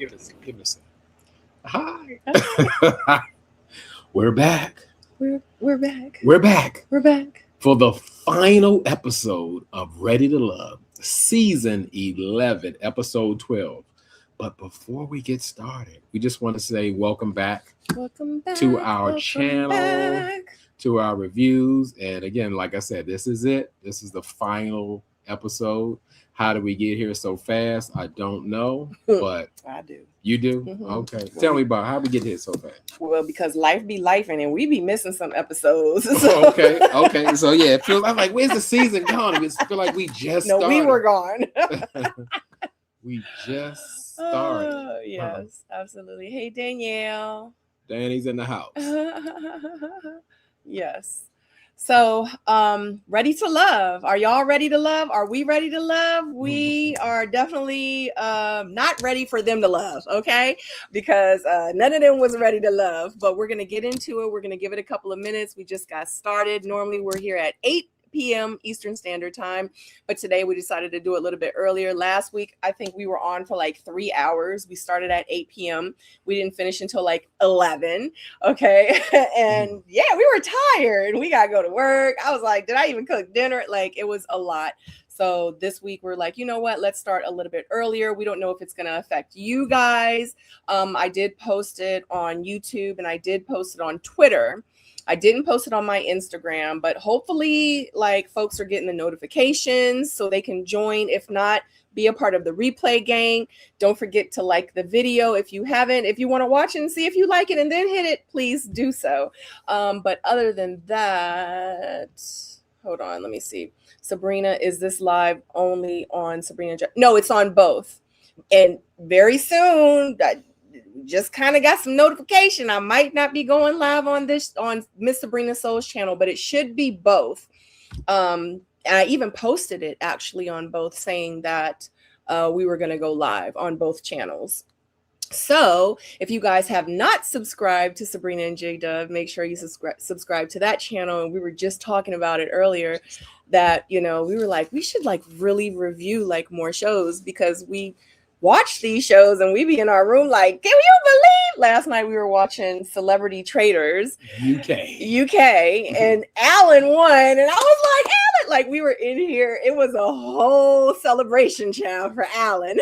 Give us a hi. We're back. We're back. We're back We're back. for the final episode of Ready to Love, season 11, episode 12. But before we get started, we just want to say welcome back Welcome back to our welcome channel, back. to our reviews. And again, like I said, this is it. This is the final episode. How did we get here so fast? I don't know, but I do. you do? Mhm. Okay. Tell me about how we get here so fast. Well, because life be lifing and we be missing some episodes. Okay. So yeah, it feels. I'm like, where's the season gone? It feel like we just No, started. we were gone. We just started. Yes, absolutely. Hey, Danielle. Danny's in the house. Yes. So, ready to love. Are y'all ready to love? Are we ready to love? We are definitely not ready for them to love, okay? Because none of them was ready to love, but we're going to get into it. We're going to give it a couple of minutes. We just got started. Normally we're here at 8 p.m. Eastern Standard Time, but today we decided to do it a little bit earlier. Last week, I think we were on for like 3 hours. We started at 8 p.m. We didn't finish until like 11. Okay. And yeah, we were tired and we got to go to work. I was like, did I even cook dinner? Like, it was a lot. So this week we're like, you know what? Let's start a little bit earlier. We don't know if it's going to affect you guys. I did post it on YouTube and I did post it on Twitter. I didn't post it on my Instagram, but hopefully like folks are getting the notifications so they can join. If not, be a part of the replay gang. Don't forget to like the video if you haven't. If you want to watch it and see if you like it and then hit it, please do so. But other than that, hold on, let me see. Sabrina, is this live only on Sabrina? No, it's on both. And very soon, just kind of got some notification. I might not be going live on Miss Sabrina Soul's channel, but it should be both. And I even posted it actually on both, saying that we were going to go live on both channels. So if you guys have not subscribed to Sabrina and J Dub, make sure you subscribe to that channel. And we were just talking about it earlier that, you know, we were like, we should like really review like more shows, because we watch these shows and we be in our room like, can you believe? Last night we were watching Celebrity Traders UK and Alan won, and I was like, Alan, like we were in here, it was a whole celebration, child, for Alan.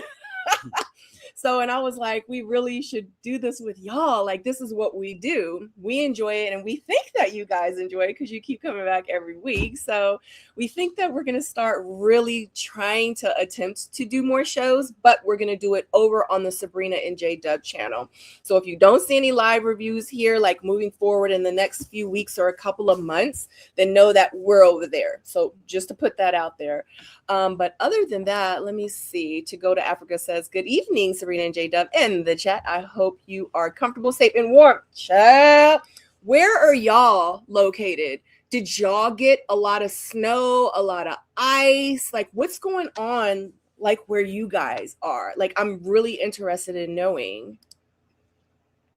So, and I was like, we really should do this with y'all. Like, this is what we do. We enjoy it. And we think that you guys enjoy it because you keep coming back every week. So we think that we're going to start really trying to attempt to do more shows, but we're going to do it over on the Sabrina and J Dub channel. So if you don't see any live reviews here, like moving forward in the next few weeks or a couple of months, then know that we're over there. So just to put that out there. But other than that, let me see. To Go to Africa says, good evening, Sabrina and J Dub in the chat. I hope you are comfortable, safe, and warm. Child, where are y'all located? Did y'all get a lot of snow, a lot of ice? Like, what's going on, like, where you guys are? Like, I'm really interested in knowing.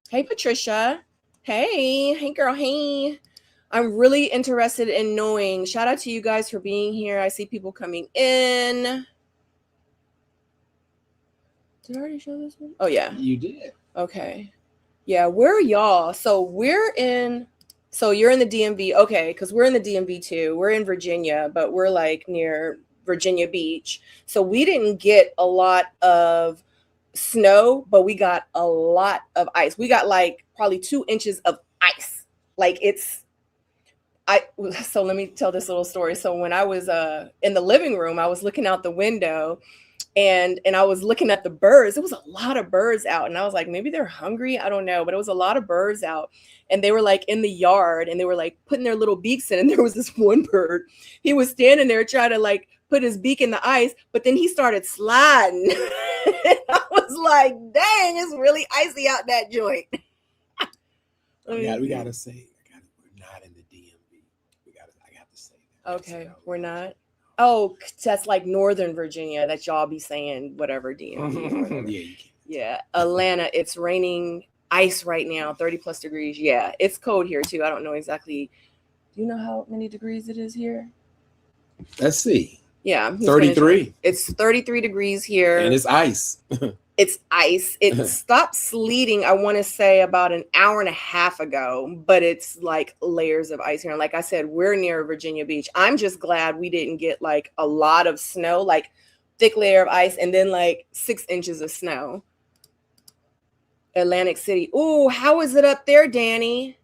Hey, Patricia. Hey, girl, hey. I'm really interested in knowing. Shout out to you guys for being here. I see people coming in. Did I already show this one? Oh, yeah. You did. Okay. Yeah, where are y'all? So you're in the DMV. Okay, because we're in the DMV too. We're in Virginia, but we're like near Virginia Beach. So we didn't get a lot of snow, but we got a lot of ice. We got like probably 2 inches of ice. Like so let me tell this little story. So when I was in the living room, I was looking out the window and I was looking at the birds. There was a lot of birds out and I was like, maybe they're hungry. I don't know, but it was a lot of birds out and they were like in the yard and they were like putting their little beaks in. And there was this one bird. He was standing there trying to like put his beak in the ice, but then he started sliding. And I was like, dang, it's really icy out that joint. We gotta say, we're not in the DMV. I got to say that. Okay, we're not. Oh, that's like Northern Virginia that y'all be saying whatever DMV. Yeah, you can. Yeah, Atlanta, it's raining ice right now, 30 plus degrees. Yeah, it's cold here too. I don't know exactly. Do you know how many degrees it is here? Let's see. Yeah, 33. It's 33 degrees here. And it's ice. It's ice. It stopped sleeting, I want to say about an hour and a half ago, but it's like layers of ice here. And like I said, we're near Virginia Beach. I'm just glad we didn't get like a lot of snow, like thick layer of ice, and then like 6 inches of snow. Atlantic City. Ooh, how is it up there, Danny?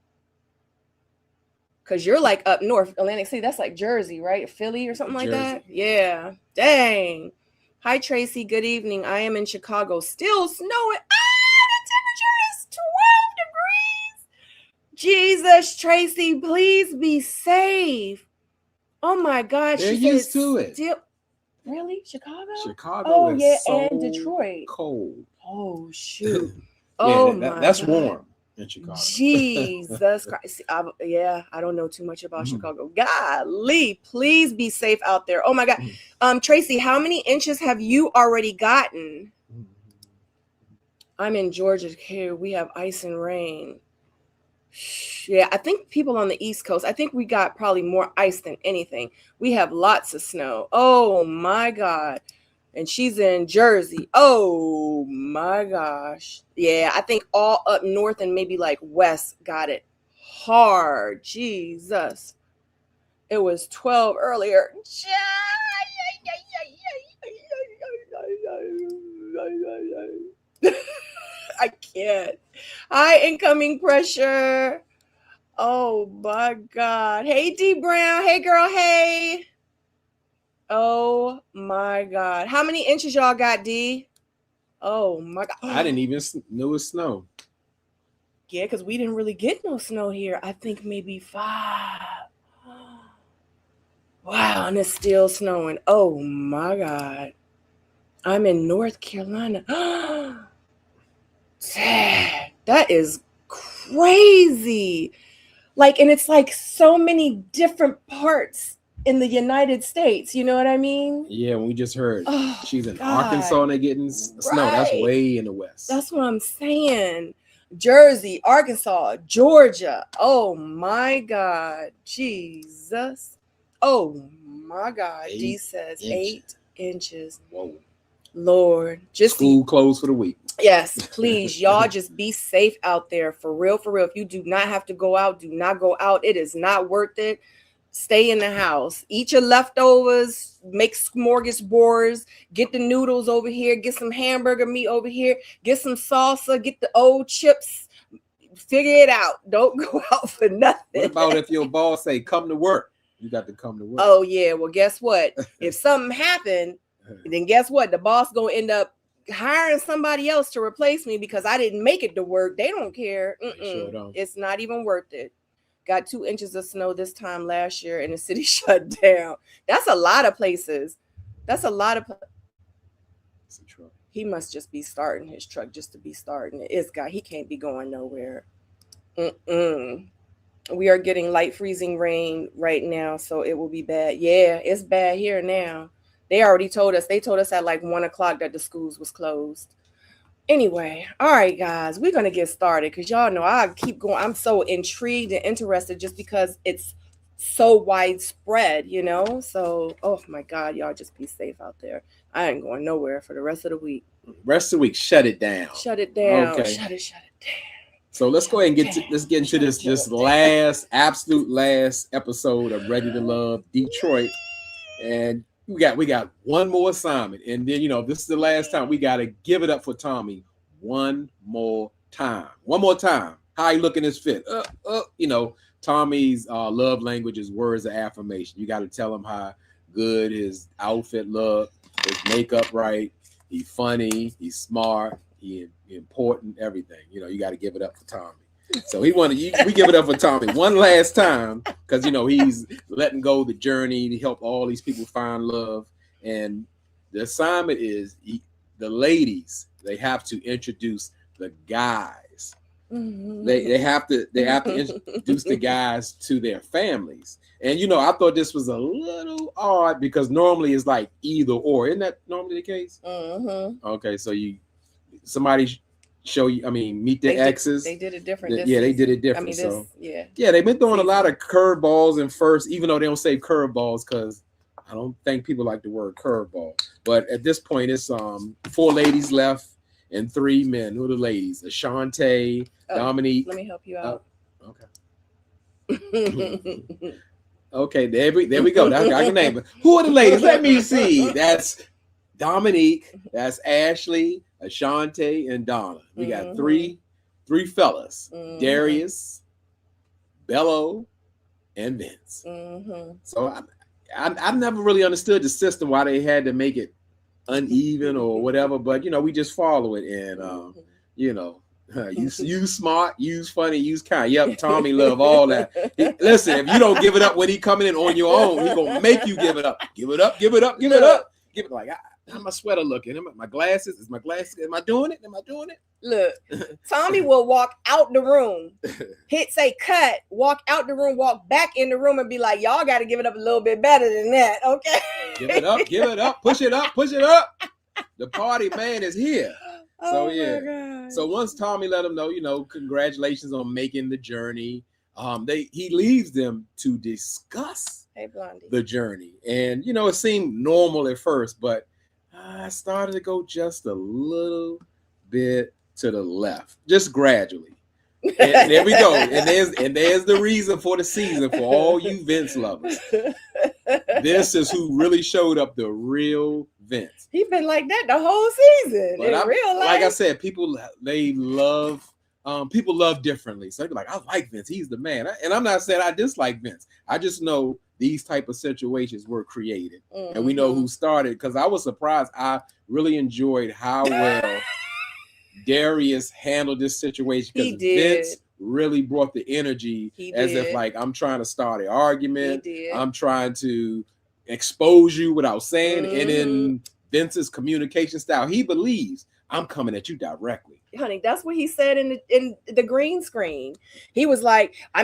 Because you're like up north. Atlantic City, that's like Jersey, right? Philly or something like that? Yeah. Dang. Hi, Tracy. Good evening. I am in Chicago. Still snowing. The temperature is 12 degrees. Jesus, Tracy, please be safe. Oh, my God. They're used to it. Really? Chicago? Chicago is yeah, so and Detroit. cold. Oh, shoot. That's warm in Chicago. Jesus Christ. I don't know too much about Chicago. Golly, please be safe out there. Oh my God. Tracy, how many inches have you already gotten? I'm in Georgia. Here we have ice and rain. Yeah, I think people on the East Coast, I think we got probably more ice than anything. We have lots of snow. Oh my God. And she's in Jersey. Oh my gosh. Yeah, I think all up north and maybe like west got it hard. Jesus. It was 12 earlier. I can't. High incoming pressure. Oh my God. Hey, D Brown. Hey, girl. Hey. Oh my God. How many inches y'all got, D? Oh my God. I didn't even know it was snow. Yeah, because we didn't really get no snow here. I think maybe 5. Wow, and it's still snowing. Oh my God. I'm in North Carolina. Dad, that is crazy. Like, and it's like so many different parts in the United States, you know what I mean? Yeah, we just heard she's in Arkansas and they're getting snow. That's way in the west. That's what I'm saying. Jersey, Arkansas, Georgia. Oh my God. Jesus. Oh my God. D says 8 inches. Whoa. Lord. Just school closed for the week. Yes, please. Y'all just be safe out there. For real, for real. If you do not have to go out, do not go out. It is not worth it. Stay in the house. Eat your leftovers. Make smorgasbords. Get the noodles over here. Get some hamburger meat over here. Get some salsa. Get the old chips. Figure it out. Don't go out for nothing. What about if your boss say, come to work? You got to come to work. Oh, yeah. Well, guess what? If something happened, then guess what? The boss going to end up hiring somebody else to replace me because I didn't make it to work. They don't care. Sure don't. It's not even worth it. Got 2 inches of snow this time last year and the city shut down. That's a lot of places. That's a lot of. It's a truck. He must just be starting his truck just to be starting it. It's got. He can't be going nowhere. We are getting light freezing rain right now, so it will be bad. Yeah, it's bad here now. They already told us. They told us at like 1 o'clock that the schools was closed. Anyway, all right, guys, we're going to get started because y'all know I keep going. I'm so intrigued and interested just because it's so widespread, you know? So, oh my God, y'all just be safe out there. I ain't going nowhere for the rest of the week. Rest of the week, shut it down. Shut it down. Okay. Shut it down. So let's go ahead and let's get into this absolute last episode of Ready to Love Detroit. And we got one more assignment, and then this is the last time. We got to give it up for Tommy one more time. How he looking his fit? Tommy's love language is words of affirmation. You got to tell him how good his outfit look, his makeup right, he's funny, he's smart, he important, everything. You got to give it up for Tommy. So we give it up for Tommy one last time because he's letting go the journey to help all these people find love. And the assignment is the ladies, they have to introduce the guys. Mm-hmm. They have to introduce the guys to their families. And I thought this was a little odd because normally it's like either or. Isn't that normally the case? Mm-hmm. Okay, so somebody show you, meet their exes. They did it different. Yeah, they did it different. They've been throwing a lot of curveballs in first, even though they don't say curveballs because I don't think people like the word curveball. But at this point, it's 4 ladies left, and 3 men. Who are the ladies? Ashante, Dominique. Let me help you out. Okay. Okay, there we go. I can name it. Who are the ladies? Let me see. That's Dominique, that's Ashley, Ashante, and Donna. We got three fellas. Darius, Bello, and Vince. So I've never really understood the system, why they had to make it uneven or whatever, but we just follow it, and use smart, use funny, use kind. Yep, Tommy love all that. Listen, if you don't give it up when he coming in on your own, he gonna make you give it up. Give it up, give it up, give it up. Give it like how my sweater looking? My glasses? Is my glasses? Am I doing it? Am I doing it? Look, Tommy will walk out the room, say cut, walk out the room, walk back in the room, and be like, y'all got to give it up a little bit better than that, okay? Give it up, push it up, push it up. The party man is here. So so once Tommy let them know, congratulations on making the journey. He leaves them to discuss the journey, and it seemed normal at first, but I started to go just a little bit to the left, just gradually. And there we go. And there's the reason for the season for all you Vince lovers. This is who really showed up, the real Vince. He's been like that the whole season. But in real life. Like I said, people love differently. So they're like, I like Vince. He's the man. And I'm not saying I dislike Vince. I just know these type of situations were created. And we know who started, because I was surprised. I really enjoyed how well Darius handled this situation, because Vince really brought the energy if like, I'm trying to start an argument. I'm trying to expose you without saying. And in Vince's communication style, he believes I'm coming at you directly. Honey, that's what he said in the green screen. He was like, I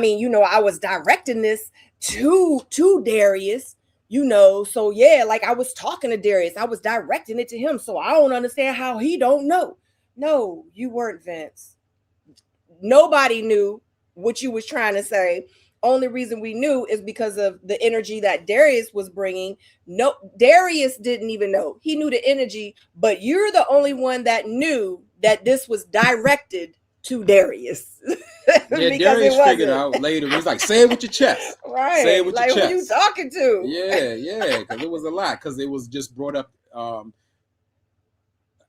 was directing this to Darius, so yeah, like I was talking to Darius, I was directing it to him, so I don't understand how he don't know. No, you weren't, Vince. Nobody knew what you was trying to say. Only reason we knew is because of the energy that Darius was bringing. No, Darius didn't even know. He knew the energy, but you're the only one that knew that this was directed to Darius. Yeah, Darius figured out later. He was like, say it with your chest. Right. Say it with your chest. Who you talking to? Yeah, because it was a lot. Because it was just brought up.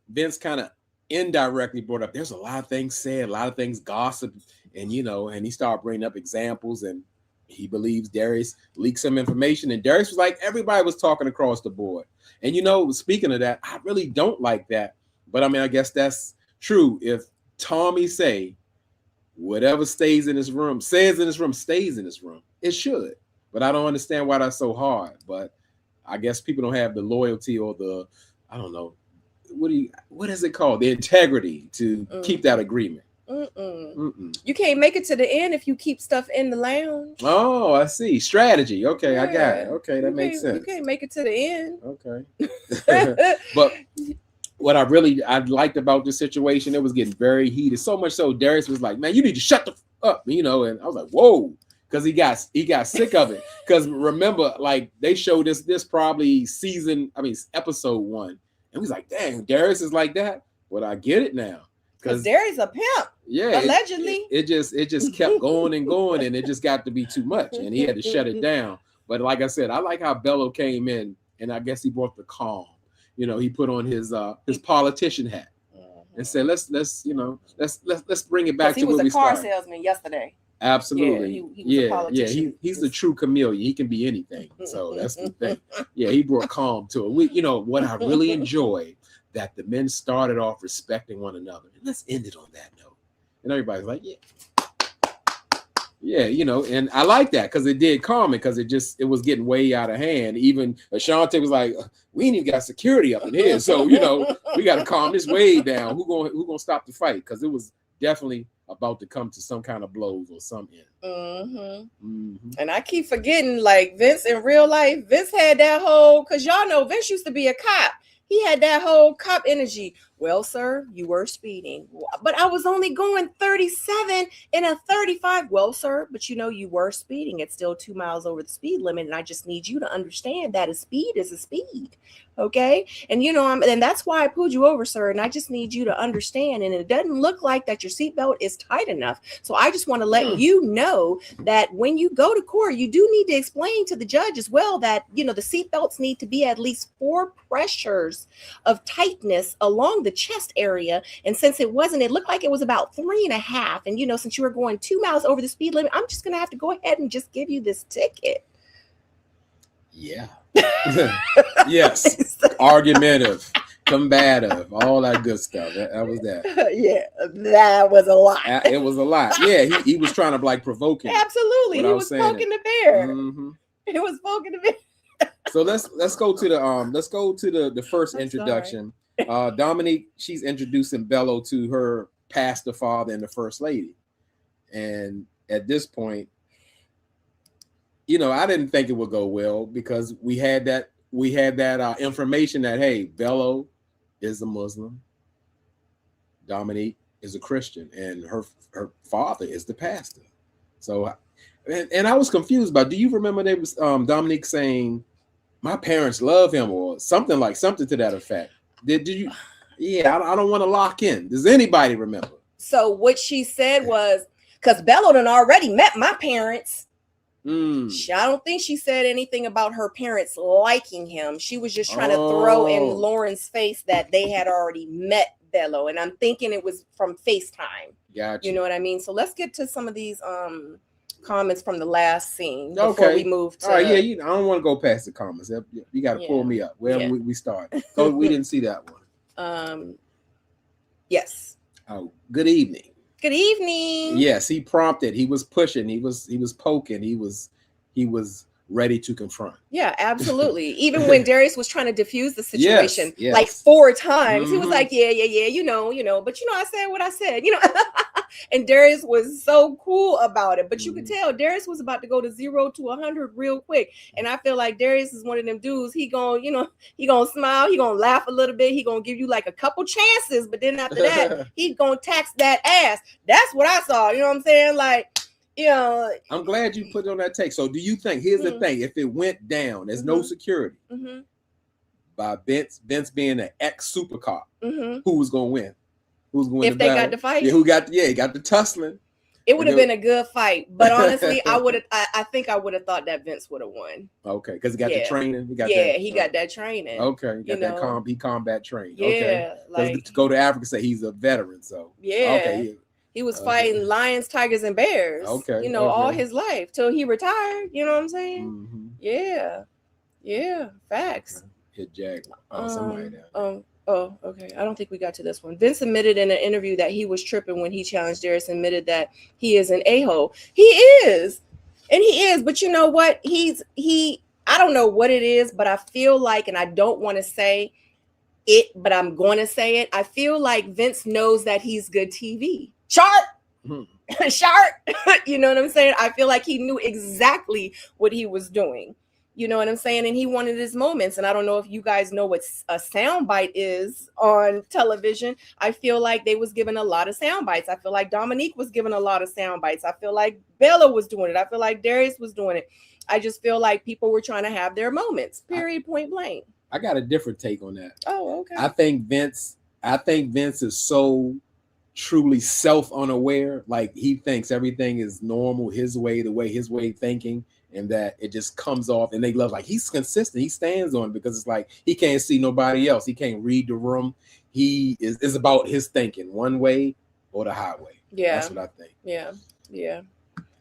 Vince kind of indirectly brought up, there's a lot of things said, a lot of things gossip, and and he started bringing up examples, and he believes Darius leaked some information, and Darius was like, everybody was talking across the board. And speaking of that, I really don't like that, but I guess that's true. If Tommy say whatever stays in this room, stays in this room, it should. But I don't understand why that's so hard. But I guess people don't have the loyalty or the, I don't know, what is it called? The integrity to keep that agreement. You can't make it to the end if you keep stuff in the lounge. Oh, I see. Strategy. Okay, I got it. Okay, that makes sense. You can't make it to the end. Okay. But what I liked about this situation, it was getting very heated. So much so Darius was like, man, you need to shut the up, and I was like, whoa. Because he got sick of it. Because remember, like, they showed this probably episode 1. And he's like, dang, Darius is like that. Well, I get it now. Because Darius a pimp. Yeah. Allegedly. It just kept going and going, and it just got to be too much. And he had to shut it down. But like I said, I like how Bello came in, and I guess he brought the calm. He put on his politician hat and said, let's bring it back to where we started. He was a car salesman yesterday. Absolutely. He's the true chameleon. He can be anything. So that's the thing. Yeah, he brought calm to it. What I really enjoyed, that the men started off respecting one another. And let's end it on that note. And everybody's like, yeah, and I like that, because it did calm it, because it was getting way out of hand. Even Ashante was like, we ain't even got security up in here. So, we got to calm this way down. Who gonna stop the fight? Because it was definitely about to come to some kind of blows or something. And I keep forgetting, like, Vince in real life, Vince had that whole, because y'all know Vince used to be a cop. He had that whole cop energy. Well, sir, you were speeding. But I was only going 37 in a 35. Well, sir, but you were speeding. It's still 2 miles over the speed limit. And I just need you to understand that a speed is a speed. Okay. And and that's why I pulled you over, sir. And I just need you to understand. And it doesn't look like that your seatbelt is tight enough. So I just want to let you know that when you go to court, you do need to explain to the judge as well that, the seatbelts need to be at least 4 pressures of tightness along the chest area. And since it wasn't, it looked like it was about 3.5. And, since you were going 2 miles over the speed limit, I'm just going to have to go ahead and just give you this ticket. Yeah. Yes. Argumentative, combative, all that good stuff. That was that. Yeah, that was a lot. It was a lot. Yeah, he was trying to like provoke him. Absolutely. He was poking the bear. Mm-hmm. He was poking the bear. So let's go to the first introduction. Dominique, she's introducing Bello to her pastor father and the first lady. And at this point, I didn't think it would go well because we had that information that, hey, Bello is a Muslim, Dominique is a Christian, and her father is the pastor. So, and I was confused about. Do you remember there was Dominique saying, "My parents love him" or something to that effect? Did you? Yeah, I don't want to lock in. Does anybody remember? So what she said was, because Bello done already met my parents. I don't think she said anything about her parents liking him. She was just trying to throw in Lauren's face that they had already met Bello, and I'm thinking it was from FaceTime. Gotcha. You know what I mean? So let's get to some of these comments from the last scene before we move to. All right, I don't want to go past the comments. You got to pull me up where we start. So we didn't see that one. Yes. Oh, good evening. Good evening. Yes, he prompted. He was pushing. He was poking. He was ready to confront. Yeah, absolutely. Even when Darius was trying to diffuse the situation yes. like 4 times, he was like, yeah, but I said what I said, and Darius was so cool about it. But you could tell Darius was about to go to 0 to 100 real quick. And I feel like Darius is one of them dudes. He gonna smile. He gonna laugh a little bit. He gonna give you like a couple chances. But then after that, he gonna tax that ass. That's what I saw. You know what I'm saying? Like, I'm glad you put it on that take. So do you think, here's the thing, if it went down, there's no security by Vince being an ex-super cop, who was going to win? Who's going to win? If they got the fight? Yeah, he got the tussling. It would have been a good fight. But honestly, I think I would have thought that Vince would have won. Okay, because he got the training. He got that training. Okay, he got he combat trained. Yeah, okay. like to go to Africa, say he's a veteran. So okay. He was fighting lions, tigers, and bears. Okay. All his life till he retired. You know what I'm saying? Yeah. Facts. Hit Jack. Somebody down. Oh, okay. I don't think we got to this one. Vince admitted in an interview that he was tripping when he challenged Darius. Admitted that he is an a-hole. He is, and he is. But you know what? He. I don't know what it is, but I feel like, and I don't want to say it, but I'm going to say it. I feel like Vince knows that he's good TV. Sharp. You know what I'm saying? I feel like he knew exactly what he was doing. You know what I'm saying? And he wanted his moments. And I don't know if you guys know what a soundbite is on television. I feel like they was given a lot of sound bites. I feel like Dominique was given a lot of sound bites. I feel like Bello was doing it. I feel like Darius was doing it. I just feel like people were trying to have their moments, period, point blank. I got a different take on that. Oh, okay. I think Vince is so truly self-unaware, like he thinks everything is normal his way thinking, and that it just comes off, and they love, like, he's consistent, he stands on it because it's like he can't see nobody else, he can't read the room, he is about his thinking, one way or the highway. That's what I think. Yeah,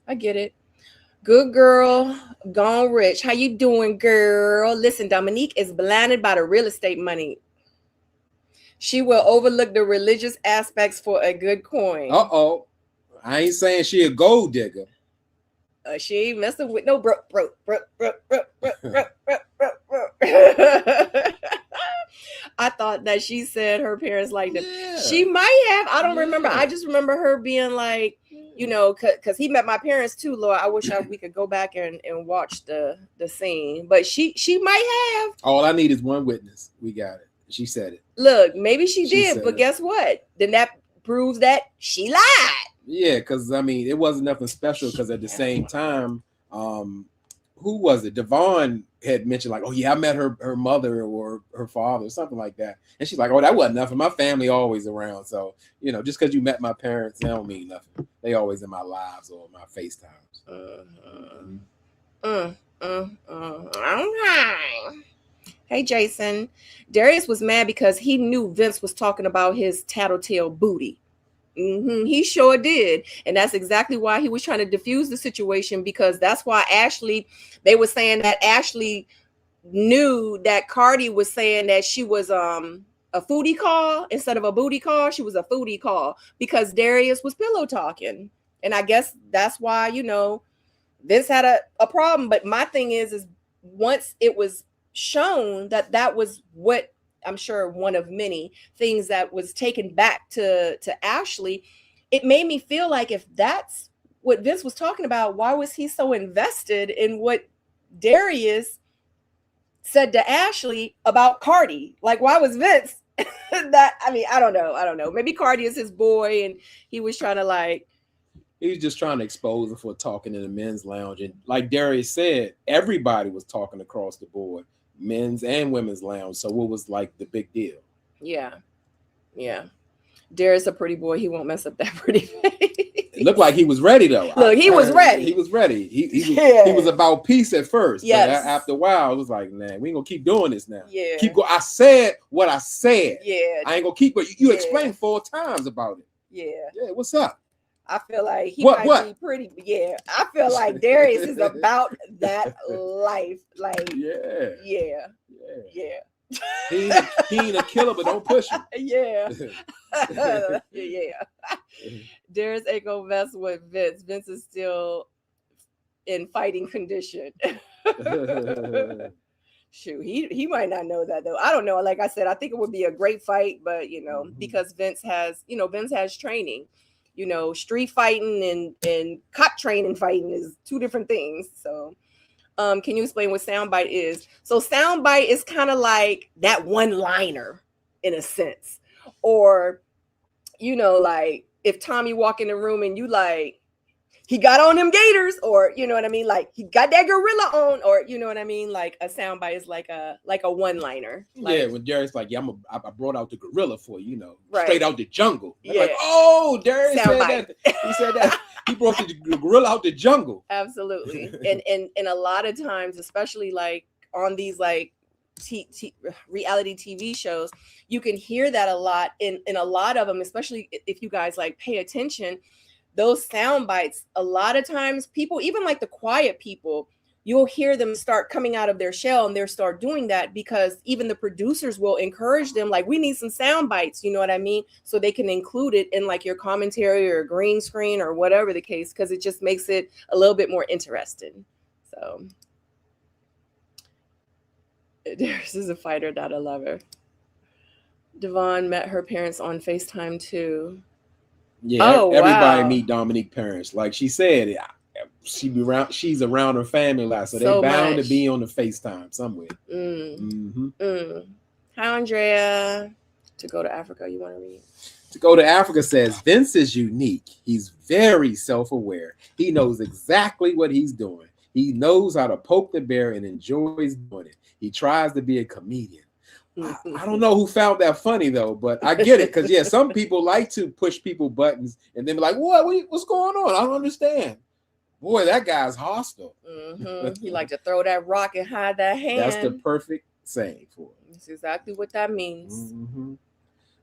I get it. Good girl, gone rich. How you doing, girl? Listen, Dominique is blinded by the real estate money. She will overlook the religious aspects for a good coin. Uh-oh. I ain't saying she a gold digger. She ain't messing with no bro. I thought that she said her parents liked him. Yeah. She might have. I don't remember. I just remember her being like, because he met my parents too, Lord. I wish we could go back and watch the scene. But she might have. All I need is one witness. We got it. She said it. Look, maybe she She did, said but it. guess what? Then that proves that she lied. Yeah, because I mean, it wasn't nothing special. Because at the same time, who was it? Devon had mentioned like, oh yeah, I met her mother or her father or something like that, and she's like, oh, that wasn't nothing. My family always around, so you know, just because you met my parents, that don't mean nothing. They always in my lives or my FaceTimes. Okay. Hey, Jason. Darius was mad because he knew Vince was talking about his tattletale booty. He sure did. And that's exactly why he was trying to diffuse the situation, because that's why they were saying that Ashley knew that Cardi was saying that she was a foodie call instead of a booty call. She was a foodie call because Darius was pillow talking. And I guess that's why, you know, Vince had a problem. But my thing is once it was shown that that was what, I'm sure one of many things that was taken back to Ashley, it made me feel like if that's what Vince was talking about, why was he so invested in what Darius said to Ashley about Cardi? Like, why was Vince that? I mean, I don't know. Maybe Cardi is his boy and he was trying to like. He was just trying to expose him for talking in the men's lounge. And like Darius said, everybody was talking across the board, men's and women's lounge. So what was like the big deal? Yeah. Darius a pretty boy. He won't mess up that pretty face. It looked like he was ready though. Look, he was ready. He was ready. He was about peace at first. Yes. But after a while, it was like, man, we ain't gonna keep doing this now. Yeah. Keep going. I said what I said. Yeah. I ain't gonna keep it. You explained 4 times about it. Yeah. Yeah. What's up? I feel like he might be pretty. Yeah, I feel like Darius is about that life. Like, yeah. He ain't a killer, but don't push him. Yeah. Darius ain't gonna mess with Vince. Vince is still in fighting condition. Shoot, he might not know that though. I don't know. Like I said, I think it would be a great fight, but you know, because Vince has training. You know, street fighting and cop training fighting is 2 different things. So, can you explain what soundbite is? So, soundbite is kind of like that one-liner in a sense, or you know, like if Tommy walk in the room and you like, he got on them gators, or you know what I mean, like he got that gorilla on, or you know what I mean, like a soundbite is like a one-liner. Like, yeah, when Darius like, yeah, I brought out the gorilla for you, you know, right. Straight out the jungle. Yeah. Like, oh, Darius said Soundbite. that. He said that he brought the gorilla out the jungle. Absolutely, and a lot of times, especially like on these like reality TV shows, you can hear that a lot in a lot of them, especially if you guys like pay attention. Those sound bites, a lot of times people, even like the quiet people, you'll hear them start coming out of their shell and they'll start doing that because even the producers will encourage them, like, we need some sound bites, you know what I mean? So they can include it in like your commentary or green screen or whatever the case, because it just makes it a little bit more interesting. So this is a fighter, not a lover. Devon met her parents on FaceTime too. Yeah, everybody meet Dominique's parents. Like she said, she's around her family a lot, so they're bound to be on the FaceTime somewhere. Hi, Andrea. To go to Africa, you want to read? To go to Africa says, Vince is unique. He's very self-aware. He knows exactly what he's doing. He knows how to poke the bear and enjoys doing it. He tries to be a comedian. I don't know who found that funny though, but I get it because some people like to push people buttons and then be like, what's going on? I don't understand. Boy, that guy's hostile. He like to throw that rock and hide that hand. That's the perfect saying for it. That's exactly what that means.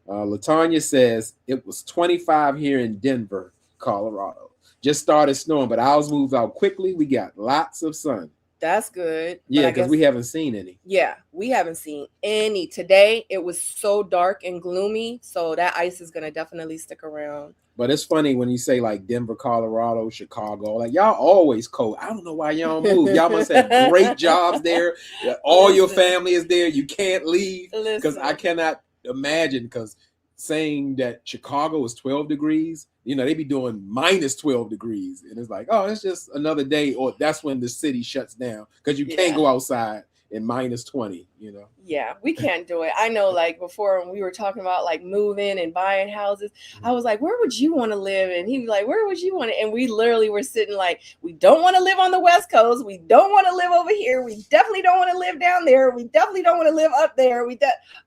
Latanya says it was 25 here in Denver, Colorado. Just started snowing, but ours moved out quickly. We got lots of sun. That's good. Yeah, because we haven't seen any. Yeah, we haven't seen any. Today, it was so dark and gloomy. So that ice is going to definitely stick around. But it's funny when you say like Denver, Colorado, Chicago, like y'all always cold. I don't know why y'all move. Y'all must have great jobs there. All your family is there. You can't leave because I cannot imagine because saying that Chicago is 12 degrees, they be doing minus 12 degrees. And it's like, oh, it's just another day. Or that's when the city shuts down because you can't go outside in minus 20, you know. Yeah, we can't do it. I know, like before when we were talking about like moving and buying houses, I was like, where would you want to live? And he was like, where would you want to? And we literally were sitting like, we don't want to live on the West Coast. We don't want to live over here. We definitely don't want to live down there. We definitely don't want to live up there.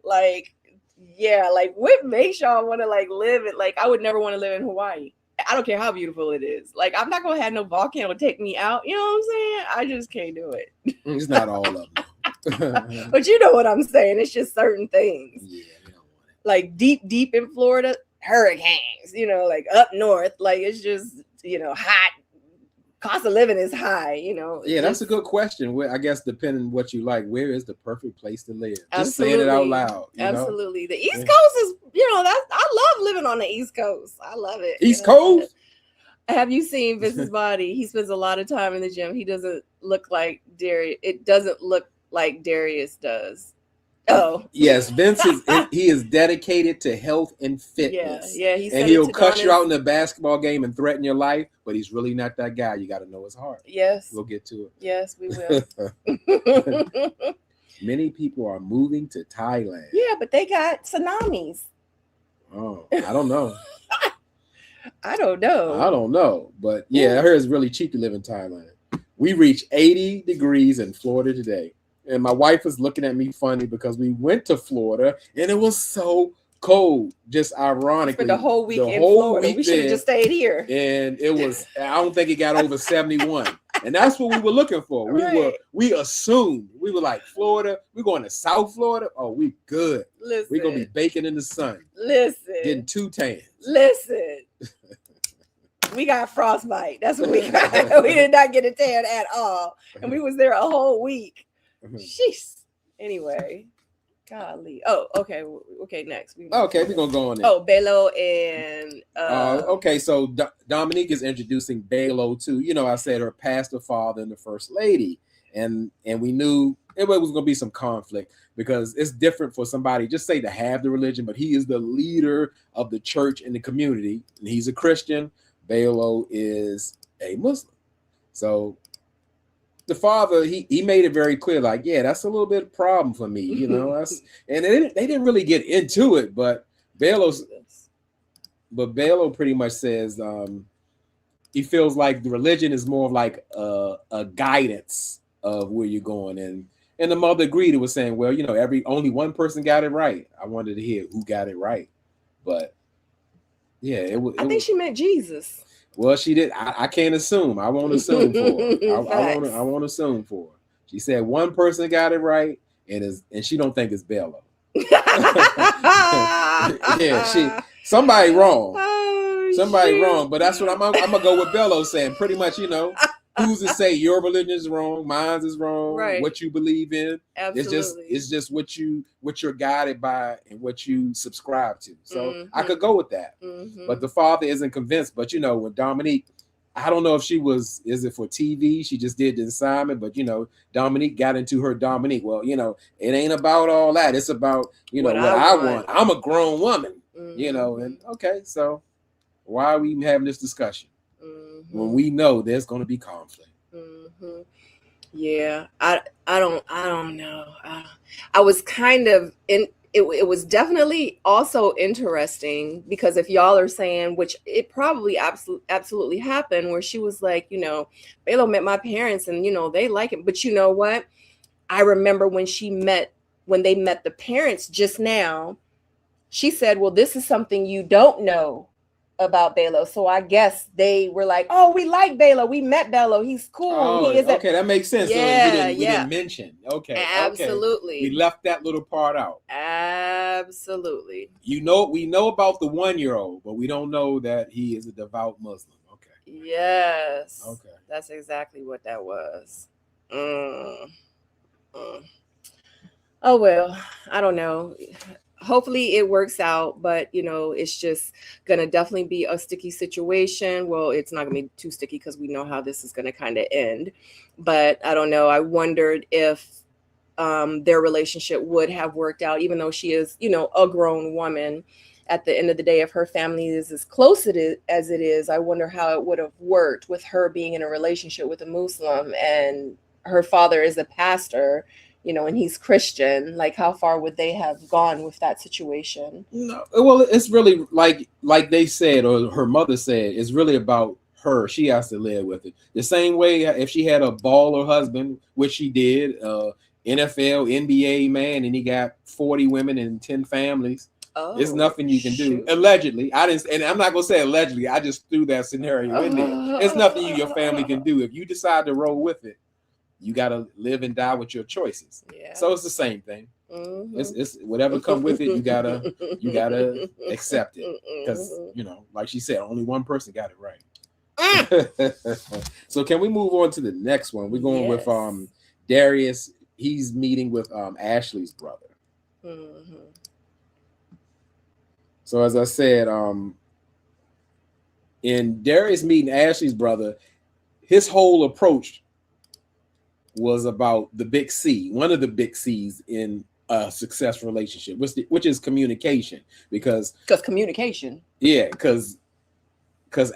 Like, yeah, like what makes y'all want to like live it? Like, I would never want to live in Hawaii. I don't care how beautiful it is. Like, I'm not gonna have no volcano take me out. You know what I'm saying? I just can't do it. It's not all of them. But you know what I'm saying? It's just certain things. Yeah, we don't want it. Like deep in Florida, hurricanes, you know, like up north, like it's just, you know, hot. Cost of living is high, you know. Yeah, that's a good question. Where, I guess depending what you like, where is the perfect place to live? Just Absolutely. saying it out loud. Absolutely. The East Coast is, you know, I love living on the East Coast. I love it. East Coast? Have you seen Vince's body? He spends a lot of time in the gym. He doesn't look like Darius. It doesn't look like Darius does. Oh. Yes, Vince he is dedicated to health and fitness. Yeah. He'll cut you out in a basketball game and threaten your life, but he's really not that guy. You got to know his heart. Yes. We'll get to it. Yes, we will. Many people are moving to Thailand. Yeah, but they got tsunamis. Oh, I don't know. I don't know. But yeah, I heard it's really cheap to live in Thailand. We reached 80 degrees in Florida today. And my wife was looking at me funny because we went to Florida and it was so cold. Just ironically. For the whole week in Florida. We should have just stayed here. And it was, I don't think it got over 71. And that's what we were looking for. We assumed. We were like, Florida, we're going to South Florida. Oh, we good. Listen. We're going to be baking in the sun. Listen. Getting 2 tans. Listen. We got frostbite. That's what we got. We did not get a tan at all. And we was there a whole week. Jeez. Anyway, golly. Oh, okay. Okay, next. We're going to go on there. Oh, Belo and... okay, so Dominique is introducing Belo to, you know, I said her pastor father and the first lady. And we knew it was going to be some conflict because it's different for somebody, just say to have the religion, but he is the leader of the church in the community. And he's a Christian. Belo is a Muslim. So the father, he made it very clear, like, yeah, that's a little bit of a problem for me, you know. And they didn't really get into it, but Belo pretty much says he feels like the religion is more of like a guidance of where you're going. And the mother agreed. It was saying, well, you know, only one person got it right. I wanted to hear who got it right, but yeah, I think she meant Jesus. Well, she did. I can't assume. I won't assume for her. I won't assume for her. She said one person got it right, and she don't think it's Belo. Yeah, somebody wrong. Oh, somebody wrong. But that's what I'm gonna go with Belo saying. Pretty much, you know, who's to say your religion is wrong, mine is wrong, right? What you believe in, absolutely. It's just what you're guided by and what you subscribe to. So I could go with that, but the father isn't convinced. But you know, with Dominique, I don't know if is it for TV? She just did the assignment, but you know, Dominique got into her Dominique. Well, you know, it ain't about all that. It's about, you know, what I want. I'm a grown woman, you know, and okay, so why are we even having this discussion? When we know there's going to be conflict. Yeah, I don't know. I was kind of in. It was definitely also interesting because if y'all are saying, which it probably absolutely happened, where she was like, you know, Belo met my parents and you know they like him, but you know what? I remember when they met the parents just now. She said, "Well, this is something you don't know about Belo." So I guess they were like, "Oh, we like Belo. We met Belo. He's cool." Oh, okay, that makes sense. Yeah, so we didn't mention. Okay, absolutely. Okay. We left that little part out. Absolutely. You know, we know about the 1-year-old, but we don't know that he is a devout Muslim. Okay. Yes. Okay. That's exactly what that was. Oh well, I don't know. Hopefully it works out, but you know, it's just gonna definitely be a sticky situation. Well, it's not gonna be too sticky because we know how this is gonna kind of end, but I don't know. I wondered if their relationship would have worked out, even though she is, you know, a grown woman. At the end of the day, if her family is as close as it is, I wonder how it would have worked with her being in a relationship with a Muslim and her father is a pastor. and he's Christian, like how far would they have gone with that situation? No, well, it's really like they said, or her mother said, it's really about her. She has to live with it. The same way if she had a baller husband, which she did, NFL, NBA man, and he got 40 women and 10 families. There's nothing you can do. Allegedly, I didn't, and I'm not gonna say allegedly. I just threw that scenario in there. There's nothing your family can do if you decide to roll with it. You gotta live and die with your choices. Yeah. So it's the same thing. Mm-hmm. It's whatever come with it. You gotta accept it because like she said, only one person got it right. So can we move on to the next one? We're going with Darius. He's meeting with Ashley's brother. Mm-hmm. So as I said, in Darius meeting Ashley's brother, his whole approach was about the big C, one of the big C's in a successful relationship, which is communication. Because communication. Yeah, because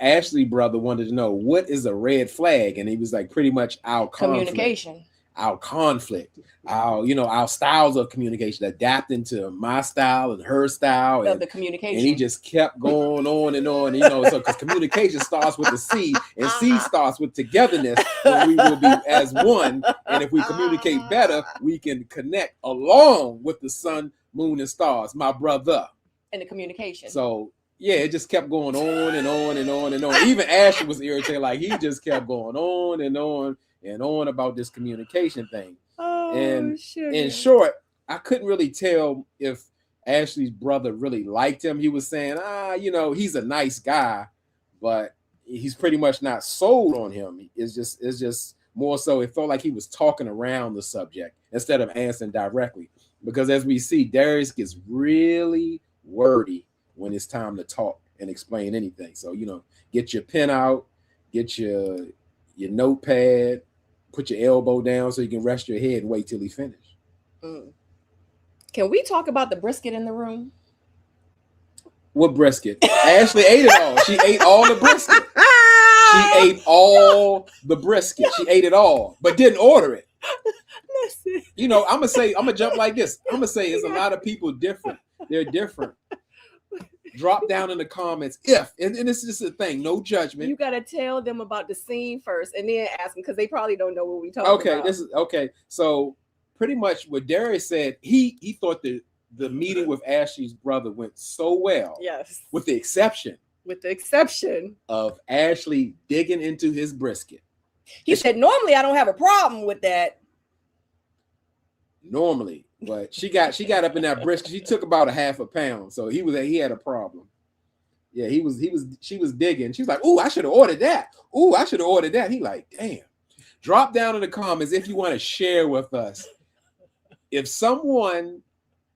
Ashley's brother wanted to know what is a red flag, and he was like, pretty much our communication. Our conflict, our styles of communication, adapting to my style and her style, and the communication. And he just kept going on and on, so because communication starts with the C, and C starts with togetherness, when we will be as one. And if we communicate better, we can connect along with the sun, moon, and stars, my brother. And the communication. So yeah, it just kept going on and on and on and on. Even Ashley was irritated, like he just kept going on and on and on about this communication thing. And in short, I couldn't really tell if Ashley's brother really liked him. He was saying, he's a nice guy, but he's pretty much not sold on him. It's just more so it felt like he was talking around the subject instead of answering directly. Because as we see, Darius gets really wordy when it's time to talk and explain anything. So, get your pen out, get your notepad, put your elbow down so you can rest your head and wait till he finished. Can we talk about the brisket in the room? What brisket? Ashley ate it all. She ate all the brisket. She ate all the brisket. She ate it all, but didn't order it. I'm gonna jump like this. I'm gonna say there's a lot of people different. They're different. Drop down in the comments and this is the thing, no judgment. You gotta tell them about the scene first and then ask them because they probably don't know what we talking about. This is okay. So pretty much what Darius said, he thought the meeting with Ashley's brother went so well. Yes. With the exception of Ashley digging into his brisket. He said, normally I don't have a problem with that. Normally. But she got up in that brisket. She took about a half a pound, so he had a problem. Yeah, she was digging. She was like, "Ooh, I should have ordered that. Ooh, I should have ordered that." He like, damn. Drop down in the comments if you want to share with us if someone,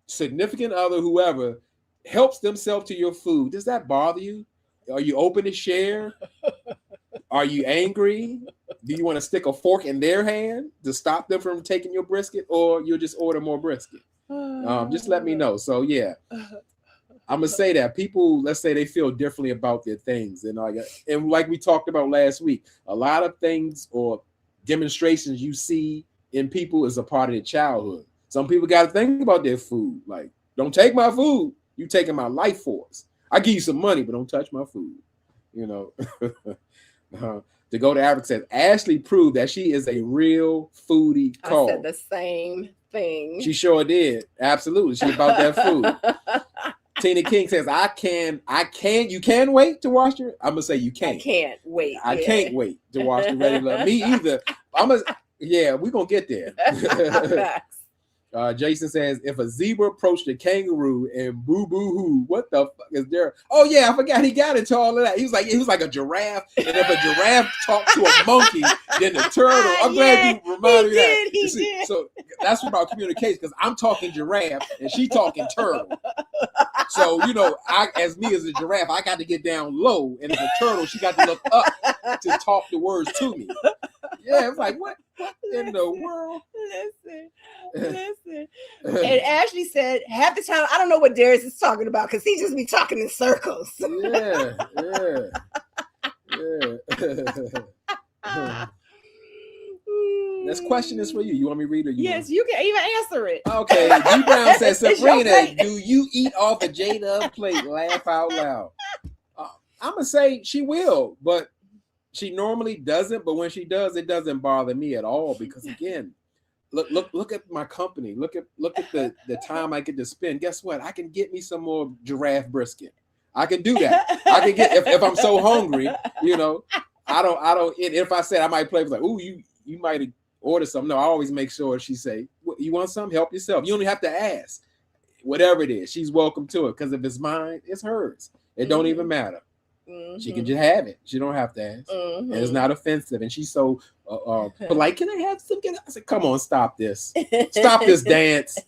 significant other, whoever, helps themselves to your food. Does that bother you? Are you open to share? Are you angry? Do you want to stick a fork in their hand to stop them from taking your brisket, or you'll just order more brisket? Just let me know. So yeah, I'm gonna say that people, let's say they feel differently about their things, and like we talked about last week, a lot of things or demonstrations you see in people is a part of their childhood. Some people got to think about their food. Like, don't take my food. You taking my life force. I give you some money, but don't touch my food. To go to Africa says Ashley proved that she is a real foodie. I said the same thing. She sure did. Absolutely. She about that food. Tina King says, you can wait to watch your. I'm gonna say you can't. I can't wait. I can't wait to watch the Ready to Love. Me either. We're gonna get there. Jason says, if a zebra approached a kangaroo and boo-boo-hoo, what the fuck is there? Oh yeah, I forgot he got into all of that. He was like a giraffe, and if a giraffe talked to a monkey, then the turtle. I'm glad you reminded me of that. He did. So that's about communication, because I'm talking giraffe and she talking turtle. So as a giraffe, I got to get down low, and as a turtle, she got to look up to talk the words to me. Yeah, it's like what in the world? Listen. And Ashley said, half the time I don't know what Darius is talking about because he just be talking in circles. Yeah. This question is for you. You want me to read it? Yes, you can even answer it. Okay. D Brown says, It's your Sabrina, plate. do you eat off a J-Dub plate? Laugh out loud. I'm gonna say she will, but she normally doesn't. But when she does, it doesn't bother me at all because again, look at my company. Look at the time I get to spend. Guess what? I can get me some more giraffe brisket. I can do that. I can get if I'm so hungry, you know. I don't. If I said I might play like, ooh, you might order something. No, I always make sure she say, you want something? Help yourself. You don't even have to ask. Whatever it is, she's welcome to it because if it's mine, it's hers. It don't even matter. She can just have it. She don't have to ask. And it's not offensive. And she's so polite. Can I have some? I said, come on, stop this. Stop this dance.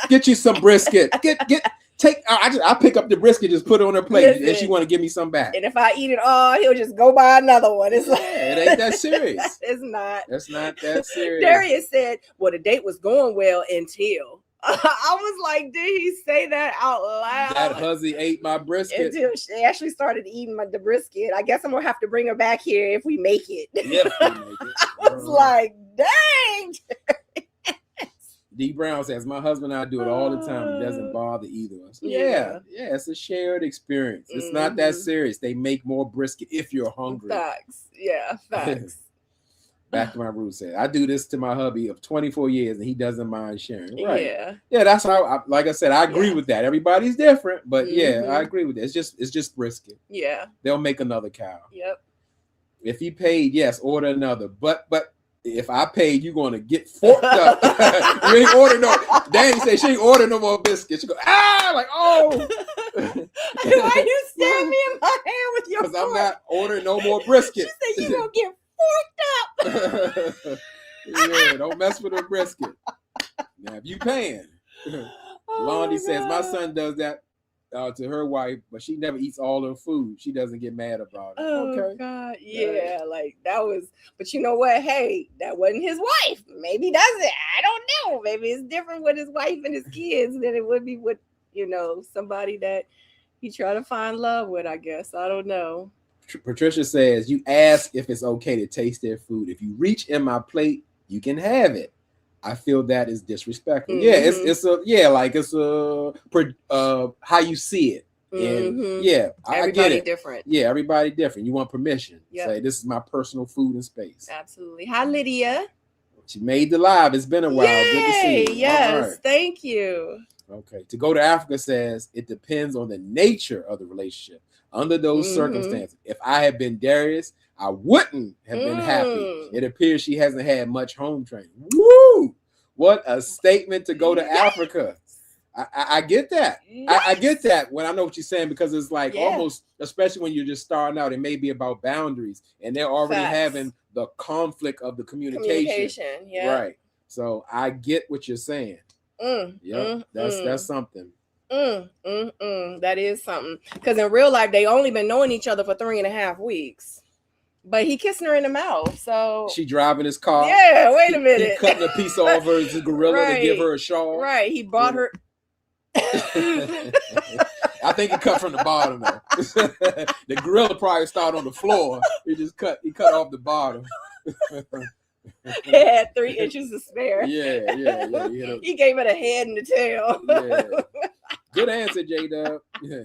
Get you some brisket. I pick up the brisket, just put it on her plate, and she want to give me some back. And if I eat it all, he'll just go buy another one. It's like it ain't that serious. It's not. That's not that serious. Darius said, well, the date was going well until. I was like, did he say that out loud? That hussy ate my brisket. Until she actually started eating the brisket. I guess I'm going to have to bring her back here if we make it. Yep, I was like, dang. D Brown says, my husband and I do it all the time. It doesn't bother either of us. Yeah, it's a shared experience. It's not that serious. They make more brisket if you're hungry. Facts. Yeah, facts. Back to my roots. Said, I do this to my hubby of 24 years and he doesn't mind sharing. Right. Yeah, that's how like I said, I agree with that. Everybody's different, but yeah, I agree with that. It's just brisket. Yeah. They'll make another cow. Yep. If he paid, yes, order another. But if I paid, you're gonna get forked up. You ain't order no. Danny said she ain't order no more biscuits. She go, like, oh. Why you stab me in my hand with your fork? Because I'm not ordering no more brisket. She said you're gonna get forked up. Yeah, don't mess with her brisket. Now, if you paying. Blondie says my son does that to her wife, but she never eats all her food. She doesn't get mad about it. Oh, God. Yeah, like that was, but you know what? Hey, that wasn't his wife. Maybe that's it. I don't know. Maybe it's different with his wife and his kids than it would be with, somebody that he tried to find love with, I guess. I don't know. Patricia says, you ask if it's okay to taste their food. If you reach in my plate, you can have it. I feel that is disrespectful. Yeah, it's how you see it. And yeah, I get it. Different. Yeah, everybody different. You want permission. Say this is my personal food and space. Absolutely. Hi, Lydia. She made the live. It's been a while. Yay! Good to see you. Yes, right. Thank you. Okay. To go to Africa says it depends on the nature of the relationship. Under those circumstances, if I had been Darius, I wouldn't have been happy. It appears she hasn't had much home training. Woo! What a statement to go to Africa. I get that. I get that when I know what you're saying, because it's like almost, especially when you're just starting out, it may be about boundaries and they're already having the conflict of the communication. Right. So I get what you're saying. That's something. That is something. Because in real life, they only been knowing each other for 3.5 weeks. But he kissing her in the mouth, so she driving his car. Yeah, wait a minute. He cutting a piece off her gorilla to give her a shawl. Right, he bought her. I think he cut from the bottom though. The gorilla probably started on the floor. He cut off the bottom. He had 3 inches to spare. Yeah. He gave it a head and a tail. Yeah. Good answer, J-Dub. Yeah.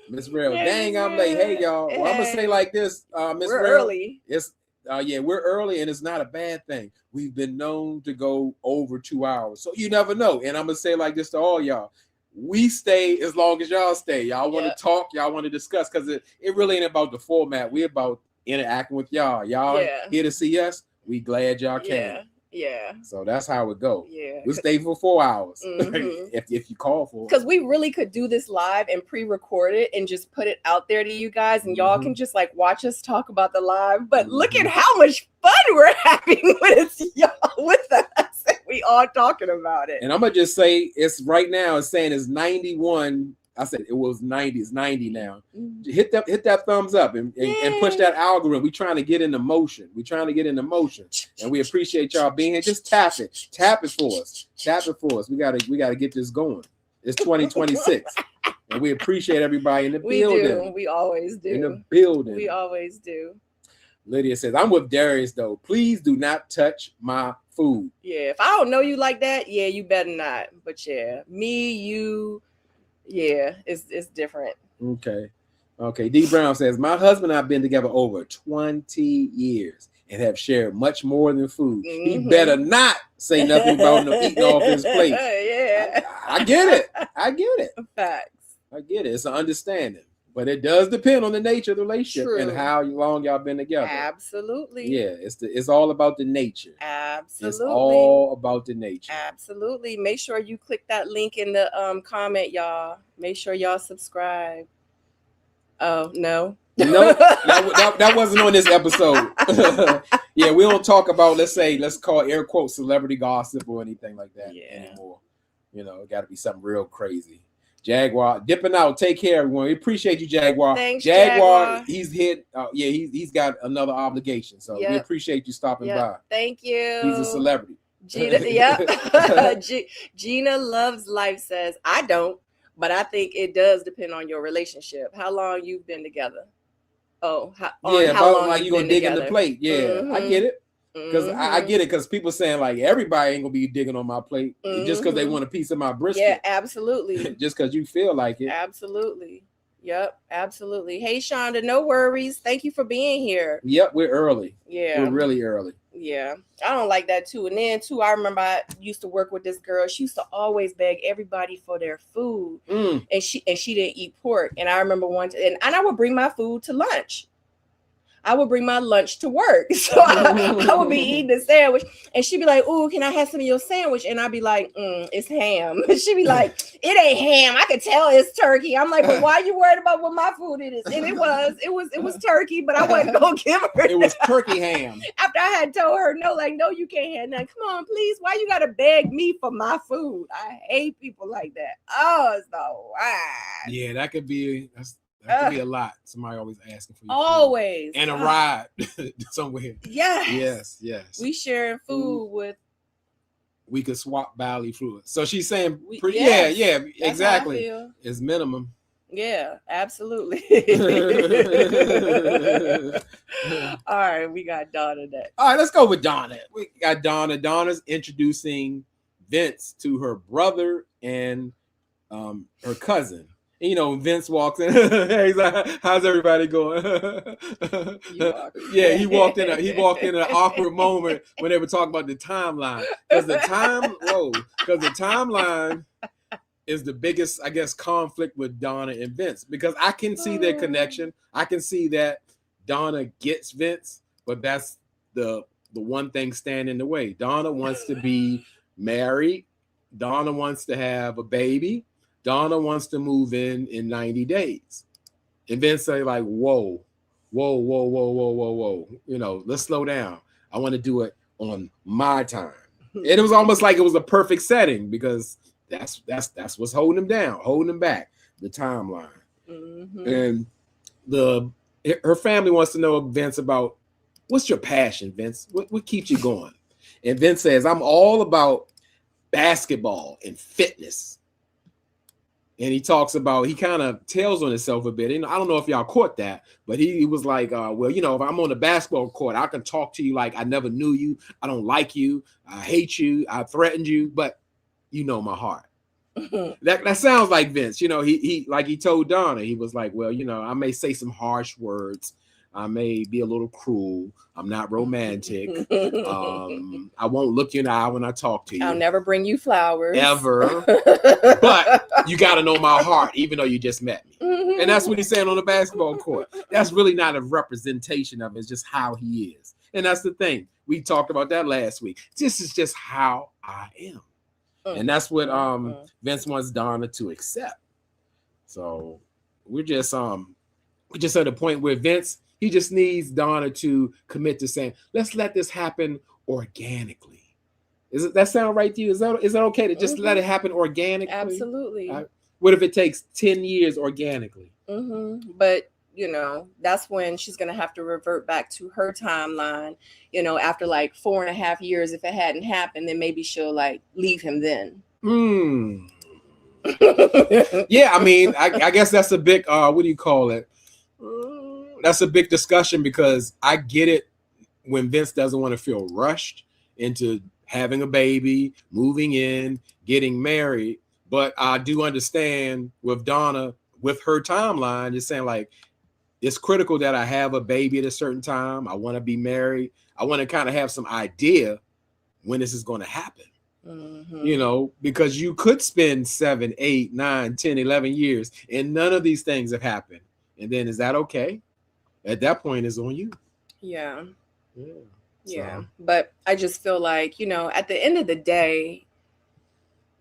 Miss Rail, dang, I'm late. Hey, y'all. Well, I'm gonna say like this, Miss Rail. Early. It's we're early, and it's not a bad thing. We've been known to go over 2 hours, so you never know. And I'm gonna say like this to all y'all: we stay as long as y'all stay. Y'all want to talk, y'all want to discuss, because it really ain't about the format. We're about interacting with y'all. Y'all here to see us. We glad y'all came. Yeah. So that's how it goes. Yeah. We'll stay for 4 hours if you call for it. Because we really could do this live and pre-record it and just put it out there to you guys, and y'all can just like watch us talk about the live. But look at how much fun we're having with y'all with us. We all talking about it. And I'm gonna just say it's right now. It's saying it's 91. I said it was 90. It's 90 now. Hit that thumbs up and push that algorithm. We're trying to get into motion. And we appreciate y'all being here. Just tap it. Tap it for us. We gotta get this going. It's 2026. And we appreciate everybody in the building. We always do. In the building. We always do. Lydia says, I'm with Darius though. Please do not touch my food. Yeah, if I don't know you like that, yeah, you better not. But yeah, me, you, yeah, it's different. Okay. D Brown says, my husband and I have been together over 20 years and have shared much more than food. He better not say nothing about him eating off his plate. Yeah. I get it. Facts. I get it. It's an understanding. But it does depend on the nature of the relationship and how long y'all been together. Absolutely. Yeah, it's all about the nature. Absolutely. It's all about the nature. Absolutely. Make sure you click that link in the comment, y'all. Make sure y'all subscribe. Oh, no. No, that wasn't on this episode. Yeah, we don't talk about, let's call air quote celebrity gossip or anything like that anymore. You know, it got to be something real crazy. Jaguar dipping out. Take care, everyone. We appreciate you, Jaguar. Thanks, Jaguar. He's hit. He's got another obligation. So we appreciate you stopping by. Thank you. He's a celebrity. Gina, Gina Loves Life says, I don't, but I think it does depend on your relationship. How long you've been together? Oh, how long like you gonna dig in the plate? Yeah, I get it. Because I get it, because people saying like everybody ain't gonna be digging on my plate just because they want a piece of my brisket. Yeah, absolutely. Just because you feel like it. Absolutely. Yep, absolutely. Hey, Shonda, no worries. Thank you for being here. Yep, we're early. Yeah, we're really early. Yeah, I don't like that too. And then too, I remember I used to work with this girl. She used to always beg everybody for their food, and she didn't eat pork. And I remember once, and I would bring my food to lunch. I would bring my lunch to work. So I would be eating the sandwich. And she'd be like, oh, can I have some of your sandwich? And I'd be like, it's ham. And she'd be like, it ain't ham. I could tell it's turkey. I'm like, but why are you worried about what my food it is? And it was turkey, but I wasn't going to give her it was turkey ham. After I had told her, no, you can't have none. Come on, please. Why you got to beg me for my food? I hate people like that. Oh, it's so wild. Yeah, that could be... That could be a lot. Somebody always asking for you. Always. And a ride somewhere. Yes. Yes. We sharing food with. We could swap bodily fluids. So she's saying, exactly. It's minimum. Yeah, absolutely. All right, we got Donna next. All right, let's go with Donna. We got Donna. Donna's introducing Vince to her brother and her cousin. You know, Vince walks in. He's like, "How's everybody going?" Yeah, he walked in an awkward moment when they were talking about the timeline, because the timeline is the biggest, I guess, conflict with Donna and Vince, because I can see their connection. I can see that Donna gets Vince, but that's the one thing standing in the way. Donna wants to be married. Donna wants to have a baby. Donna wants to move in 90 days. And Vince say like, whoa. You know, let's slow down. I want to do it on my time. And it was almost like it was a perfect setting, because that's what's holding him down, holding him back, the timeline. And her family wants to know, Vince, about what's your passion, Vince? What keeps you going? And Vince says, I'm all about basketball and fitness. And he talks about, he kind of tells on himself a bit. And I don't know if y'all caught that, but he was like, well, you know, if I'm on the basketball court, I can talk to you like I never knew you. I don't like you. I hate you. I threatened you, but you know my heart. That sounds like Vince. You know, he like he told Donna, he was like, well, you know, I may say some harsh words. I may be a little cruel. I'm not romantic. I won't look you in the eye when I talk to you. I'll never bring you flowers. Ever. But you got to know my heart, even though you just met me. And that's what he's saying on the basketball court. That's really not a representation of it. It's just how he is. And that's the thing. We talked about that last week. This is just how I am. And that's what Vince wants Donna to accept. So we're just at the point where Vince, he just needs Donna to commit to saying, let's let this happen organically. Does that sound right to you? Is that okay to just let it happen organically? Absolutely. What if it takes 10 years organically? But, you know, that's when she's going to have to revert back to her timeline, you know, after like 4.5 years. If it hadn't happened, then maybe she'll like leave him then. Yeah, I mean, I guess that's a big, what do you call it? that's a big discussion because I get it when Vince doesn't want to feel rushed into having a baby, moving in, getting married. But I do understand with Donna, with her timeline, just saying like, it's critical that I have a baby at a certain time. I want to be married. I want to kind of have some idea when this is going to happen. You know, because you could spend 7, 8, 9, 10, 11 years and none of these things have happened. And then is that okay? At that point, it's on you. Yeah. So. But I just feel like, you know, at the end of the day,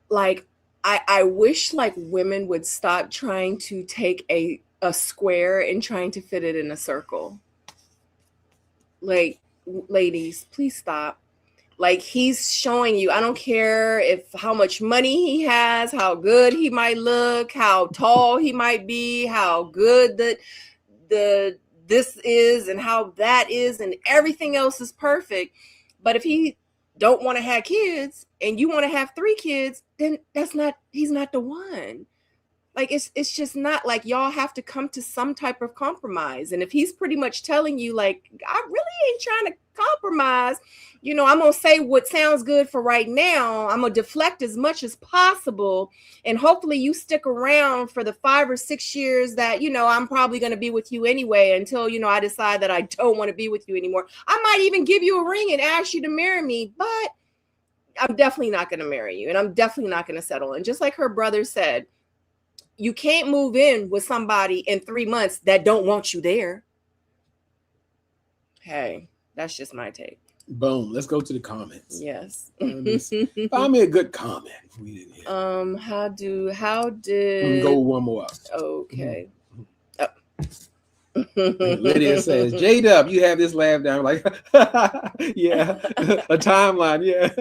like I wish like women would stop trying to take a square and trying to fit it in a circle. Like, ladies, please stop. Like, he's showing you, I don't care if how much money he has, how good he might look, how tall he might be, how good the this is and how that is, and everything else is perfect. But if he don't want to have kids and you want to have 3 kids, then he's not the one. Like, it's just not. Like, y'all have to come to some type of compromise. And if he's pretty much telling you, like, I really ain't trying to compromise, you know, I'm going to say what sounds good for right now. I'm going to deflect as much as possible. And hopefully you stick around for the 5 or 6 years that, you know, I'm probably going to be with you anyway until, you know, I decide that I don't want to be with you anymore. I might even give you a ring and ask you to marry me, but I'm definitely not going to marry you. And I'm definitely not going to settle. And just like her brother said, you can't move in with somebody in 3 months that don't want you there. Hey, that's just my take. Boom. Let's go to the comments. Yes. Find me a good comment. We didn't hear. How did go one more. Okay. Lydia says, J-Dub, you have this laugh down like, yeah, a timeline, yeah.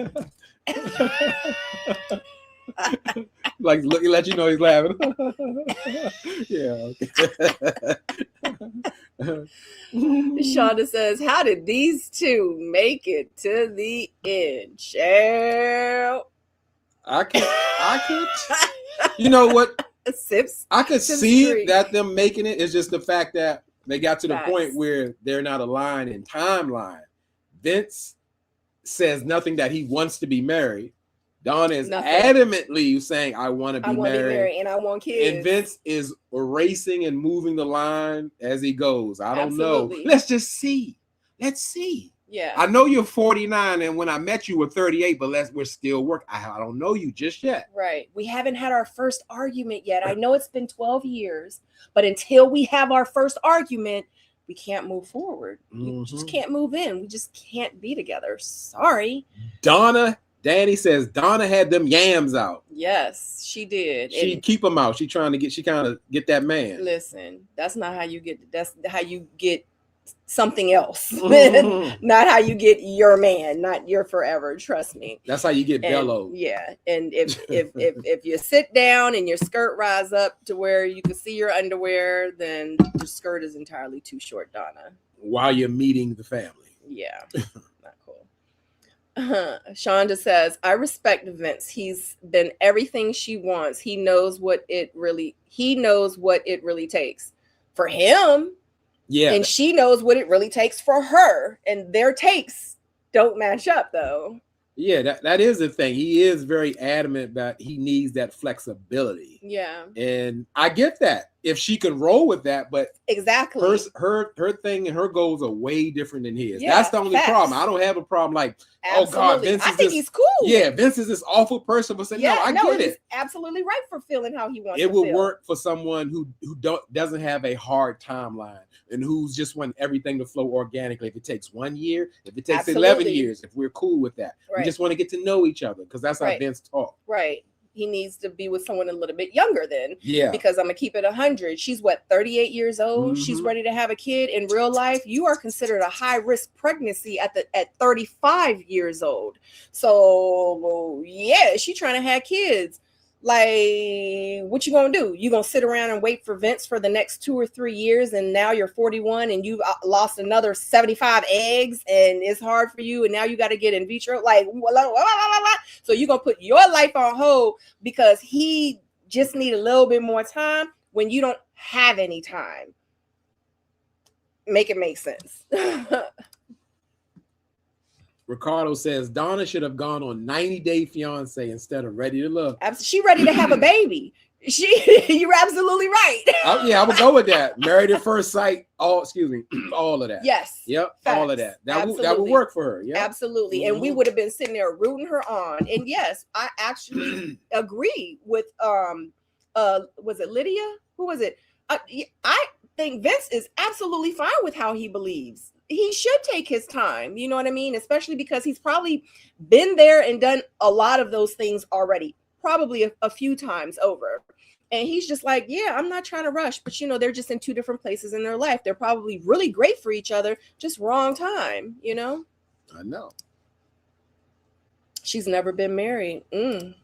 Like, look, let you know he's laughing. Yeah. Shonda says, how did these two make it to the end? Shell. I could, you know what? Sips. I could Sips see Creek. that them making it. It's just the fact that they got to the Facts. point where they're not aligned in timeline. Vince says nothing that he wants to be married. Donna is adamantly saying, I want to be married and I want kids. And Vince is erasing and moving the line as he goes. I don't Absolutely. know. Let's just see. Let's see. Yeah. I know you're 49, and when I met you were 38, but we're still working. I don't know you just yet. Right. We haven't had our first argument yet. I know it's been 12 years, but until we have our first argument, we can't move forward. We just can't move in. We just can't be together. Sorry. Danny says Donna had them yams out. Yes, she did. She keep them out. She kind of get that man. Listen, that's not how you get. That's how you get something else. Not how you get your man, not your forever. Trust me. That's how you get bellow. Yeah, and if you sit down and your skirt rise up to where you can see your underwear, then the skirt is entirely too short, Donna. While you're meeting the family. Yeah. Shonda says, I respect Vince. He's been everything she wants. He knows what it really takes for him. Yeah. And she knows what it really takes for her. And their takes don't match up though. Yeah, that is the thing. He is very adamant that he needs that flexibility. Yeah. And I get that. If she can roll with that, but exactly her thing and her goals are way different than his. Yeah, that's the only problem. I don't have a problem like, absolutely. Oh God, Vince is he's cool. Yeah, Vince is this awful person, but say, no, I get it. Absolutely right for feeling how he wants. It would work for someone who doesn't have a hard timeline and who's just want everything to flow organically. If it takes 1 year, if it takes 11 years, if we're cool with that, we just want to get to know each other because that's how Vince talks. Right. He needs to be with someone a little bit younger then. Yeah. Because I'm going to keep it 100. She's 38 years old. She's ready to have a kid. In real life, you are considered a high risk pregnancy at 35 years old. So yeah, she's trying to have kids. Like, what you gonna do? You gonna sit around and wait for Vince for the next 2 or 3 years, and now you're 41 and you've lost another 75 eggs, and it's hard for you, and now you got to get in vitro. Like, so you're gonna put your life on hold because he just need a little bit more time when you don't have any time. make it make sense. Ricardo says Donna should have gone on 90 Day Fiance instead of Ready to Love. She ready to have a baby. You're absolutely right. Yeah, I would go with that. Married at First Sight. All of that. Yes. Yep. Facts. All of that. That would work for her. Yeah. Absolutely. Mm-hmm. And we would have been sitting there rooting her on. And yes, I actually agree with was it Lydia? Who was it? I think Vince is absolutely fine with how he believes. He should take his time, you know what I mean? Especially because he's probably been there and done a lot of those things already, probably a few times over. And he's just like, yeah, I'm not trying to rush, but you know, they're just in two different places in their life. They're probably really great for each other, just wrong time, you know? I know. She's never been married. In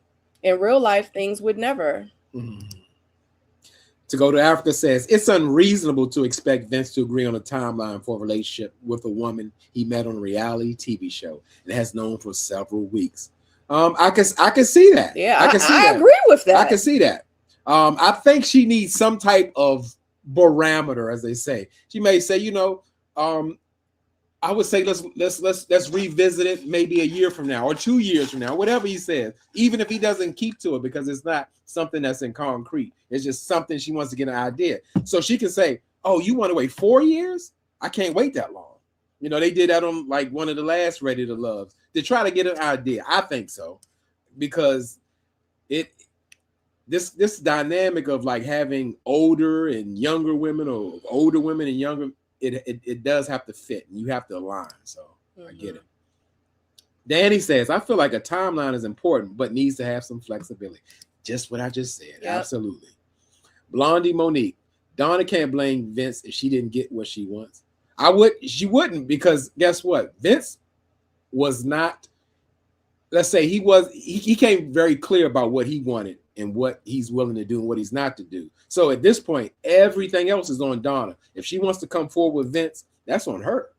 real life, things would never. To Go to Africa says it's unreasonable to expect Vince to agree on a timeline for a relationship with a woman he met on a reality TV show and has known for several weeks. I can see that. Yeah, I agree with that. I can see that. I think she needs some type of barometer, as they say. She may say, you know, I would say let's revisit it maybe a year from now or 2 years from now, whatever he says, even if he doesn't keep to it, because it's not something that's in concrete. It's just something she wants to get an idea. So she can say, oh, you want to wait 4 years? I can't wait that long. You know, they did that on like one of the last Ready to Love to try to get an idea. I think so, because this dynamic of like having older and younger women or older women and younger, it does have to fit and you have to align. So I get it. Danny says, I feel like a timeline is important, but needs to have some flexibility. Just what I just said. Yep. Absolutely. Blondie Monique, Donna can't blame Vince if she didn't get what she wants. She wouldn't, because guess what? Vince was not, let's say he came very clear about what he wanted and what he's willing to do and what he's not to do. So at this point, everything else is on Donna. If she wants to come forward with Vince, that's on her.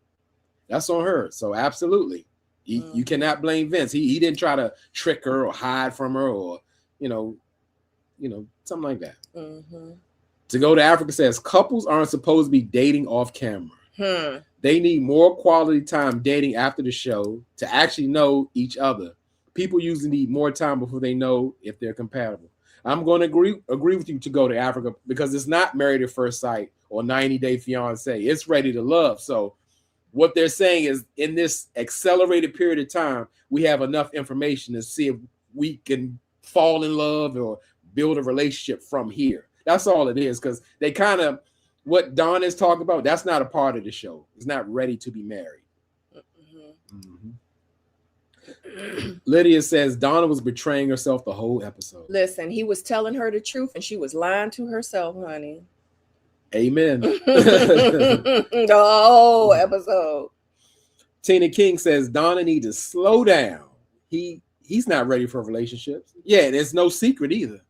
That's on her. So absolutely. You cannot blame Vince. He didn't try to trick her or hide from her or, you know, something like that. To Go to Africa says couples aren't supposed to be dating off camera. They need more quality time dating after the show to actually know each other. People usually need more time before they know if they're compatible. I'm going to agree with you To Go to Africa, because it's not Married at First Sight or 90 Day Fiance. It's Ready to Love. So what they're saying is, in this accelerated period of time, we have enough information to see if we can fall in love or build a relationship from here. That's all it is, because they kind of, what Don is talking about, that's not a part of the show. It's not ready to be married. Lydia says Donna was betraying herself the whole episode. Listen, he was telling her the truth and she was lying to herself, honey. Amen. The whole episode. Tina King says Donna needs to slow down. He's not ready for relationships. Yeah, there's no secret either.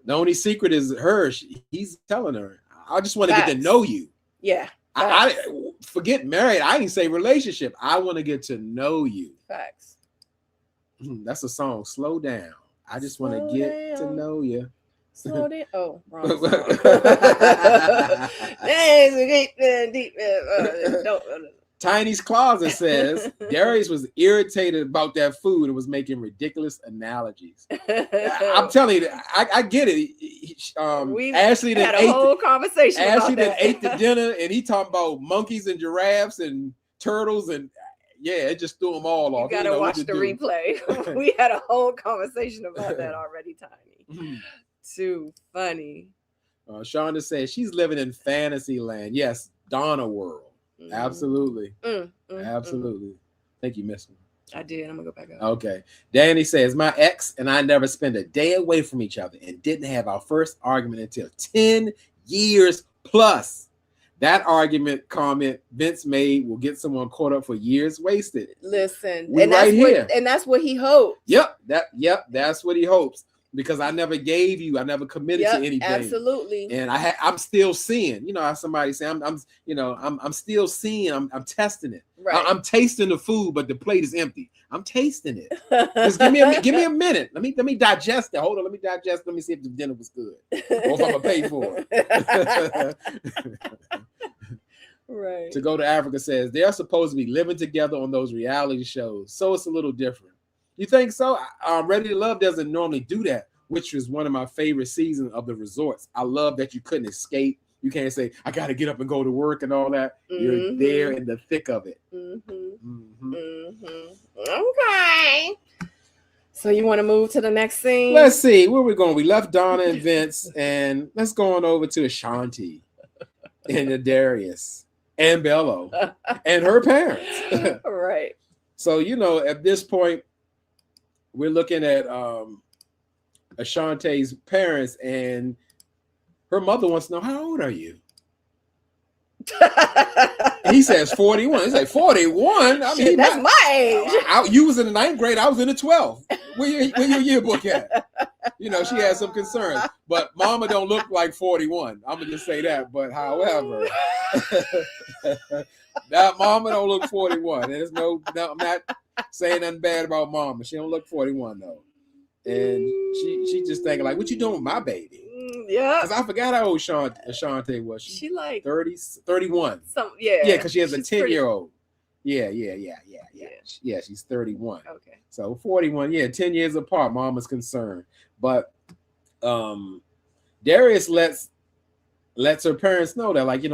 The only secret is her. He's telling her, I just want to get to know you. Yeah. I forget married. I didn't say relationship. I want to get to know you. Facts. That's a song. Slow down. I just want to get to know you. Slow down. Oh, wrong song. Tiny's Closet says Darius was irritated about that food and was making ridiculous analogies. I'm telling you, I get it. Ashley had a whole conversation. Ashley then ate the dinner, and he talking about monkeys and giraffes and turtles, and yeah, it just threw them all off. You gotta watch the replay. We had a whole conversation about that already, Tiny. Too funny. Shonda says she's living in fantasy land. Yes, Donna world. Absolutely. Absolutely. I think you missed one. I did. I'm gonna go back up. Okay. Danny says my ex and I never spent a day away from each other and didn't have our first argument until 10 years plus. That argument comment Vince made will get someone caught up for years wasted. Listen, and that's what he hopes. Yep, that's what he hopes. Because I never gave you, I never committed to anything. Absolutely. And I'm still seeing, you know, how somebody say, I'm still seeing, I'm testing it. Right. I'm tasting the food, but the plate is empty. I'm tasting it. Just give me a minute. Let me digest it. Hold on, let me digest. Let me see if the dinner was good, or if I'm gonna pay for it. Right. To Go to Africa says they're supposed to be living together on those reality shows, so it's a little different. You think so? Ready to Love doesn't normally do that, which was one of my favorite seasons of the resorts. I love that you couldn't escape. You can't say, I got to get up and go to work and all that. You're there in the thick of it. Okay. So you want to move to the next scene? Let's see. Where we going? We left Donna and Vince, and let's go on over to Ashanti and Darius and Bello and her parents. Right. So, at this point, we're looking at Ashanti's parents, and her mother wants to know, how old are you? And he says 41. He's like, 41? I mean, that's my age. You was in the 9th grade. I was in the 12th. Where your yearbook at? She had some concerns. But mama don't look like 41. I'm going to just say that. But however, that mama don't look 41. There's no, I'm not saying nothing bad about mama. She don't look 41, though. And she just thinking, like, what you doing with my baby? Yeah. Because I forgot how old Ashanti was. She like 30, 31. Yeah. Yeah, because she has a 10-year-old. Yeah. Yeah, she's 31. Okay. So 41, 10 years apart, mama's concerned. But Darius lets her parents know that, like,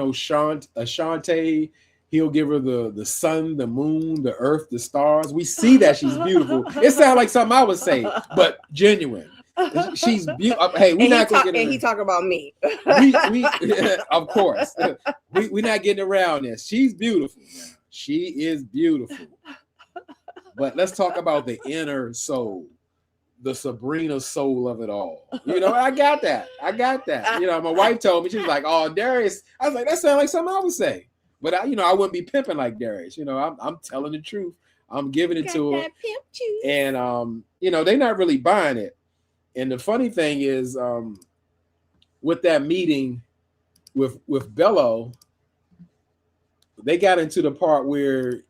Ashanti, he'll give her the sun, the moon, the earth, the stars. We see that she's beautiful. It sounds like something I would say, but genuine. She's beautiful. Hey, we're not going to get. And he talk about me. we of course, we're not getting around this. She's beautiful. She is beautiful. But let's talk about the inner soul, the Sabrina soul of it all. I got that. My wife told me, she was like, "Oh, Darius." I was like, "That sounds like something I would say." But I wouldn't be pimping like Darius. I'm telling the truth. I'm giving it to her. And they're not really buying it. And the funny thing is, with that meeting with Bello, they got into the part where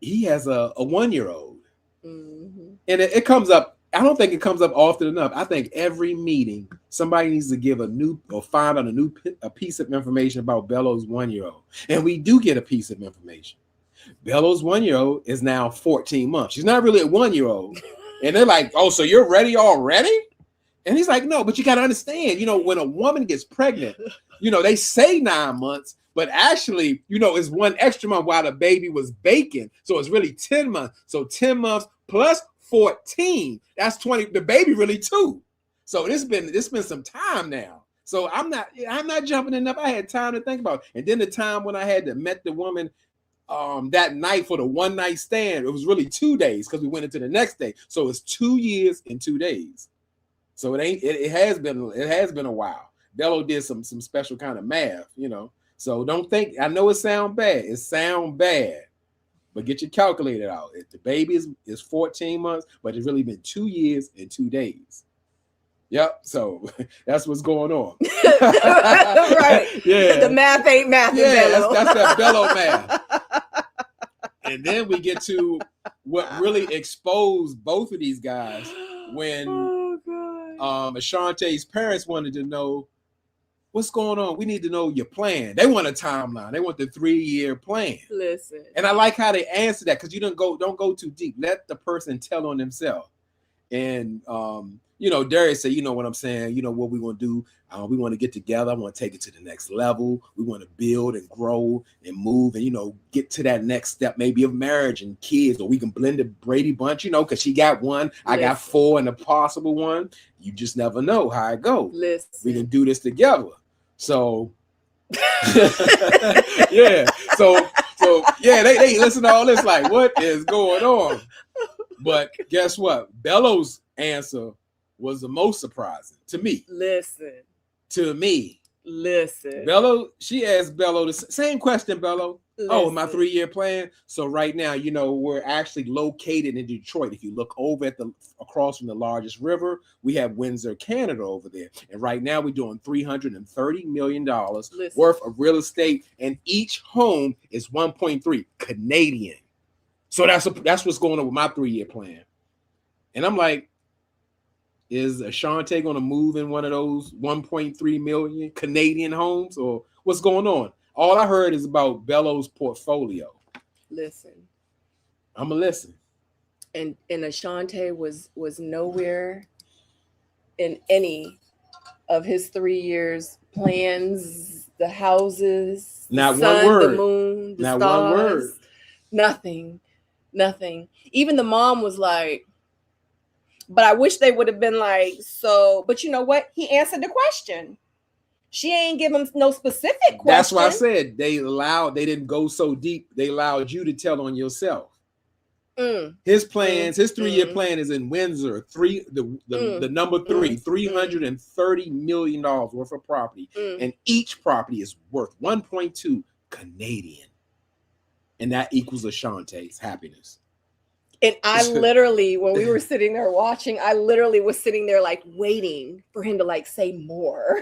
he has a 1-year-old. And it comes up. I don't think it comes up often enough. I think every meeting, somebody needs to give find out a piece of information about Bello's 1-year-old. And we do get a piece of information. Bello's 1-year-old is now 14 months. She's not really a 1-year-old. And they're like, "Oh, so you're ready already?" And he's like, "No, but you got to understand, when a woman gets pregnant, they say 9 months, but actually, it's one extra month while the baby was baking. So it's really 10 months. So 10 months plus 14, that's 20. The baby really 2. So it's been some time now. So I'm not jumping enough. I had time to think about it. And then the time when I had to met the woman that night for the one night stand, it was really 2 days because we went into the next day. So it's 2 years and 2 days. So it has been a while. Bello did some special kind of math, So don't think, I know it sound bad. It sound bad, but get your calculator out. If the baby is 14 months, but it's really been 2 years and 2 days. Yep. So that's what's going on. Right. Yeah. The math ain't math. Yeah, that's that Bello math. And then we get to what really exposed both of these guys when Ashanti's parents wanted to know what's going on. We need to know your plan. They want a timeline. They want the 3-year plan. Listen. And I like how they answer that because you don't go too deep. Let the person tell on themselves. And Darius said, what I'm saying, what we want to do. We want to get together. I want to take it to the next level. We want to build and grow and move and, get to that next step, maybe of marriage and kids, or we can blend the Brady Bunch, because she got one, I got 4 and a possible one. You just never know how it goes. Listen. We can do this together. So, yeah. So yeah, they listen to all this like, what is going on? But guess what? Bello's answer was the most surprising to me. Listen. Bello, she asked Bello the same question, Bello. Listen. Oh, my 3-year plan. So right now, we're actually located in Detroit. If you look over across from the largest river, we have Windsor, Canada over there. And right now we're doing $330 million worth of real estate. And each home is 1.3 Canadian. So that's what's going on with my 3-year plan. And I'm like, is Ashanti going to move in one of those 1.3 million Canadian homes, or what's going on? All I heard is about Bello's portfolio. Listen. I'm gonna listen. And Ashante was nowhere in any of his 3 years plans, the houses, Not the sun, one word. the moon, the Not stars, one word. Nothing. Even the mom was like, but I wish they would have been like, so, but you know what? He answered the question. She ain't give him no specific question. That's why I said they didn't go so deep. They allowed you to tell on yourself. His plans, his 3-year plan is in Windsor. The number 3, $330 million worth of property. And each property is worth 1.2 Canadian. And that equals Ashante's happiness. And I literally, when we were sitting there watching, I literally was sitting there like waiting for him to like say more,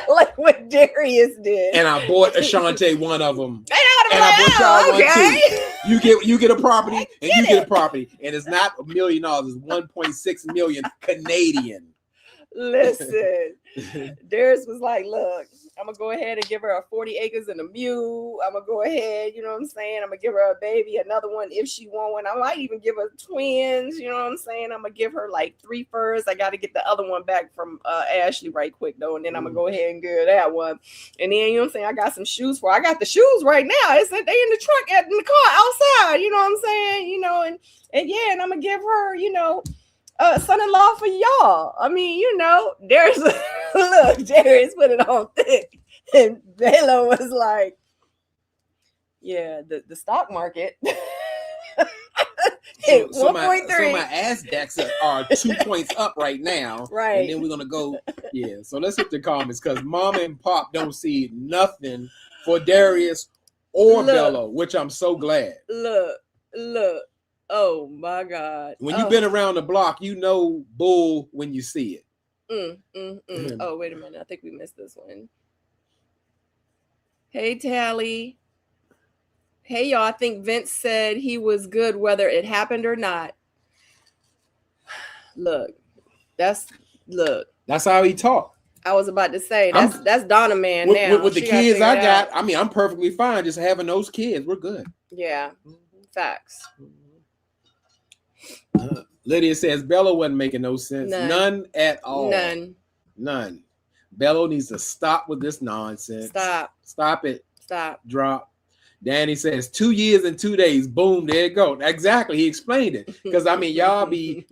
like what Darius did. And I bought Ashante one of them. And I bought y'all one too. You get a property, and you get a property, and it's not $1 million; it's 1.6 million Canadian. Listen, Darius was like, "Look, I'm gonna go ahead and give her a 40 acres and a mule. I'm gonna go ahead, you know what I'm saying? I'm gonna give her a baby, another one if she want one. I might even give her twins, you know what I'm saying? I'm gonna give her like 3 furs. I gotta get the other one back from Ashley right quick though, and then I'm gonna go ahead and give her that one. And then you know what I'm saying? I got some shoes for her. I got the shoes right now. They in the trunk in the car outside, you know what I'm saying? You know, and yeah, and I'm gonna give her, you know, son-in-law for y'all. I mean, you know, Darius put it on thick. And Bello was like, yeah, the stock market. So my ASDAQs are 2 points up right now. Right. And then we're gonna go, yeah. So let's hit the comments because Mom and Pop don't see nothing for Darius or Bello, which I'm so glad. Look. Oh my God. When you've been around the block, you know bull when you see it. Oh, wait a minute. I think we missed this one. Hey, Tally. Hey, y'all. I think Vince said he was good whether it happened or not. Look. That's how he talked. I was about to say that's Donna man now. With the kids I got, I mean, I'm perfectly fine just having those kids. We're good. Yeah. Facts. Lydia says Bello wasn't making no sense. None at all. None. Bello needs to stop with this nonsense. Stop it. Drop. Danny says 2 years and 2 days. Boom, there you go. Exactly. He explained it. Because I mean, y'all be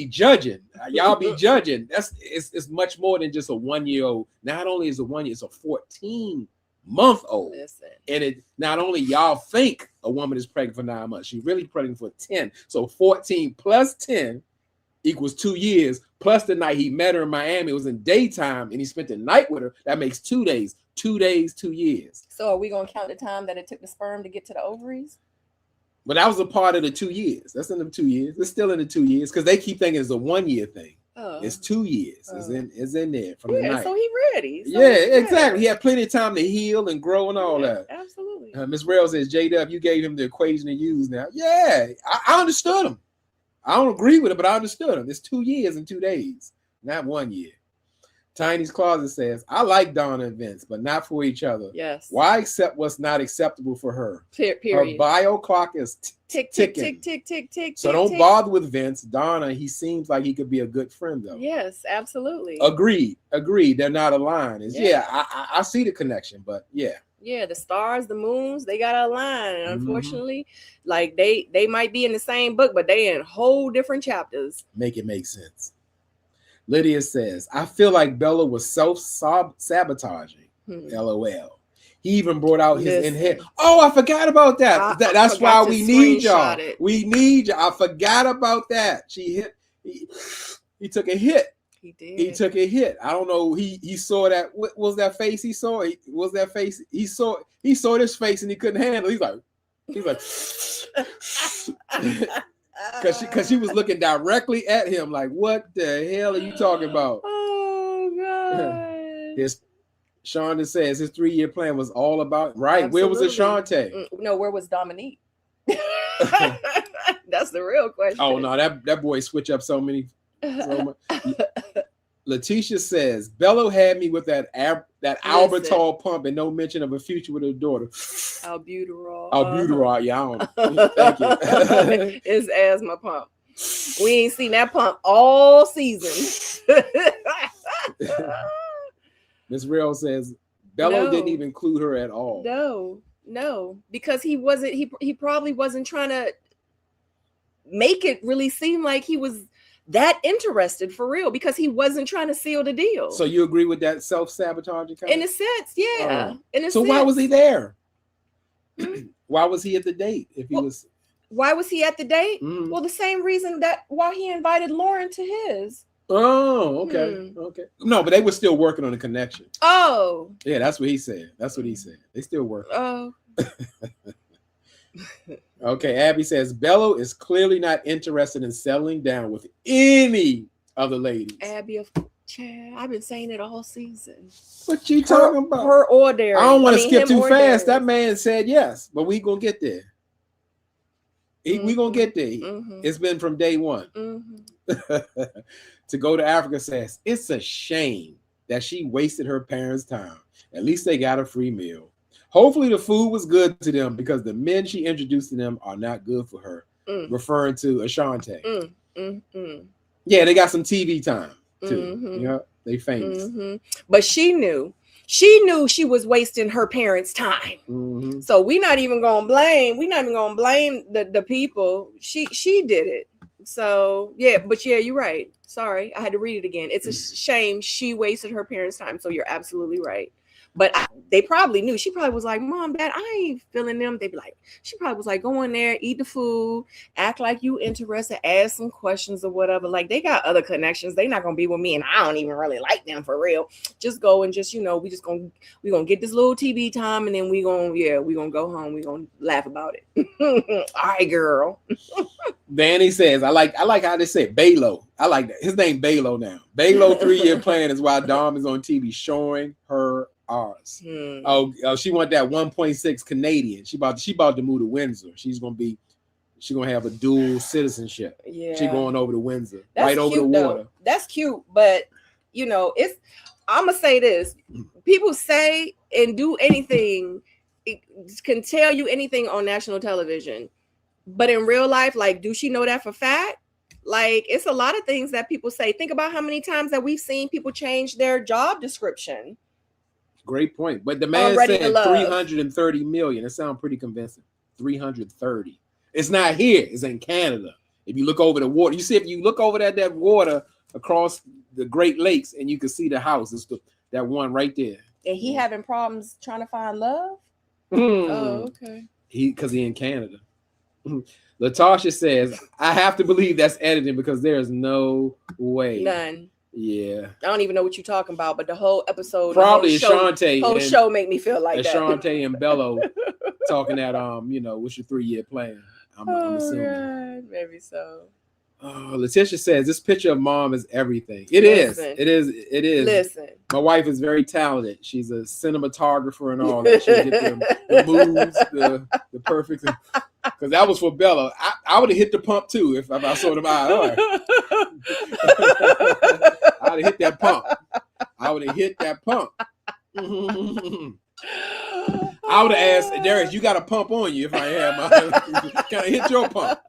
judging. It's much more than just a 1-year-old. Not only is it 1 year, it's a 14-month-old. Listen. And it not only y'all think a woman is pregnant for 9 months, she's really pregnant for 10. So 14 plus 10 equals 2 years. Plus the night he met her in Miami, it was in daytime, and he spent the night with her. That makes 2 days. 2 days, 2 years. So are we gonna count the time that it took the sperm to get to the ovaries? But that was a part of the 2 years. That's in the 2 years. It's still in the 2 years because they keep thinking it's a 1 year thing. It's 2 years. It's in there from the night. So he ready. Exactly. He had plenty of time to heal and grow and all that. Absolutely. Miss Rail says, JW, you gave him the equation to use now. Yeah, I understood him. I don't agree with it, but I understood him. It's 2 years and 2 days, not 1 year. Tiny's Closet says, I like Donna and Vince, but not for each other. Yes. Why accept what's not acceptable for her? Period. Her bio clock is ticking. Tick. So don't bother with Vince. Donna, he seems like he could be a good friend, though. Yes, absolutely. Agreed. They're not aligned. I see the connection, but yeah. Yeah, the stars, the moons, they gotta align. And unfortunately, like they might be in the same book, but they in whole different chapters. Make it make sense. Lydia says, I feel like Bella was self-sabotaging. LOL. He even brought out his inhale. Oh, I forgot about that. That's why we need y'all. We need y'all. I forgot about that. He took a hit. He did. He took a hit. I don't know. He saw that. What was that face he saw? He saw this face and he couldn't handle it. He's like because she was looking directly at him like, what the hell are you talking about? Oh God. Shonda says his 3-year plan was all about right. Absolutely. Where was Ashante? No, where was Dominique? That's the real question. Oh no, that boy switch up so much. Letitia says Bello had me with that Albertol pump and no mention of a future with her daughter. Albuterol. Albuterol, yeah, I don't. Thank you. It's asthma pump. We ain't seen that pump all season. Miss Real says Bello didn't even include her at all. No, because he wasn't. He probably wasn't trying to make it really seem like he was that interested for real, because he wasn't trying to seal the deal. So you agree with that self-sabotaging kind? In a sense, yeah. So why was he there? Why was he at the date if he was? Why was he at the date? Mm. Well, the same reason that why he invited Lauren to his. Oh, okay. Okay. No, but they were still working on the connection. Oh. Yeah, that's what he said. They still work. Oh. Okay, Abby says Bello is clearly not interested in settling down with any of the ladies. Abby, Chad, I've been saying it all season. What you talking about? Her order. I don't want to skip too fast. That man said yes, but we gonna get there. We gonna get there. Mm-hmm. It's been from day one. Mm-hmm. To go to Africa says it's a shame that she wasted her parents' time. At least they got a free meal. Hopefully the food was good to them because the men she introduced to them are not good for her. Referring to Ashante. Yeah, they got some TV time too. Mm-hmm. Yeah, they famous. Mm-hmm. But she knew she was wasting her parents' time. Mm-hmm. So we're not even gonna blame the people. She did it. So yeah, but yeah, you're right. Sorry, I had to read it again. It's a shame she wasted her parents' time. So you're absolutely right. But they probably knew. She probably was like, Mom, Dad, I ain't feeling them. They'd be like, she probably was like, go in there, eat the food, act like you interested, ask some questions or whatever. Like, they got other connections. They not gonna be with me, and I don't even really like them for real. Just go and just, we gonna get this little TV time, and then we gonna go home. We gonna laugh about it. All right, girl. Danny says, I like how they say Balo. I like that. His name Balo now. Balo 3-year plan is why Dom is on TV showing her ours. Oh, she want that 1.6 Canadian. She about to move to Windsor. She's gonna have a dual citizenship. Yeah, she going over to Windsor. That's right over the water. That's cute, but I'm gonna say this: people say and do anything, it can tell you anything on national television, but in real life, like, do she know that for fact? Like, it's a lot of things that people say. Think about how many times that we've seen people change their job description. Great point. But the man said 330 million. It sounds pretty convincing. 330. It's not here. It's in Canada. If you look over the water, if you look over that water across the Great Lakes, and you can see the house. It's that one right there. And he having problems trying to find love? Oh, okay. Because he in Canada. Latasha says, I have to believe that's editing because there's no way. None. Yeah. I don't even know what you're talking about, but the whole episode, probably Ashante. Whole show make me feel like that. Ashante and Bello talking that what's your 3-year plan? I'm assuming. God, maybe so. Oh, Letitia says this picture of Mom is everything. It is. Listen. My wife is very talented. She's a cinematographer and all that. She get the moves, the perfect. Because that was for Bella. I would have hit the pump too if I saw them out. I would have hit that pump. I would have hit that pump. I would have asked Darius, you got a pump on you if I had my can I hit your pump?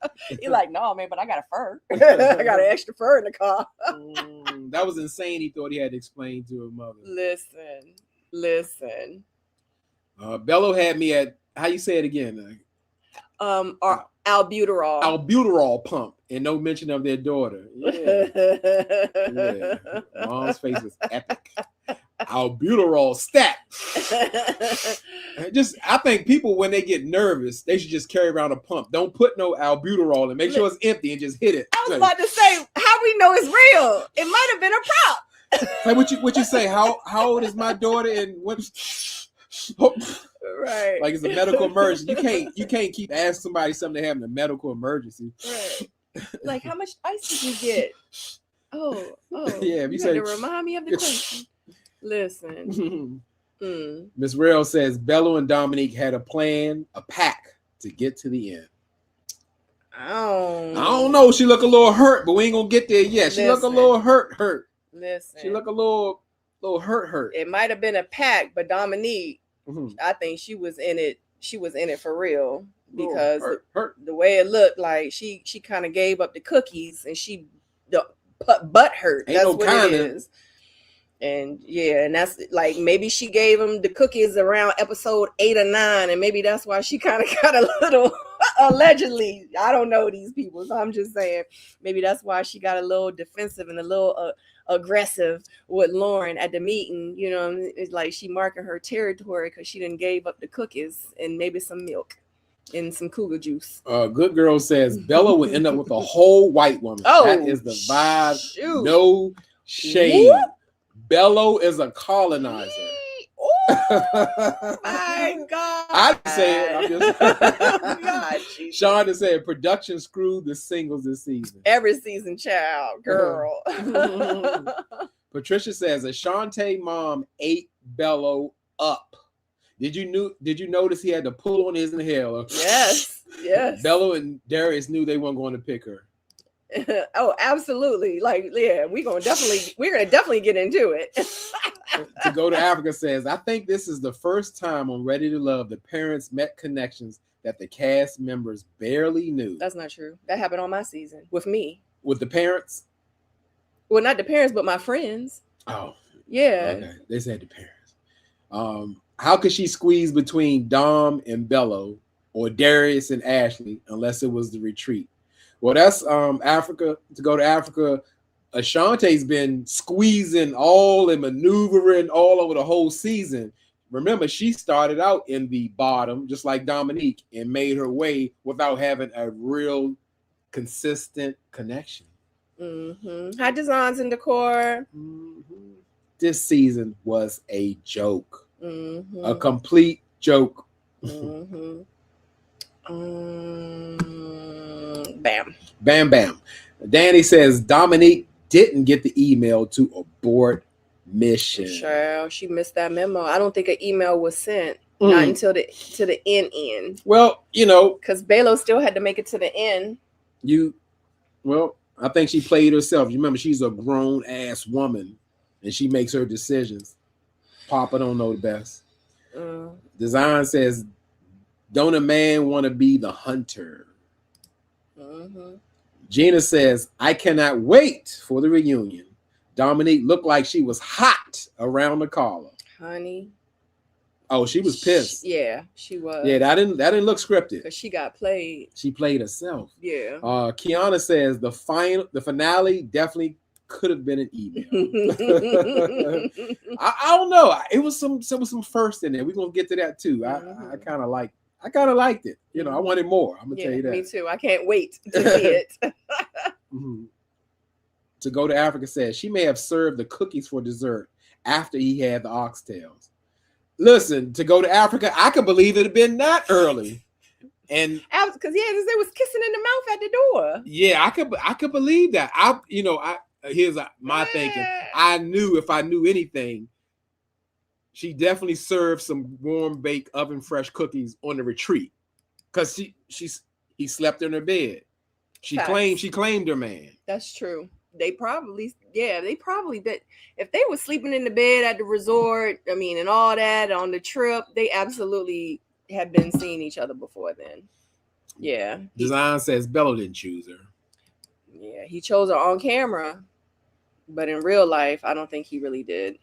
You're like, no, man, but I got a fur. I got an extra fur in the car. That was insane. He thought he had to explain to her mother. Listen. Bello had me at, how you say it again? Albuterol. Albuterol pump, and no mention of their daughter. Yeah. Mom's face was epic. Albuterol stat. I think people, when they get nervous, they should just carry around a pump. Don't put no albuterol and make sure it's empty and just hit it. I was about to say, how we know it's real? It might have been a prop. Hey, what you say? How old is my daughter? And what's right? Like, it's a medical emergency. You can't keep asking somebody something they having a medical emergency. Right. Like, how much ice did you get? Oh, yeah. You had to remind me of the question. Listen. Miss Real says Bello and Dominique had a plan, a pack to get to the end. I don't know. She look a little hurt, but we ain't gonna get there yet. She look a little hurt. Listen, She look a little hurt. it might have been a pack, but Dominique, Mhm. I think she was in it. She was in it for real Little because hurt. the way it looked, like she kind of gave up the cookies and she the butt hurt. Ain't That's no what kinda. it is. And yeah, and that's like maybe she gave him the cookies around episode 8 or 9, and maybe that's why she kind of got a little allegedly. I don't know these people, so I'm just saying maybe that's why she got a little defensive and a little aggressive with Lauren at the meeting. You know, it's like she marking her territory because she didn't gave up the cookies and maybe some milk and some cougar juice. Good girl says Bella would end up with a whole white woman. Oh, that is the vibe. shoot. No shade. Whoop. Bello is a colonizer. Oh my God. I say it. I'm just Oh, God, Jesus. Shonda said production screwed the singles this season. Every season, child, girl. Patricia says Ashante mom ate Bello up. Did you notice he had to pull on his inhaler? Yes. Bello and Darius knew they weren't going to pick her. Oh, absolutely. Like, yeah, we're gonna definitely get into it. To Go to Africa says, I think this is the first time on Ready to Love the parents met connections that the cast members barely knew. That's not true. That happened on my season with me. With the parents? Well, not the parents, but my friends. Oh, yeah. Okay. They said the parents. How could she squeeze between Dom and Bello or Darius and Ashley unless it was the retreat? Well, that's Africa. To Go to Africa, Ashante's been squeezing all and maneuvering all over the whole season. Remember, she started out in the bottom, just like Dominique, and made her way without having a real consistent connection. Mm-hmm. High designs and decor. Mm-hmm. This season was a joke, Mm-hmm. a complete joke. Mm-hmm. Bam. Bam, bam. Danny says Dominique didn't get the email to abort mission. Sure, she missed that memo. I don't think an email was sent not until to the end. Well, because Belo still had to make it to the end. I think she played herself. You remember, she's a grown ass woman, and she makes her decisions. Papa don't know the best. Design says, don't a man want to be the hunter? Mm-hmm. Gina says, I cannot wait for the reunion. Dominique looked like she was hot around the collar. Honey. Oh, she was pissed. Yeah, she was. Yeah, that didn't look scripted. Because she got played. She played herself. Yeah. Kiana says the finale definitely could have been an email. I don't know. It was some first in there. We're gonna get to that too. I kind of liked it. I wanted more. I'm gonna tell you that. Me too. I can't wait to see it. Mm-hmm. To Go to Africa says she may have served the cookies for dessert after he had the oxtails. Listen, To Go to Africa, I could believe it had been that early. And because they was kissing in the mouth at the door. Yeah, I could believe that. Here's my thinking. I knew if I knew anything, she definitely served some warm baked oven fresh cookies on the retreat. Because he slept in her bed. She claimed her man. That's true. They probably did. If they were sleeping in the bed at the resort, and all that on the trip, they absolutely had been seeing each other before then. Yeah. Design says Bella didn't choose her. Yeah, he chose her on camera, but in real life, I don't think he really did.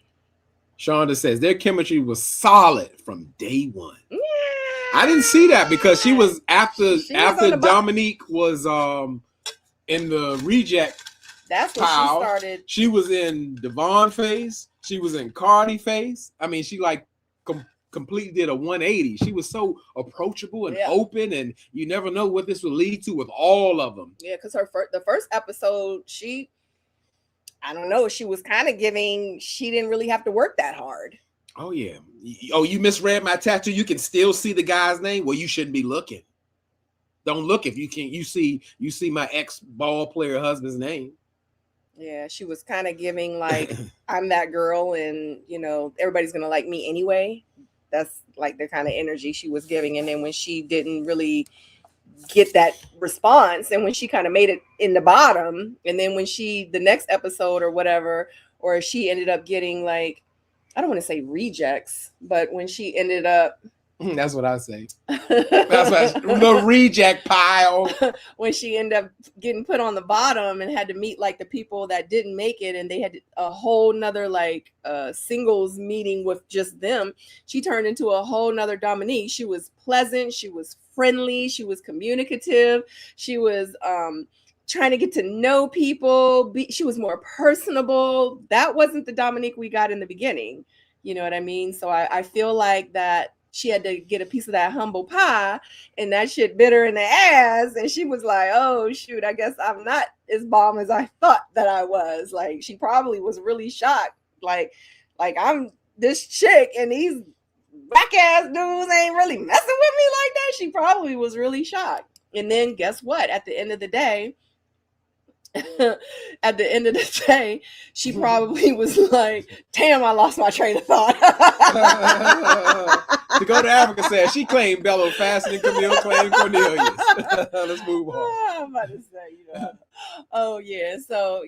Shonda says their chemistry was solid from day one. Yeah. I didn't see that because she was after Dominique was in the reject. That's when she started. She was in Devon phase. She was in Cardi phase. She completely did a 180. She was so approachable and open, and you never know what this will lead to with all of them. Yeah, because the first episode, I don't know, she was kind of giving. She didn't really have to work that hard. Oh yeah. Oh, you misread my tattoo. You can still see the guy's name. Well, you shouldn't be looking. Don't look if you can't. You see my ex ball player husband's name. Yeah, she was kind of giving like, I'm that girl, and everybody's gonna like me anyway. That's like the kind of energy she was giving. And then when she didn't really get that response, and when she kind of made it in the bottom, and then when the next episode or whatever, or she ended up getting like, I don't want to say rejects, but when she ended up That's what I say. That's what the reject pile. when she ended up getting put on the bottom and had to meet like the people that didn't make it, and they had a whole nother like singles meeting with just them. She turned into a whole nother Dominique. She was pleasant, she was friendly, she was communicative, she was trying to get to know people. She was more personable. That wasn't the Dominique we got in the beginning. You know what I mean? So I feel like that she had to get a piece of that humble pie, and that shit bit her in the ass. And she was like, oh, shoot, I guess I'm not as bomb as I thought that I was. Like, she probably was really shocked. Like I'm this chick, and these whack ass dudes ain't really messing with me like that. She probably was really shocked. And then guess what? At the end of the day, she probably was like, damn, I lost my train of thought. To go to Africa says she claimed Bello faster than Camille claimed Cornelius. Let's move on. I'm about to say, oh yeah. So,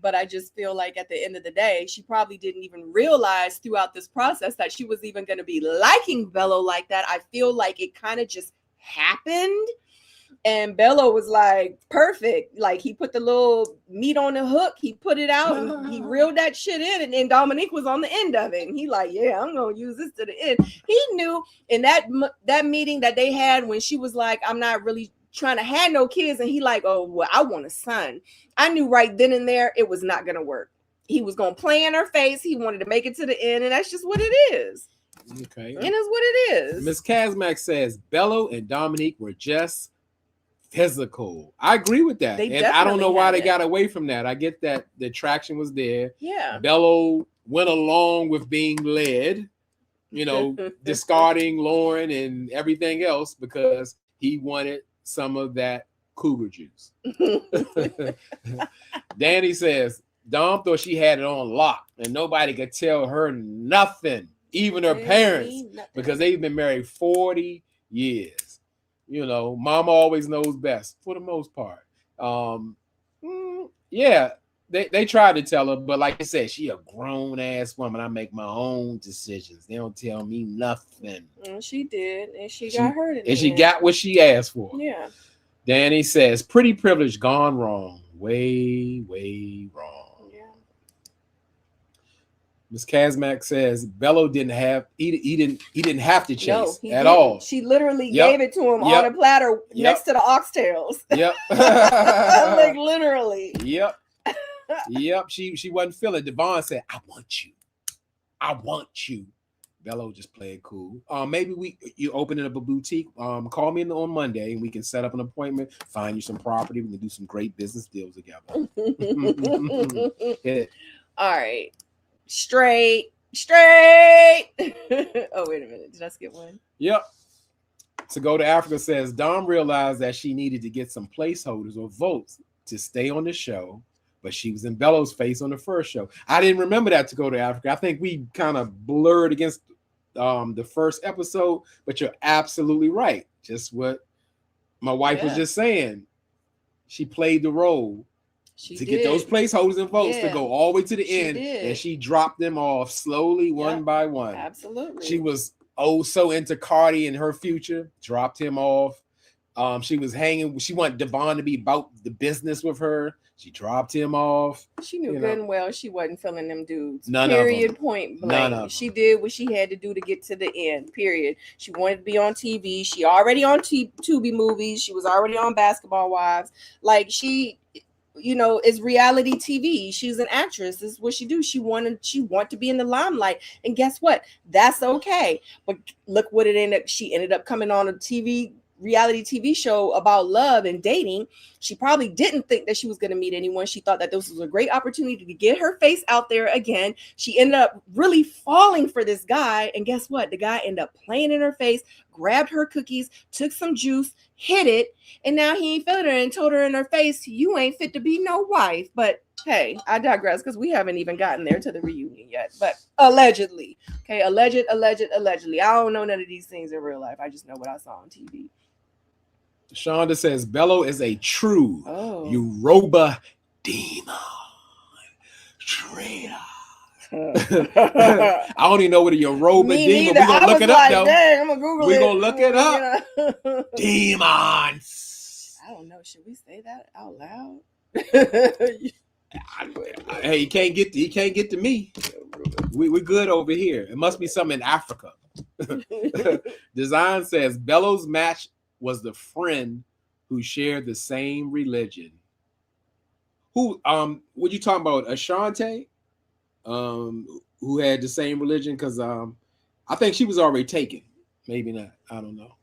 but I just feel like at the end of the day, she probably didn't even realize throughout this process that she was even going to be liking Bello like that. I feel like it kind of just happened. And Bello was like, perfect. Like, he put the little meat on the hook. He put it out and he reeled that shit in. And then Dominique was on the end of it. And he like, yeah, I'm going to use this to the end. He knew in that meeting that they had when she was like, I'm not really trying to have no kids. And he like, oh, well, I want a son. I knew right then and there it was not going to work. He was going to play in her face. He wanted to make it to the end. And that's just what it is. Okay. And it's what it is. Miss Kazmak says Bello and Dominique were just physical. I agree with that. And I don't know why they got away from that. I get that the attraction was there. Yeah. Bello went along with being led, discarding Lauren and everything else because he wanted some of that cougar juice. Danny says Dom thought she had it on lock and nobody could tell her nothing, even her parents, because they've been married 40 years. Mama always knows best for the most part. Yeah, they tried to tell her, but like I said, she a grown ass woman. I make my own decisions. They don't tell me nothing. And she did, and she got hurt. And she got what she asked for. Yeah. Danny says, pretty privilege gone wrong. Way, way wrong. Miss Kazmak says Bello didn't have he didn't have to chase at all. She literally gave it to him on a platter next to the oxtails. Yep. Like literally. Yep. She wasn't feeling. Devon said, I want you. Bello just played cool. Maybe you opening up a boutique. Call me on Monday and we can set up an appointment, find you some property. We can do some great business deals together. All right. Straight. Oh, wait a minute. Did I skip one? Yep. To Go to Africa says Dom realized that she needed to get some placeholders or votes to stay on the show, but she was in Bello's face on the first show. I didn't remember that To Go to Africa. I think we kind of blurred against the first episode, but you're absolutely right. Just what my wife was just saying. She played the role. Get those placeholders and votes to go all the way to the end. And she dropped them off slowly, one by one. Absolutely. She was so into Cardi and her future, dropped him off. She was hanging. She wanted Devon to be about the business with her. She dropped him off. She knew good and well she wasn't feeling them dudes. None period. Of them. Point blank. She did what she had to do to get to the end. Period. She wanted to be on TV. She already on Tubi movies. She was already on Basketball Wives. Like she is reality TV. She's an actress. This is what she do. She want to be in the limelight. And guess what? That's okay. But look what it ended up. She ended up coming on a reality TV show about love and dating. She probably didn't think that she was going to meet anyone. She thought that this was a great opportunity to get her face out there again. She ended up really falling for this guy. And guess what? The guy ended up playing in her face, grabbed her cookies, took some juice, hit it. And now he ain't feeling her and told her in her face, you ain't fit to be no wife. But hey, I digress because we haven't even gotten there to the reunion yet. But allegedly. Okay, allegedly. I don't know none of these things in real life. I just know what I saw on TV. Shonda says Bello is a true Yoruba demon. Traitor. I don't even know what a Yoruba demon. We're gonna look it up though. Dang, I'm gonna Google We're it. gonna look it up. Yeah. Demons. I don't know. Should we say that out loud? Hey, he can't get to me. We're good over here. It must be something in Africa. Design says Bellows' match was the friend who shared the same religion. Who what you talking about? Ashanti? Who had the same religion? Because I think she was already taken. Maybe not. I don't know.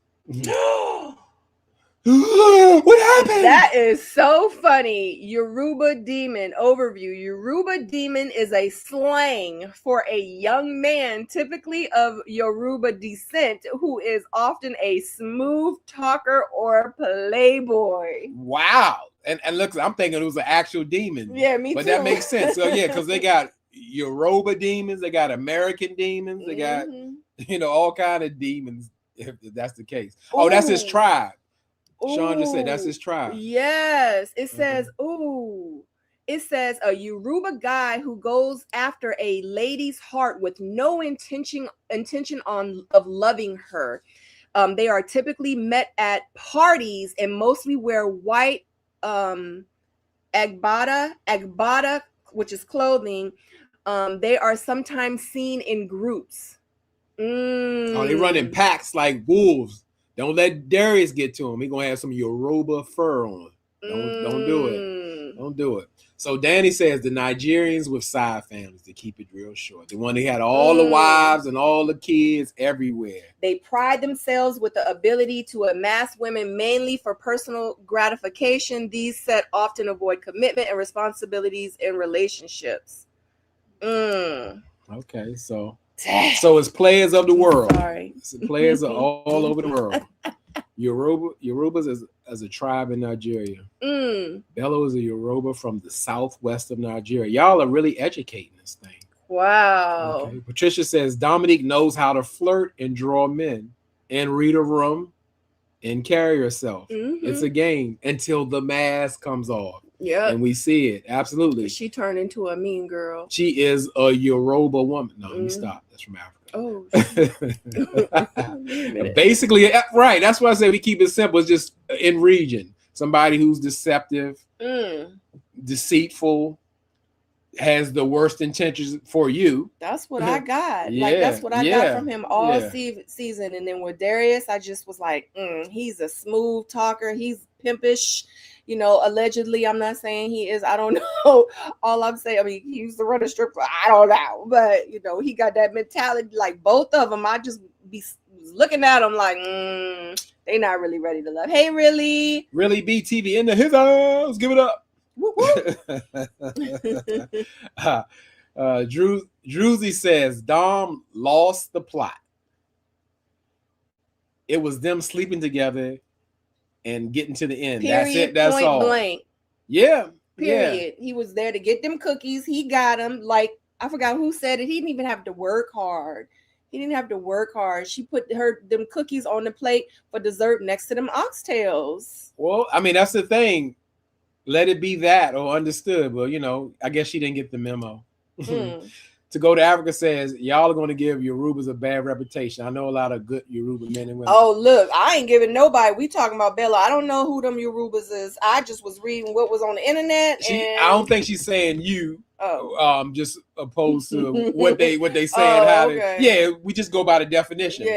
What happened? That is so funny. Yoruba demon overview. Yoruba demon is a slang for a young man, typically of Yoruba descent, who is often a smooth talker or playboy. Wow. And look, I'm thinking it was an actual demon. Yeah, me but too. That makes sense. So yeah, because they got Yoruba demons, they got American demons, they got all kind of demons. If that's the case. Oh, that's his tribe. Sean just said that's his tribe. Yes. It says, it says a Yoruba guy who goes after a lady's heart with no intention of loving her. They are typically met at parties and mostly wear white agbada, which is clothing. They are sometimes seen in groups. Oh, they run in packs like wolves. Don't let Darius get to him. He's gonna have some Yoruba fur on. Don't do it. Don't do it. So Danny says the Nigerians with side families, to keep it real short. The one that had all the wives and all the kids everywhere. They pride themselves with the ability to amass women mainly for personal gratification. These set often avoid commitment and responsibilities in relationships. Okay, so it's players of the world. Sorry. Players are all over the world. Yorubas as a tribe in Nigeria. Bello is a Yoruba from the southwest of Nigeria. Y'all are really educating this thing. Wow. Okay. Patricia says Dominique knows how to flirt and draw men and read a room and carry herself. It's a game until the mask comes off. Yeah. And we see it. Absolutely. She turned into a mean girl. She is a Yoruba woman. No, let me stop. That's from Africa. Oh. Basically, right. That's why I say we keep it simple. It's just in region. Somebody who's deceptive, deceitful, has the worst intentions for you. That's what I got. Yeah, like that's what I got from him all season. And then with Darius, I just was like, he's a smooth talker. He's pimpish. Allegedly, I'm not saying he is. I don't know. All I'm saying, he used to run a strip club. I don't know. But, he got that mentality. Like both of them, I just be looking at them like, they not really ready to love. Hey, really? Really, BTV into his house. Give it up. Druzy says Dom lost the plot. It was them sleeping together and getting to the end. Period, that's it. That's point all. Blank. Yeah. Period. Yeah. He was there to get them cookies. He got them. Like, I forgot who said it. He didn't even have to work hard. She put them cookies on the plate for dessert next to them oxtails. Well, I mean, that's the thing. Let it be that or understood. Well, I guess she didn't get the memo. To go to Africa says y'all are going to give Yorubas a bad reputation. I know a lot of good Yoruba men and women. Oh, look, I ain't giving nobody. We talking about Bella. I don't know who them Yorubas is. I just was reading what was on the internet. I don't think she's saying you. Just opposed to what they saying. Okay. We just go by the definition.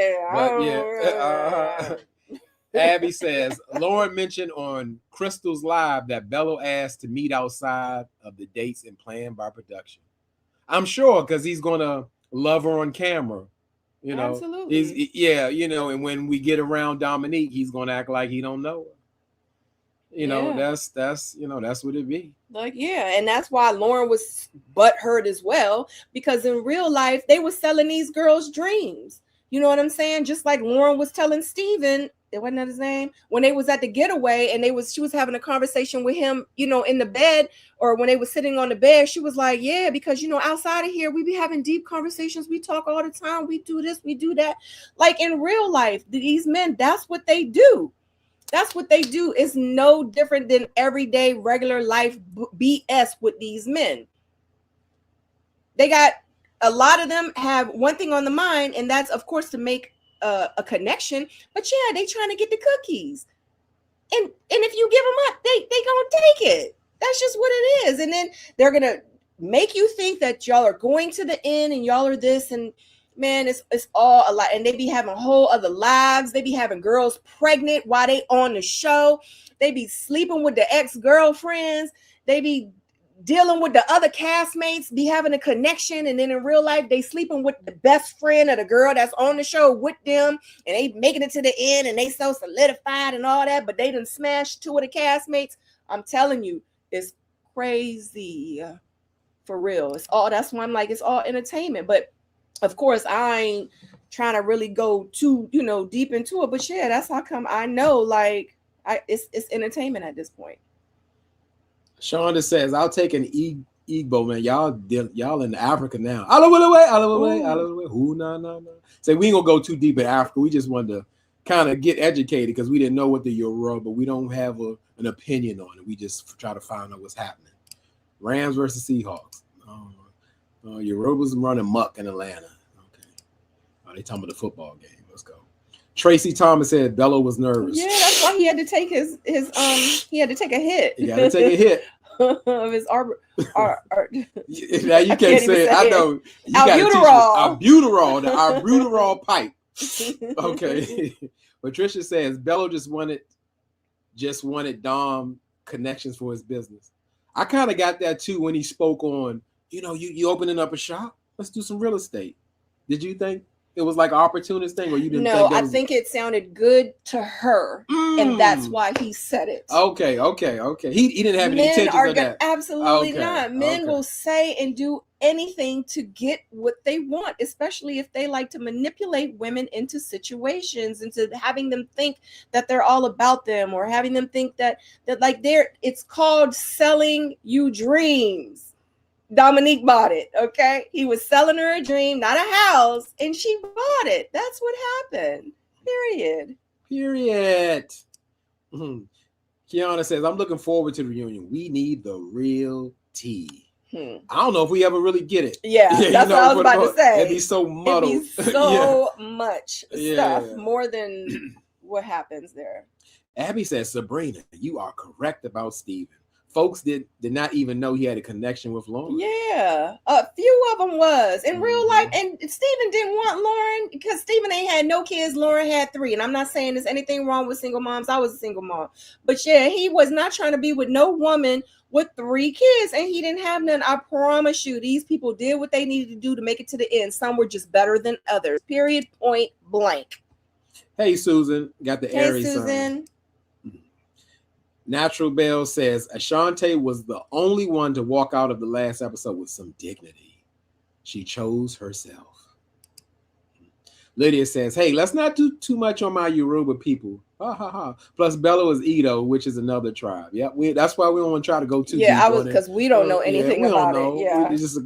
Abby says Lauren mentioned on Crystal's Live that Bello asked to meet outside of the dates and planned by production. I'm sure because he's gonna love her on camera, Absolutely. And when we get around Dominique, he's gonna act like he don't know her. That's what it be. Like, and that's why Lauren was butthurt as well, because in real life they were selling these girls' dreams. You know what I'm saying? Just like Lauren was telling Steven, it wasn't that his name, when they was at the getaway and she was having a conversation with him, in the bed, or when they were sitting on the bed, she was like, yeah, because outside of here we be having deep conversations, we talk all the time, we do this, we do that. Like in real life, these men, that's what they do. It's no different than everyday regular life BS with these men. they got a lot of them have one thing on the mind, and that's of course to make a connection. But yeah, they trying to get the cookies, and if you give them up, they gonna take it. That's just what it is. And then they're gonna make you think that y'all are going to the end and y'all are this, and man, it's all a lot. And they be having whole other lives. They be having girls pregnant while they on the show. They be sleeping with the ex-girlfriends. They be dealing with the other castmates, be having a connection, and then in real life they sleeping with the best friend of the girl that's on the show with them, and they making it to the end, and they so solidified and all that, but they done smashed two of the castmates. I'm telling you, it's crazy, for real. It's all, that's why I'm like, it's all entertainment. But of course I ain't trying to really go too, deep into it, but yeah, that's how come I know, like, it's entertainment at this point. Shonda says, I'll take an Igbo, man. Y'all in Africa now. Alawale. Who no. Say we ain't gonna go too deep in Africa. We just wanted to kind of get educated because we didn't know what the Yoruba, but we don't have an opinion on it. We just try to find out what's happening. Rams versus Seahawks. Yorubas running muck in Atlanta. Okay. They talking about the football game. Let's go. Tracy Thomas said Bello was nervous. Yeah, that's why he had to take he had to take a hit. He got to take a hit of his now you can't say it. I know. You albuterol. The albuterol pipe. Okay. Patricia says Bello just wanted Dom connections for his business. I kind of got that too when he spoke on, you opening up a shop. Let's do some real estate. Did you think it was like an opportunist thing, or you didn't? No, I think it sounded good to her, and that's why he said it. Okay. He didn't have any intentions of that. Absolutely not. Men will say and do anything to get what they want, especially if they like to manipulate women into situations, into having them think that they're all about them, or having them think that like it's called selling you dreams. Dominique bought it, okay? He was selling her a dream, not a house, and she bought it. That's what happened. Period. Kiana says, I'm looking forward to the reunion. We need the real tea. I don't know if we ever really get it. Yeah, that's what I was about to say. It'd be so muddled. It'd be so much stuff, more than what happens there. Abby says, Sabrina, you are correct about Steven. Folks did not even know he had a connection with Lauren. Yeah, a few of them was in real life, and Steven didn't want Lauren because Steven ain't had no kids. Lauren had 3, and I'm not saying there's anything wrong with single moms. I was a single mom, but yeah, he was not trying to be with no woman with 3 kids, and he didn't have none. I promise you, these people did what they needed to do to make it to the end. Some were just better than others. Period. Point blank. Hey, Susan, got the Aries. Hey, Susan. Natural Bell says Ashante was the only one to walk out of the last episode with some dignity. She chose herself. Lydia says, hey, let's not do too much on my Yoruba people. Ha ha ha. Plus Bello is Edo, which is another tribe. Yeah, that's why we don't want to try to go too deep. Yeah, because we don't know anything about it. Yeah. It's just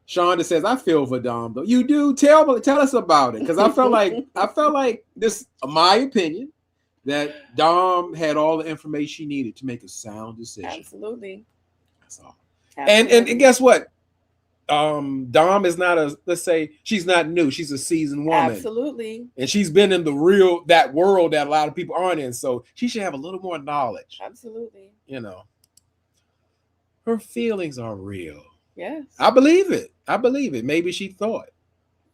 Shonda says, I feel for Dom though. You do? Tell us about it. Because I felt like this, my opinion, that Dom had all the information she needed to make a sound decision. Absolutely. That's all. And guess what? Dom is not let's say she's not new. She's a seasoned woman. Absolutely. And she's been in that world that a lot of people aren't in. So she should have a little more knowledge. Absolutely. Her feelings are real. Yes. I believe it. Maybe she thought.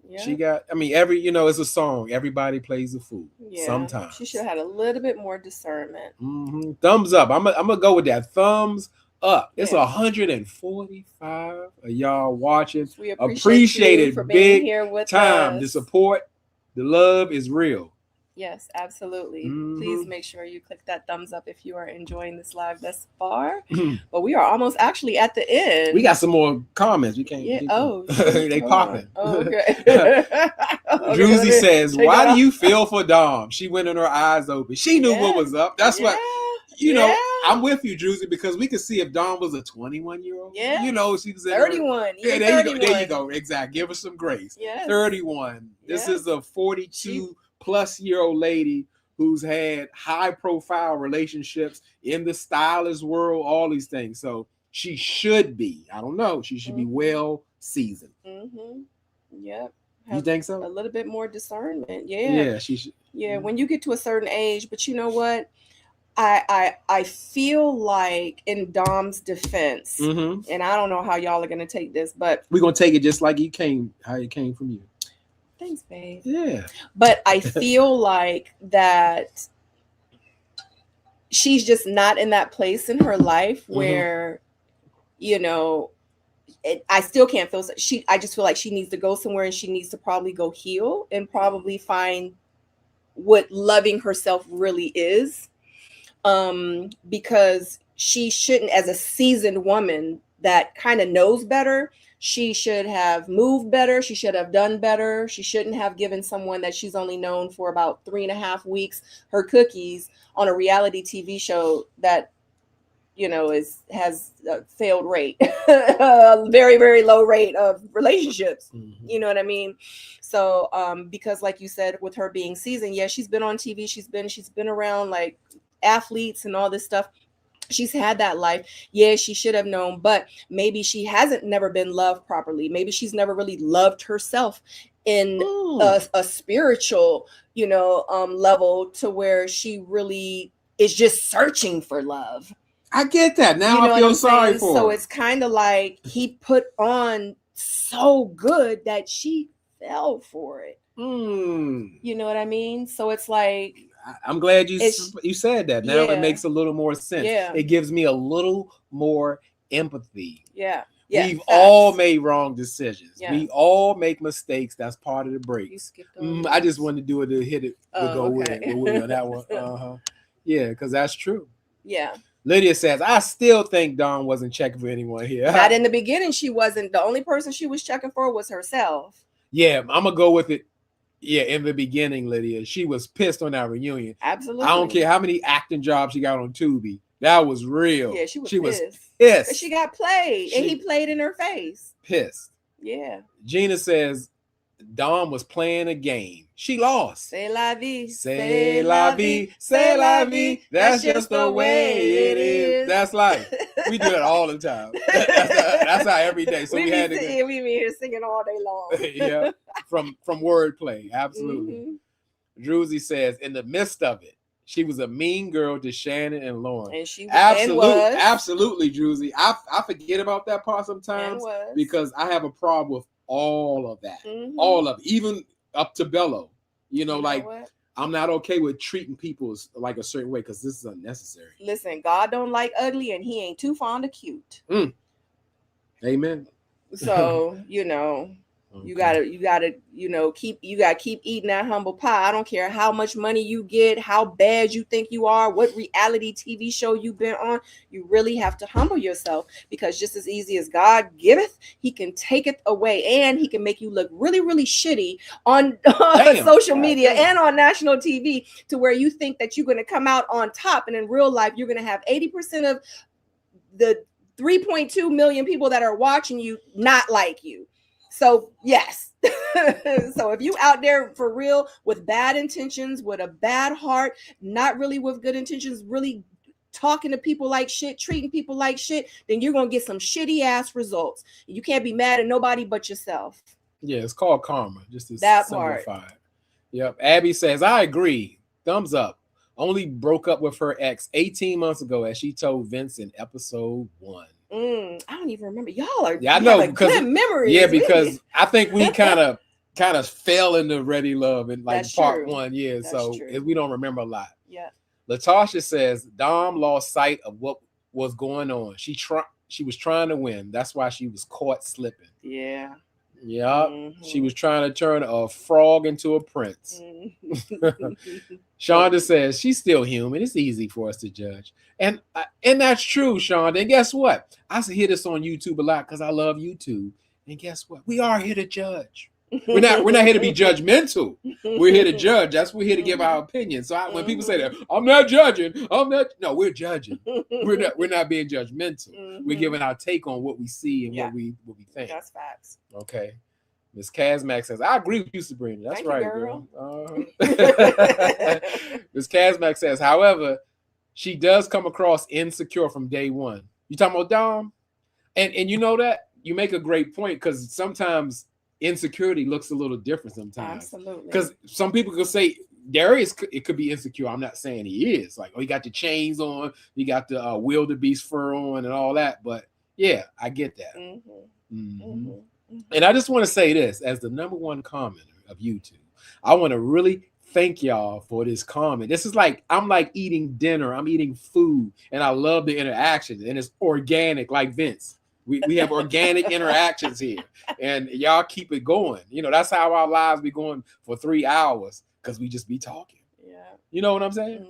Yeah. She got, it's a song. Everybody plays a fool. Yeah. Sometimes. She should have had a little bit more discernment. Mm-hmm. Thumbs up. I'm gonna go with that. Thumbs up. It's 145 of y'all watching. We appreciate it for being here with time. us. The support, the love is real. Yes, absolutely. Mm-hmm. Please make sure you click that thumbs up if you are enjoying this live thus far. But we are almost actually at the end. We got some more comments. We can't. Yeah. They popping. Oh, okay. Druzy says, "Why do you feel for Dom? She went in her eyes open. She knew what was up. That's what." I'm with you, Druzy, because we could see if Dawn was a 21-year-old. Yeah. She was 31. Yeah, there you go. Exactly. Give her some grace. Yes. 31. This is a 42-plus-year-old lady who's had high-profile relationships in the stylist world, all these things. So she should be. I don't know. She should be well seasoned. Yep. You think so? A little bit more discernment. Yeah. Yeah, she should. Yeah, when you get to a certain age, but you know what? I feel like in Dom's defense, and I don't know how y'all are gonna take this, but we're gonna take it just like how it came from you. Thanks, babe. Yeah. But I feel like that she's just not in that place in her life where, you know, I still can't feel I just feel like she needs to go somewhere, and she needs to probably go heal and probably find what loving herself really is. Because she shouldn't, as a seasoned woman that kind of knows better, she should have moved better. She should have done better. She shouldn't have given someone that she's only known for about 3.5 weeks her cookies on a reality TV show that, you know, has a failed rate, a very, very low rate of relationships. You know what I mean? So, because like you said, with her being seasoned, yeah, she's been on TV. She's been around like athletes and all this stuff. She's had that life. Yeah, she should have known, but maybe she hasn't never been loved properly. Maybe she's never really loved herself in a spiritual, you know, level, to where she really is just searching for love. I get that. Now I feel sorry for her. So it's kind of like he put on so good that she fell for it. You know what I mean? So it's like, I'm glad you said that. Now it makes a little more sense. Yeah. It gives me a little more empathy. Yeah. We've all made wrong decisions. Yeah. We all make mistakes. That's part of the breaks. I just wanted to do it to hit it to go with it. On that one. Yeah, because that's true. Yeah. Lydia says, I still think Dawn wasn't checking for anyone here. Not in the beginning. She wasn't. The only person she was checking for was herself. Yeah, I'm going to go with it. Yeah, in the beginning, Lydia, she was pissed on that reunion. Absolutely. I don't care how many acting jobs she got on Tubi. That was real. Yeah, she was pissed. But she got played, and he played in her face. Pissed. Yeah. Gina says Dawn was playing a game. She lost. C'est la vie. C'est la vie. C'est la vie. That's just the way it is. That's life. We do it all the time. That's how every day. So we had to. We be here singing all day long. Yeah, from wordplay, absolutely. Druzy says, in the midst of it, she was a mean girl to Shannon and Lauren. And she absolutely, Druzy. I forget about that part sometimes because I have a problem with all of that, all of it, even up to Bello. You know, I'm not okay with treating people like a certain way because this is unnecessary. Listen, God don't like ugly, and he ain't too fond of cute. Amen. So, you know, you gotta, you know, keep eating that humble pie. I don't care how much money you get, how bad you think you are, what reality TV show you've been on. You really have to humble yourself, because just as easy as God giveth, he can take it away, and he can make you look really, really shitty on social media and on national TV, to where you think that you're going to come out on top. And in real life, you're going to have 80% of the 3.2 million people that are watching you not like you. So yes. So if you out there for real with bad intentions, with a bad heart, not really with good intentions, really talking to people like shit, treating people like shit, then you're going to get some shitty ass results. You can't be mad at nobody but yourself. Yeah, it's called karma. Just to that simplify part. Yep. Abby says, I agree. Thumbs up. Only broke up with her ex 18 months ago, as she told Vince in episode 1. I don't even remember. Y'all are I know, because good memories. Yeah, because I think we kind of fell into Ready Love in like part 1. Yeah, that's so we don't remember a lot. Yeah. Latasha says Dom lost sight of what was going on. She was trying to win. That's why she was caught slipping. Yeah. Yeah, she was trying to turn a frog into a prince. Shonda says she's still human. It's easy for us to judge, and that's true, Shonda. And guess what? I hear this on YouTube a lot because I love YouTube. And guess what? We are here to judge. We're not here to be judgmental. We're here to judge. That's what we're here to give our opinion. So when people say that, I'm not judging. No, we're judging. We're not being judgmental. We're giving our take on what we see and what we think. That's facts. Okay. Miss Kazmak says, I agree with you, Sabrina. That's right, girl. Miss Kazmak says, however, she does come across insecure from day one. You talking about Dom? And you know that you make a great point, because sometimes insecurity looks a little different sometimes. Absolutely. Because some people could say Darius, it could be insecure. I'm not saying he is. Like, oh, he got the chains on, he got the wildebeest fur on, and all that. But yeah, I get that. And I just want to say this as the number one commenter of YouTube. I want to really thank y'all for this comment. This is like, I'm like eating dinner. I'm eating food, and I love the interactions, and it's organic, like Vince. We have organic interactions here, and y'all keep it going. You know, that's how our lives be going for 3 hours, because we just be talking. Yeah. You know what I'm saying?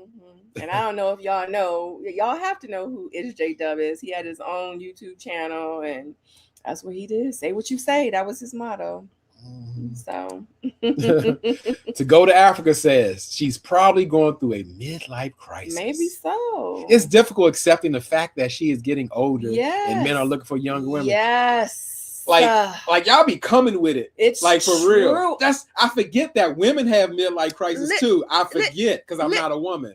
And I don't know if y'all know, y'all have to know who It's J Dub is. He had his own YouTube channel, and that's what he did. Say what you say. That was his motto. So To Go to Africa says she's probably going through a midlife crisis. maybe so. It's difficult accepting the fact that she is getting older, Yes. and men are looking for younger women. Yes. Like y'all be coming with it. It's like for true. real. I forget that women have midlife crisis too. I forget because I'm not a woman.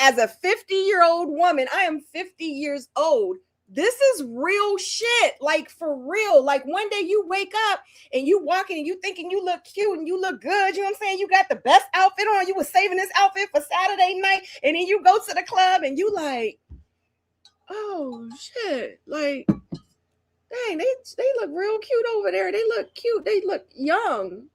As a 50-year-old woman, I am 50 years old. This is real shit. Like, for real. Like, one day you wake up and you walking and you thinking you look cute and you look good. You know what I'm saying? You got the best outfit on. You was saving this outfit for Saturday night. And then you go to the club and you like, oh shit. Like, dang, they look real cute over there. They look cute. They look young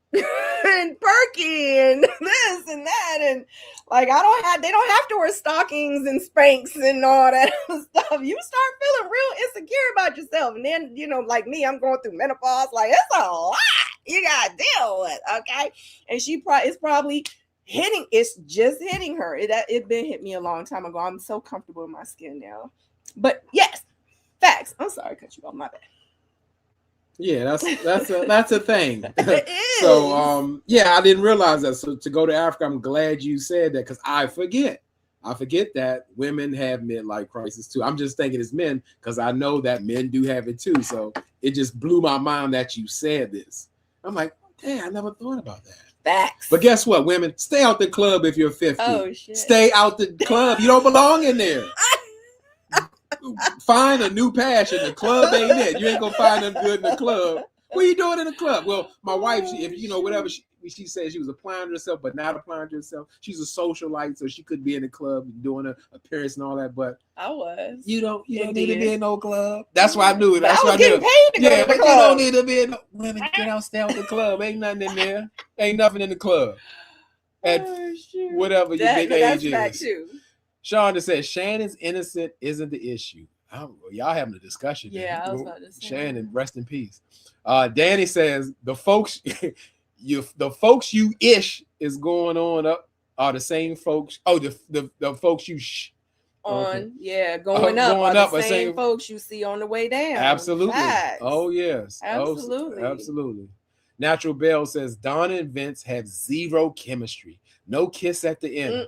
and perky and this and that. And like, they don't have to wear stockings and Spanx and all that stuff. You start feeling real insecure about yourself. And then, you know, like me, I'm going through menopause. Like, it's a lot you got to deal with. Okay. And it's probably it's just hitting her. It been hit me a long time ago. I'm so comfortable in my skin now. But yes, facts. I'm sorry, cut you off. My bad. Yeah, that's a thing. It is. So yeah, I didn't realize that. So To Go to Africa, I'm glad you said that, because I forget that women have midlife crisis too. I'm just thinking it's men, because I know that men do have it too. So it just blew my mind that you said this. I'm like, damn, I never thought about that. Facts. But guess what, women? Stay out the club if you're 50. Oh shit. Stay out the club. You don't belong in there. Find a new passion. The club ain't it. You ain't gonna find them good in the club. What are you doing in the club? Well, my wife, whatever she said, she was applying to herself, but not applying to herself. She's a socialite, so she could be in the club doing an appearance and all that. But I was. You don't need to be in no club. That's why I knew it. But That's I why was getting paid to go to the but club. you don't need to be in no women. Get out, stay out the club. Ain't nothing in there. Ain't nothing in the club. At whatever your big age is. Too. Shonda says Shannon's innocent isn't the issue. Y'all having a discussion. Yeah, I was about to say. Shannon, rest in peace. Danny says the folks you ish is going on up are the same folks. Oh, the folks you going up are the same folks you see on the way down. Absolutely. Facts. Oh yes. Absolutely. Absolutely. Natural Bell says Donna and Vince have zero chemistry. No kiss at the end.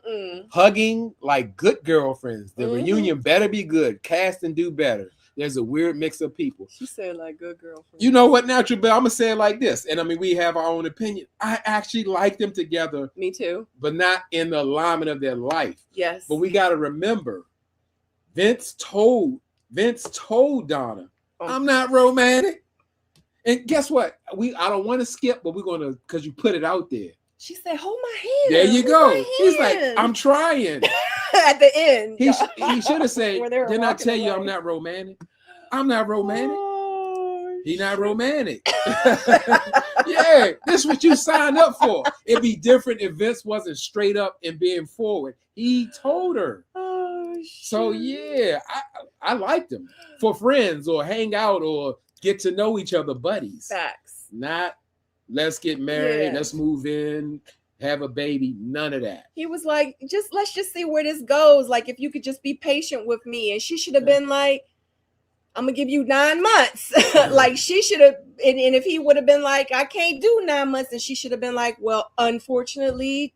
Hugging like good girlfriends. The reunion better be good. Cast and do better. There's a weird mix of people. She said like good girlfriend. You know what, Natural Bell? I'm gonna say it like this. And I mean, we have our own opinion. I actually like them together. Me too. But not in the alignment of their life. Yes. But we gotta remember, Vince told Donna, I'm not romantic. And guess what? I don't want to skip, but we're gonna, because you put it out there. She said, hold my hand. There you go. He's like, I'm trying. At the end. He should have said, didn't I tell you I'm not romantic? I'm not romantic. Oh, He's not romantic. Yeah, this is what you signed up for. It'd be different if Vince wasn't straight up and being forward. He told her. Oh, so yeah, I liked him for friends or hang out or get to know each other, buddies. Facts. Not let's get married, let's move in, have a baby, none of that. He was like, let's just see where this goes. Like, if you could just be patient with me. And she should have been like, I'm gonna give you 9 months. Like, she should have, and if he would have been like, I can't do 9 months, and she should have been like, well, unfortunately,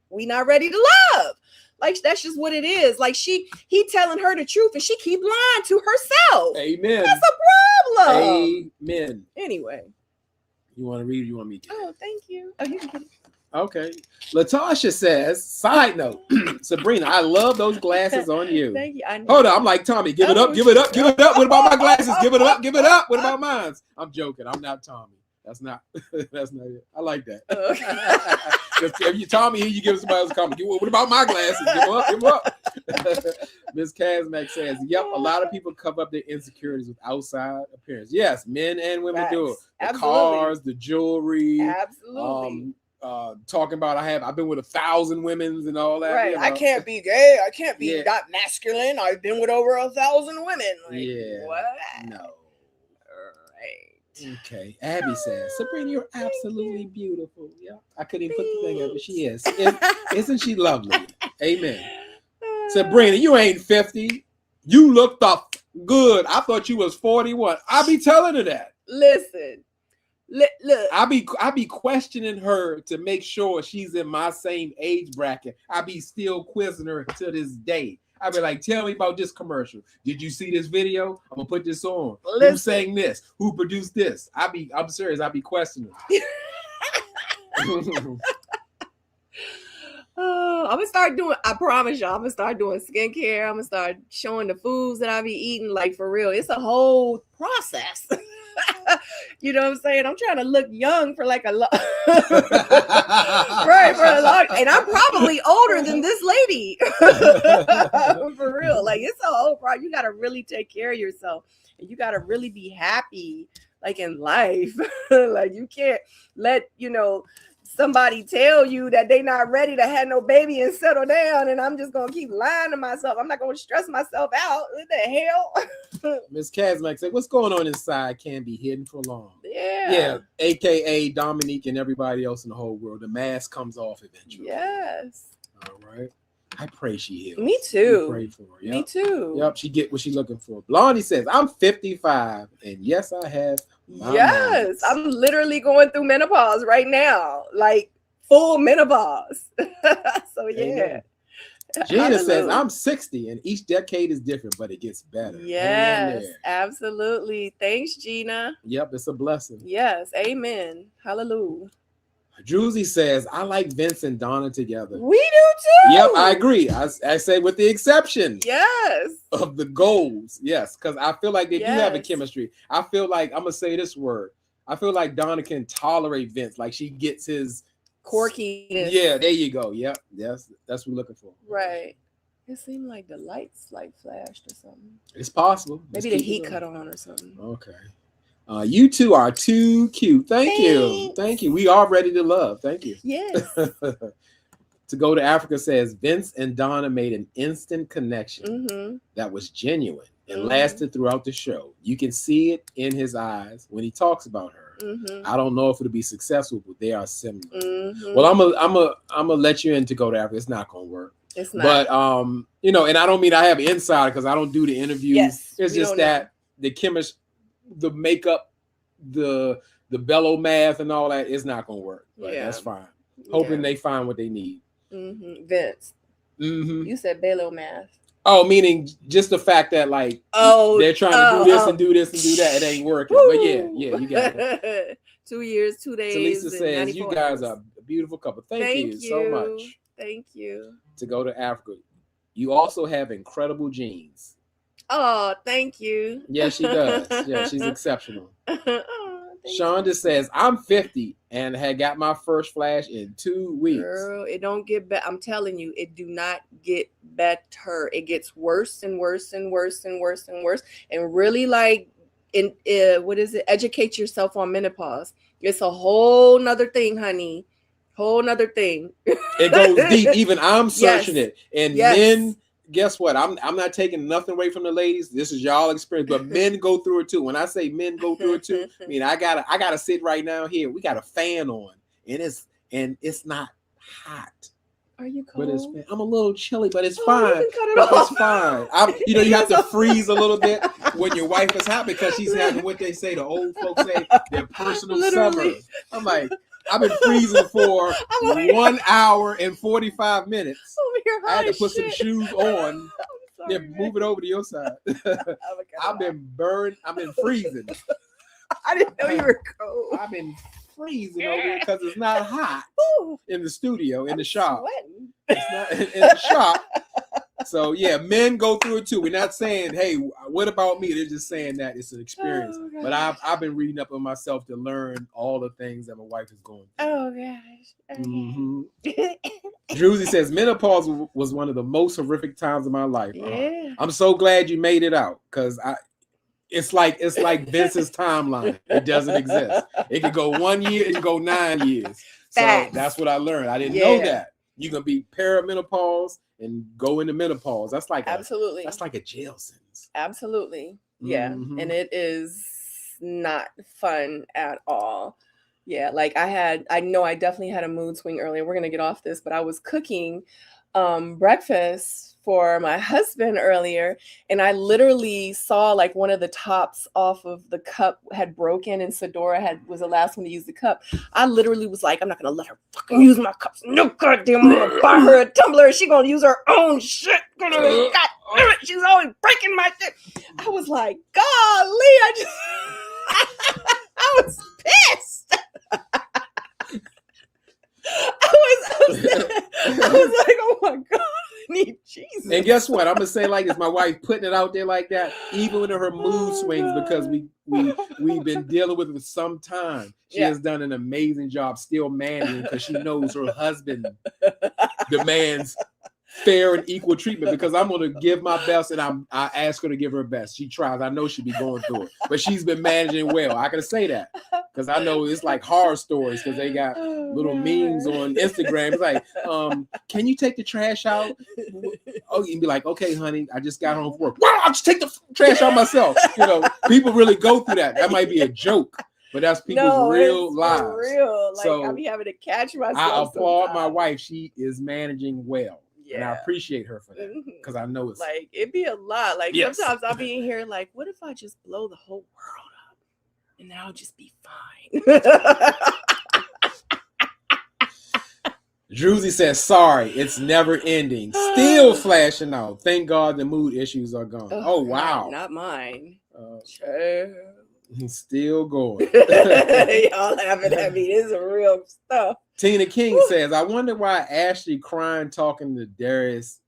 we not ready to love. Like, that's just what it is. Like, he telling her the truth and she keep lying to herself. Amen. That's a problem. Amen. Anyway. You want to read or you want me to? Oh, thank you. Oh, you can get it. Okay. Latasha says, side note, Sabrina, I love those glasses on you. Thank you. I know. Hold on, I'm like Tommy. Give it up, give it up, give it up. What about my glasses? Give it up, give it up. What about mine? I'm joking. I'm not Tommy. That's not it. I like that. If you Tommy here, you give somebody else a comment. What about my glasses? Give them up. Miss Kazmak says, yep, a lot of people cover up their insecurities with outside appearance. Yes, men and women do it. The Absolutely. cars, the jewelry. Absolutely. Talking about I've been with 1,000 women and all that. Right. You know? I can't be gay. I can't be Yeah. not masculine. I've been with over 1,000 women. Like, Yeah. What? No. Right. Okay. Abby says, Sabrina, you're absolutely beautiful. Yeah. I couldn't even put the thing up, but she is. Isn't she lovely? Amen. Sabrina, you ain't 50. You looked up good. I thought you was 41. I be telling her that. Listen. Look. I be questioning her to make sure she's in my same age bracket. I be still quizzing her to this day. I be like, tell me about this commercial. Did you see this video? I'm gonna put this on. Listen. Who sang this? Who produced this? I'm serious. I be questioning. I'm gonna start doing. I promise y'all, I'm gonna start doing skincare. I'm gonna start showing the foods that I be eating. Like for real, it's a whole process. You know what I'm saying? I'm trying to look young for like a lot. Right, for a lot. And I'm probably older than this lady. For real. Like it's a whole problem. You gotta really take care of yourself. And you gotta really be happy, like in life. Like you can't let, somebody tell you that they not ready to have no baby and settle down, and I'm just gonna keep lying to myself. I'm not gonna stress myself out. What the hell? Miss Kazmak said, what's going on inside can't be hidden for long. Yeah. AKA Dominique and everybody else in the whole world. The mask comes off eventually. Yes. All right. I pray she heals. Me too. We pray for her. Yep. Me too. Yep, she get what she's looking for. Blondie says, I'm 55, and yes, I have. Yes, I'm literally going through menopause right now, like full menopause. So yeah. Amen. Gina says, I'm 60, and each decade is different, but it gets better. Yes, absolutely. Thanks, Gina. Yep, it's a blessing. Yes, amen. Hallelujah. Druzy says, I like Vince and Donna together. We do too. Yep, I agree. I say with the exception of the goals. Yes, because I feel like they do have a chemistry. I feel like, I'm going to say this word. I feel like Donna can tolerate Vince. Like she gets his quirkiness. Yeah, there you go. Yep, that's what we're looking for. Right. It seemed like the lights flashed or something. It's possible. Maybe the heat cut on or something. Okay. You two are too cute. Thank you. We are ready to love. Thank you. Yes. To Go to Africa says Vince and Donna made an instant connection that was genuine and lasted throughout the show. You can see it in his eyes when he talks about her. I don't know if it'll be successful, but they are similar. Well, I'm gonna let you in To Go to Africa. It's not gonna work. It's not. But and I don't mean I have insider because I don't do the interviews. Yes, it's just that the chemist, the makeup, the bellow math and all that is not gonna work. But that's fine. Hoping they find what they need. Vince. You said bellow math. Oh, meaning just the fact that they're trying to do this and do this and do that. It ain't working. Woo! But yeah, you got it. 2 years, 2 days. Talisa says you guys are a beautiful couple. Thank you so much. Thank you. To Go to Africa. You also have incredible genes. Oh, thank you. Yeah, she does. Yeah, she's exceptional. Shonda says, I'm 50 and had got my first flash in 2 weeks. Girl, it don't get better. I'm telling you, it do not get better. It gets worse and worse and worse and worse and worse. And really educate yourself on menopause. It's a whole nother thing, honey. Whole nother thing. It goes deep. Even I'm searching it. And men, guess what? I'm not taking nothing away from the ladies. This is y'all experience, but men go through it too. When I say men go through it too, I mean I gotta sit right now here. We got a fan on, and it's not hot. Are you cold? But I'm a little chilly, but it's fine. It's fine. You have to freeze a little bit when your wife is hot because she's having what they say, the old folks say, their personal summer. I'm like, I've been freezing for 1 hour and 45 minutes. I had to put some shoes on. Move it over to your side. I've been burned. I've been freezing. I didn't know you were cold. I've been freezing over here because it's not hot Ooh, in the studio, in I'm the shop. sweating. It's not in the shop. So yeah, men go through it too. We're not saying, hey, what about me? They're just saying that it's an experience. Oh, But gosh. I've been reading up on myself to learn all the things that my wife is going through. Oh gosh. Okay. Mhm. Druzy says menopause was one of the most horrific times of my life. Yeah. I'm so glad you made it out, because it's like Vince's timeline. It doesn't exist. It could go 1 year, it could go 9 years. So Facts. that's what I learned. I didn't know Yeah. that. You can be perimenopause and go into menopause. That's like Absolutely. that's like a jail sentence. Absolutely. Yeah. Mhm. And it is not fun at all. Yeah. Like I know I definitely had a mood swing earlier. We're going to get off this, but I was cooking breakfast for my husband earlier, and I literally saw like one of the tops off of the cup had broken, and Sadora was the last one to use the cup. I literally was like, I'm not gonna let her fucking use my cups. No goddamn, I'm gonna buy her a tumbler. She gonna use her own shit. God damn it, she's always breaking my shit. I was like, golly, I was pissed. I was like, oh my God, I need Jesus. And guess what? I'm gonna say like this: my wife putting it out there like that, even in her mood swings, because we've been dealing with it for some time. She has done an amazing job still managing, because she knows her husband demands fair and equal treatment, because I'm going to give my best, and I ask her to give her best. She tries. I know she'll be going through it, but she's been managing well. I can say that because I know it's like horror stories, because they got little memes on Instagram. It's like, can you take the trash out? Oh, you can be like, okay, honey, I just got home from work. Wow, I'll just take the trash out myself. You know, people really go through that. That might be a joke, but that's people's real lives. For real. Like, So I be having to catch myself. I applaud sometimes. my wife. She is managing well. Yeah. And I appreciate her for that, because I know it's like it'd be a lot. Like Yes. sometimes I'll be in here like, what if I just blow the whole world up and then I'll just be fine. Druzy says, sorry, it's never ending. Still flashing out. Thank God the mood issues are gone. Oh, wow. Not mine. Still going. Y'all laughing at me. This is real stuff. Tina King says, I wonder why Ashley crying talking to Darius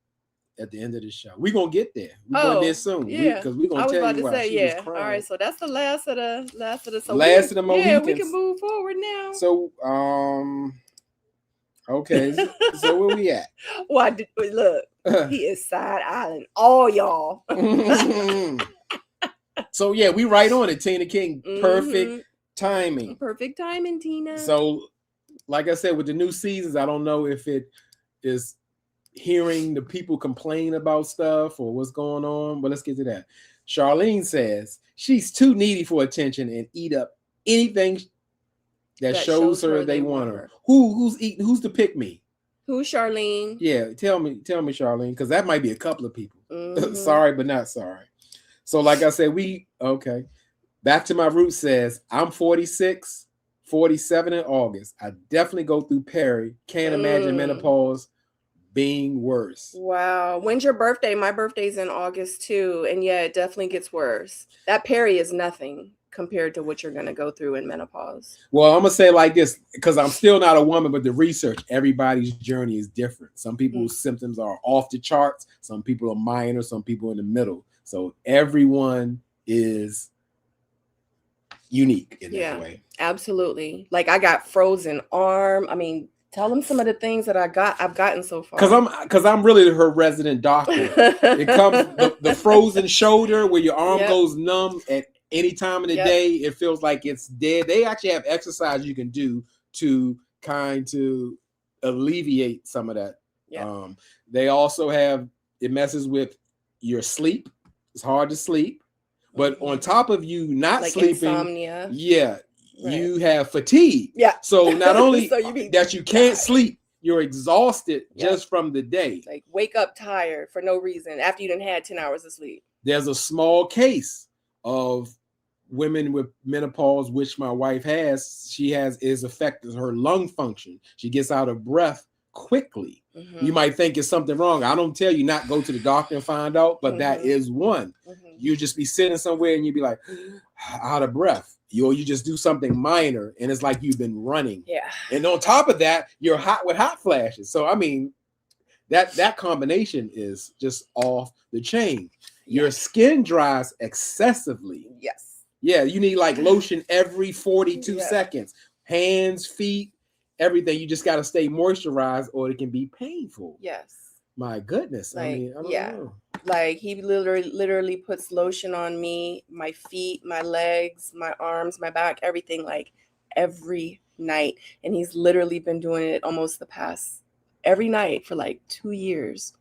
at the end of the show. We're going to get there. We're going to get soon. Yeah. Because we're going I was to tell about you to why say, she yeah. was crying. All right, so that's the last of the so last of the Mohicans. Yeah, we can move forward now. So, okay. So where we at? Look, he is side eyeing all y'all. So yeah, we right on it. Tina King, perfect timing. Perfect timing, Tina. So, like I said, with the new seasons, I don't know if it is hearing the people complain about stuff or what's going on, but let's get to that. Charlene says she's too needy for attention and eat up anything that shows her they want her. Who's eating? Who's the pick me? Who's Charlene? Yeah, tell me, Charlene, because that might be a couple of people. Sorry, but not sorry. So, like I said, Back to My Roots says, I'm 46, 47 in August. I definitely go through Perry. Can't imagine menopause being worse. Wow. When's your birthday? My birthday's in August too. And yeah, it definitely gets worse. That Perry is nothing compared to what you're going to go through in menopause. Well, I'm going to say it like this, because I'm still not a woman, but the research, everybody's journey is different. Some people's symptoms are off the charts. Some people are minor. Some people in the middle. So everyone is unique in that way. Absolutely. Like I got frozen arm. I mean, tell them some of the things that I've gotten so far. Because I'm really her resident doctor. It comes the frozen shoulder where your arm goes numb at any time of the day. It feels like it's dead. They actually have exercise you can do to alleviate some of that. Yeah. They also have, it messes with your sleep. It's hard to sleep, but on top of you not like sleeping, insomnia. Yeah, you have fatigue. Yeah. So not only that you can't sleep, you're exhausted just from the day. Like wake up tired for no reason after you done had 10 hours of sleep. There's a small case of women with menopause, which my wife has. She is affected her lung function. She gets out of breath quickly. You might think it's something wrong. I don't tell you not go to the doctor and find out, but that is one. You just be sitting somewhere and you'd be like, out of breath. You just do something minor and it's like you've been running. Yeah. And on top of that, you're hot with hot flashes. So I mean, that combination is just off the chain. Your skin dries excessively. Yes. Yeah, you need like lotion every 42 Yeah. seconds. Hands, feet, everything. You just got to stay moisturized or it can be painful. Yes. My goodness. I Like, mean, I don't yeah. know. Like he literally puts lotion on me, my feet, my legs, my arms, my back, everything, like every night. And he's literally been doing it almost the past every night for like 2 years.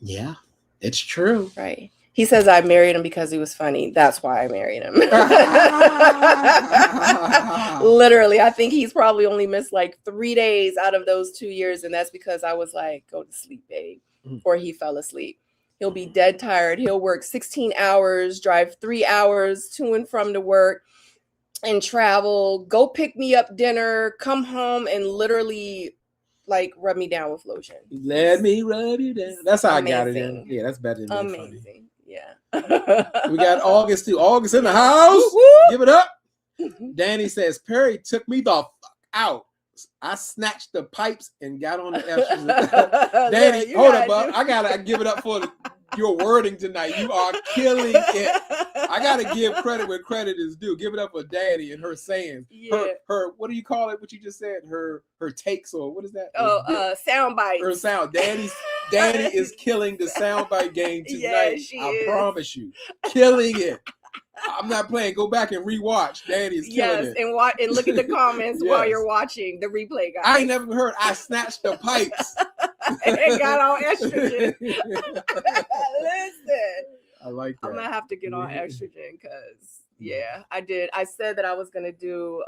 Yeah, it's true. Right. He says I married him because he was funny. That's why I married him. Literally, I think he's probably only missed like 3 days out of those 2 years. And that's because I was like, go to sleep, babe. Or he fell asleep. He'll be dead tired. He'll work 16 hours, drive 3 hours to and from to work and travel, go pick me up dinner, come home and literally like rub me down with lotion. Let me rub you down. That's how Amazing. I got it in. Yeah, that's better than being Amazing. funny. Yeah. We got August too. August in the house. Woo-hoo. Give it up. Danny says Perry took me the fuck out. I snatched the pipes and got on the estrogen. Danny, Yeah, hold up, bub. I gotta give it up for your wording tonight. You are killing it. I gotta give credit where credit is due. Give it up for Danny and her sayings. Yeah. Her what do you call it? What you just said? Her takes or what is that? Sound bites. Her sound. Danny is killing the soundbite game tonight. Yeah, I promise you, killing it. I'm not playing. Go back and rewatch. Danny is killing it. And look at the comments while Yes. you're watching the replay, guys. I ain't never heard. I snatched the pipes and got on estrogen. Listen, I like that. I'm gonna have to get on estrogen because I did. I said that I was gonna do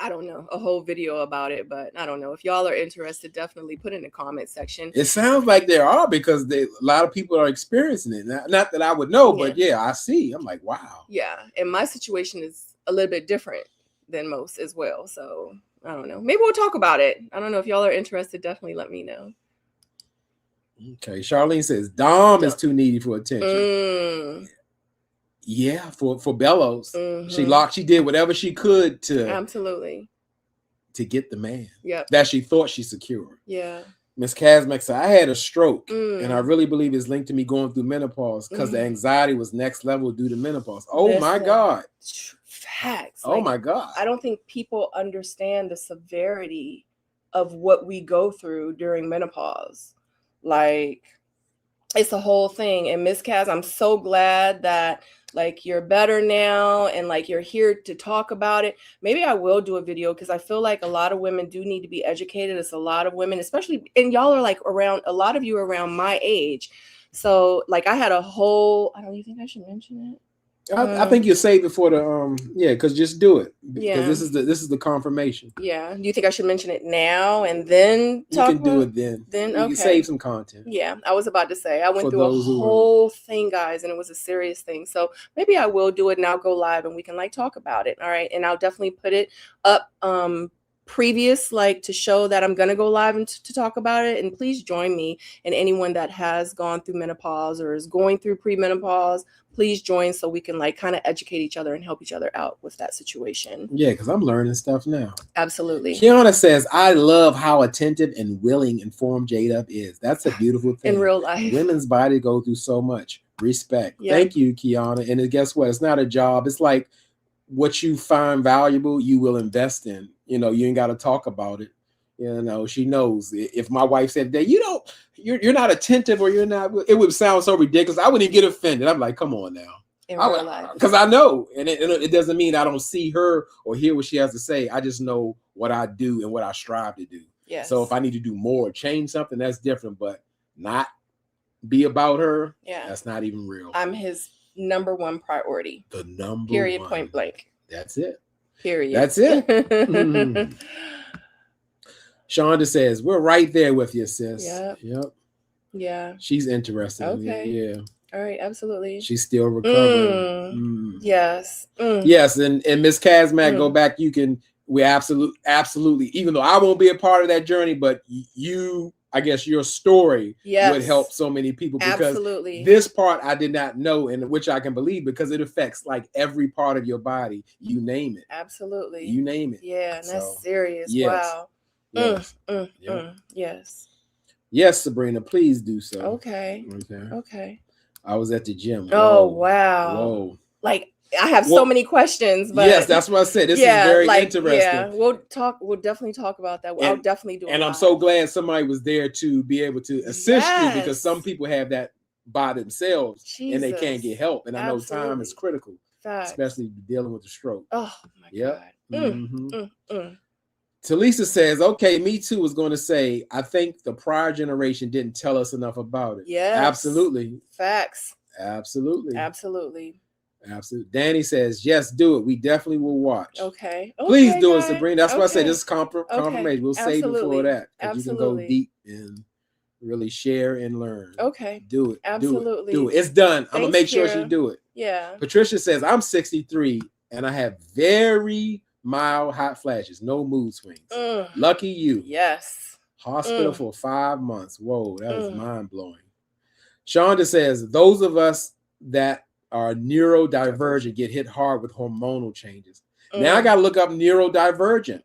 I don't know, a whole video about it, but I don't know. If y'all are interested, definitely put in the comment section. It sounds like there are because a lot of people are experiencing it. Not that I would know, but yeah, I see. I'm like, wow. Yeah, and my situation is a little bit different than most as well. So I don't know. Maybe we'll talk about it. I don't know if y'all are interested. Definitely let me know. Okay, Charlene says Dom is too needy for attention. Yeah, for Bellows. She did whatever she could to absolutely to get the man. Yeah. That she thought she secured. Yeah. Miss Kazmak said, I had a stroke and I really believe it's linked to me going through menopause because the anxiety was next level due to menopause. Oh my God. Facts. Oh my God. I don't think people understand the severity of what we go through during menopause. Like, it's a whole thing. And Miss Kaz, I'm so glad that like you're better now and like you're here to talk about it. Maybe I will do a video because I feel like a lot of women do need to be educated. It's a lot of women, especially, and y'all are like around, a lot of you are around my age. So like I had a whole, I don't even think I should mention it. I think you'll save it for the because just do it because this is the confirmation. Yeah. Do you think I should mention it now and then talk? You can do it then. Then you can save some content. Yeah, I was about to say I went through a whole thing, guys, and it was a serious thing. So maybe I will do it and I'll go live and we can like talk about it. All right, and I'll definitely put it up previous, like to show that I'm gonna go live and to talk about it. And please join me, and anyone that has gone through menopause or is going through premenopause, please join so we can like kind of educate each other and help each other out with that situation. Yeah, because I'm learning stuff now. Absolutely. Kiana says, I love how attentive and willing informed J-Dub is. That's a beautiful thing. In real life. Women's body go through so much. Respect. Yeah. Thank you, Kiana. And guess what? It's not a job. It's like what you find valuable, you will invest in. You know, you ain't got to talk about it. You know, she knows. If my wife said that you're not attentive or you're not, it would sound so ridiculous. I wouldn't get offended. I'm like, come on now. In real life. Because I know, and it doesn't mean I don't see her or hear what she has to say. I just know what I do and what I strive to do. Yes. So if I need to do more, change something, that's different. But not be about her. Yeah. That's not even real. I'm his number one priority. The number period. one. Point blank. That's it. Period. That's it. Shonda says, we're right there with you, sis. Yep. Yeah. She's interested. Okay. Yeah. All right. Absolutely. She's still recovering. Yes. Yes. And Miss Kazmak, go back. We absolutely, even though I won't be a part of that journey, but you I guess your story Yes. would help so many people, because Absolutely. this part I did not know, and which I can believe because it affects like every part of your body. You name it. Absolutely. You name it. Yeah, and that's So, serious. yes. Wow. Yes. Yep. Yes. Yes, Sabrina, please do so. Okay. Okay. Okay. I was at the gym. Oh, Whoa. wow. Whoa. Like, I have Well, so many questions, but yes, that's what I said. This is very interesting. Yeah, we'll definitely talk about that. I'll definitely do it. And I'm so glad somebody was there to be able to assist you, because some people have that by themselves and they can't get help. And I know time is critical, especially dealing with the stroke. Oh my God. Talisa says, okay, me too was going to say, I think the prior generation didn't tell us enough about it. Yes. Absolutely. Facts. Absolutely. Absolutely. Absolutely. Danny says, yes, do it. We definitely will watch. Okay. Please do it, Sabrina. That's why I say this is confirmation. Okay. We'll save it for that. Absolutely. You can go deep and really share and learn. Okay. Do it. Absolutely. Do it. It's done. I'm going to make sure she do it. Yeah. Patricia says, I'm 63 and I have very mild hot flashes, no mood swings. Lucky you. Yes. Hospital for 5 months. Whoa, that is mind-blowing. Shonda says, those of us that are neurodivergent get hit hard with hormonal changes. Now I got to look up neurodivergent.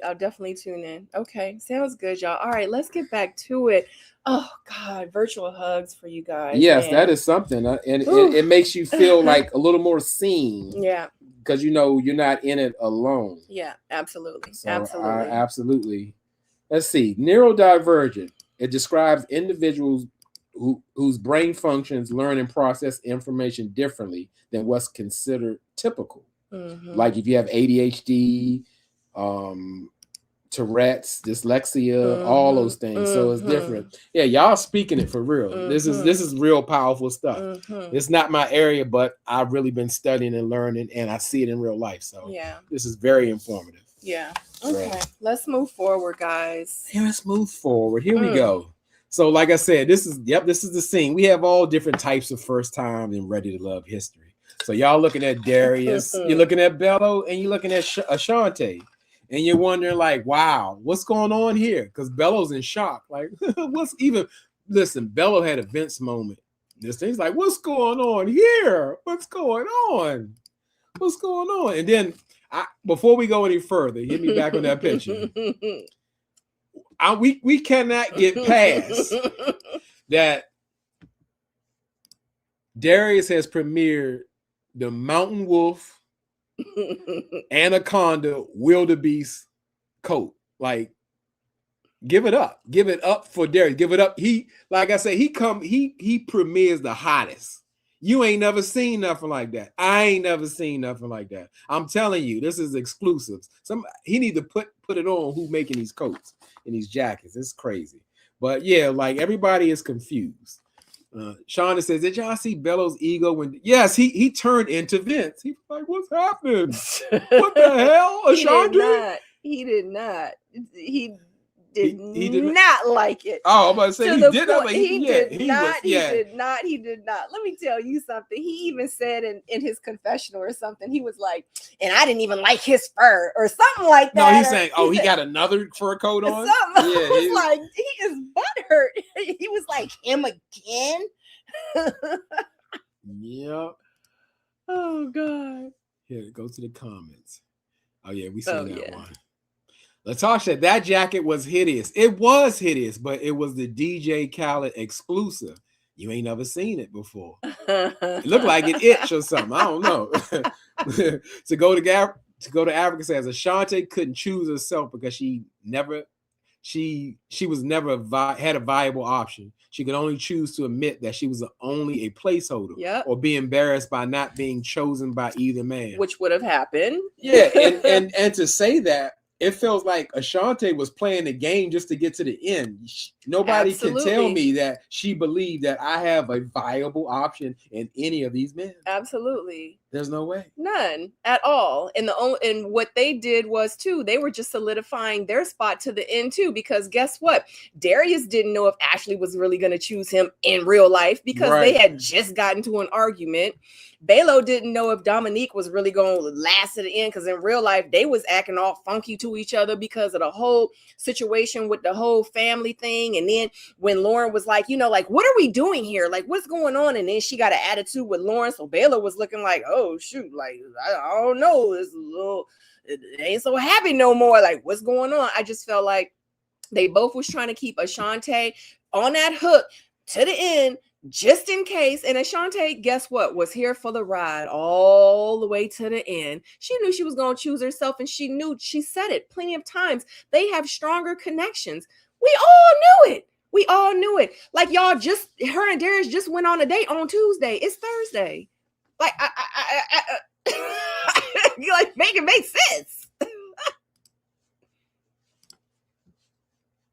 I'll definitely tune in. Okay, sounds good, y'all. All right, let's get back to it. Oh God, virtual hugs for you guys. Yes, man. that is something, and it makes you feel like a little more seen. Yeah, because you know you're not in it alone. Yeah, absolutely, so absolutely, absolutely. Let's see, neurodivergent. It describes individuals whose brain functions learn and process information differently than what's considered typical. Like if you have ADHD, Tourette's, dyslexia, all those things. So it's different. Yeah, y'all speaking it for real. This is real powerful stuff. It's not my area, but I've really been studying and learning, and I see it in real life. So yeah, this is very informative. Yeah. Okay, let's move forward, guys. Yeah, let's move forward. Here we go. So, like I said, this is the scene. We have all different types of first time in Ready to Love history. So y'all looking at Darius, you're looking at Bello, and you're looking at Ashante, and you're wondering like, wow, what's going on here? Because Bello's in shock. Like, listen, Bello had a Vince moment. This thing's like, what's going on here? What's going on? What's going on? And then before we go any further, hit me back on that picture. We cannot get past that Darius has premiered the Mountain Wolf Anaconda Wildebeest coat. Like, give it up. Give it up for Darius. Give it up. He, like I said, he premieres the hottest. You ain't never seen nothing like that. I ain't never seen nothing like that. I'm telling you, this is exclusives. He need to put it on who making these coats and these jackets. It's crazy. But yeah, like everybody is confused. Shonda says, did y'all see Bello's ego when yes, he turned into Vince. He was like, what's happening? What the hell? Ashante? He did not. He did not like it. Oh, I'm about to say he did not. He did not. Let me tell you something. He even said in his confessional or something, he was like, and I didn't even like his fur or something like that. No, he's saying, he got another fur coat on. Something. Yeah, was like, he is butthurt. He was like, him again. Yep. Oh God. Here, go to the comments. Oh yeah, we seen that one. Latasha said that jacket was hideous. It was hideous, but it was the DJ Khaled exclusive. You ain't never seen it before. It looked like it itched or something. I don't know. To go to Africa says Ashante couldn't choose herself because she was never had a viable option. She could only choose to admit that she was only a placeholder or be embarrassed by not being chosen by either man. Which would have happened. Yeah, and to say that, it feels like Ashante was playing the game just to get to the end. Nobody can tell me that she believed that I have a viable option in any of these men. Absolutely. There's no way. None at all. And what they did was too, they were just solidifying their spot to the end too, because guess what? Darius didn't know if Ashley was really going to choose him in real life because they had just gotten to an argument. Belo didn't know if Dominique was really going to last to the end because in real life they was acting all funky to each other because of the whole situation with the whole family thing. And then when Lauren was like, like, what are we doing here? Like, what's going on? And then she got an attitude with Lauren. So Belo was looking like, oh shoot, like I don't know, it ain't so happy no more. Like, what's going on? I just felt like they both was trying to keep Ashante on that hook to the end, just in case. And Ashante, guess what, was here for the ride all the way to the end. She knew she was going to choose herself, and she said it plenty of times. They have stronger connections. We all knew it. We all knew it. Like, y'all her and Darius just went on a date on Tuesday. It's Thursday. Like, you like make it make sense.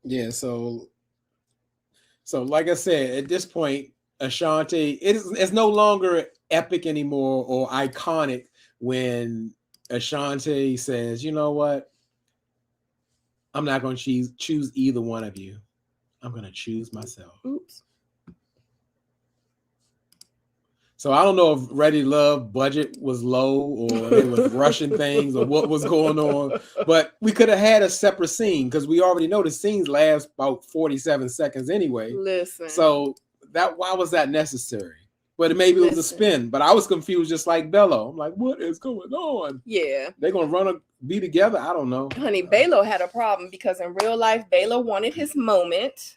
Yeah, so like I said, at this point, Ashante, it's no longer epic anymore or iconic when Ashante says, you know what? I'm not going to choose either one of you. I'm going to choose myself. Oops. So I don't know if Ready to Love budget was low or they was rushing things or what was going on, but we could have had a separate scene because we already know the scenes last about 47 seconds anyway. Listen. So why was that necessary? But maybe it was a spin. But I was confused just like Belo. I'm like, what is going on? Yeah. They're going to be together? I don't know. Honey, Belo had a problem because in real life, Belo wanted his moment.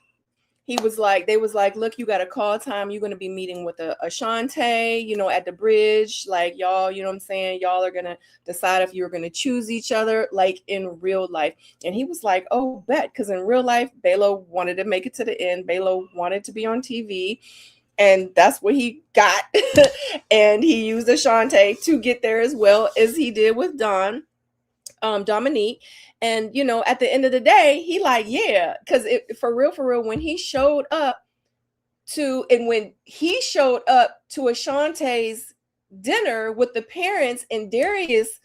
They was like, look, you got a call time. You're going to be meeting with Ashante, at the bridge. Like, y'all, you know what I'm saying? Y'all are going to decide if you're going to choose each other, like in real life. And he was like, oh, bet. Because in real life, Belo wanted to make it to the end. Belo wanted to be on TV. And that's what he got. And he used Ashante to get there as well as he did with Dominique. And, at the end of the day, he like, yeah, because for real, when he showed up to Ashante's dinner with the parents and Darius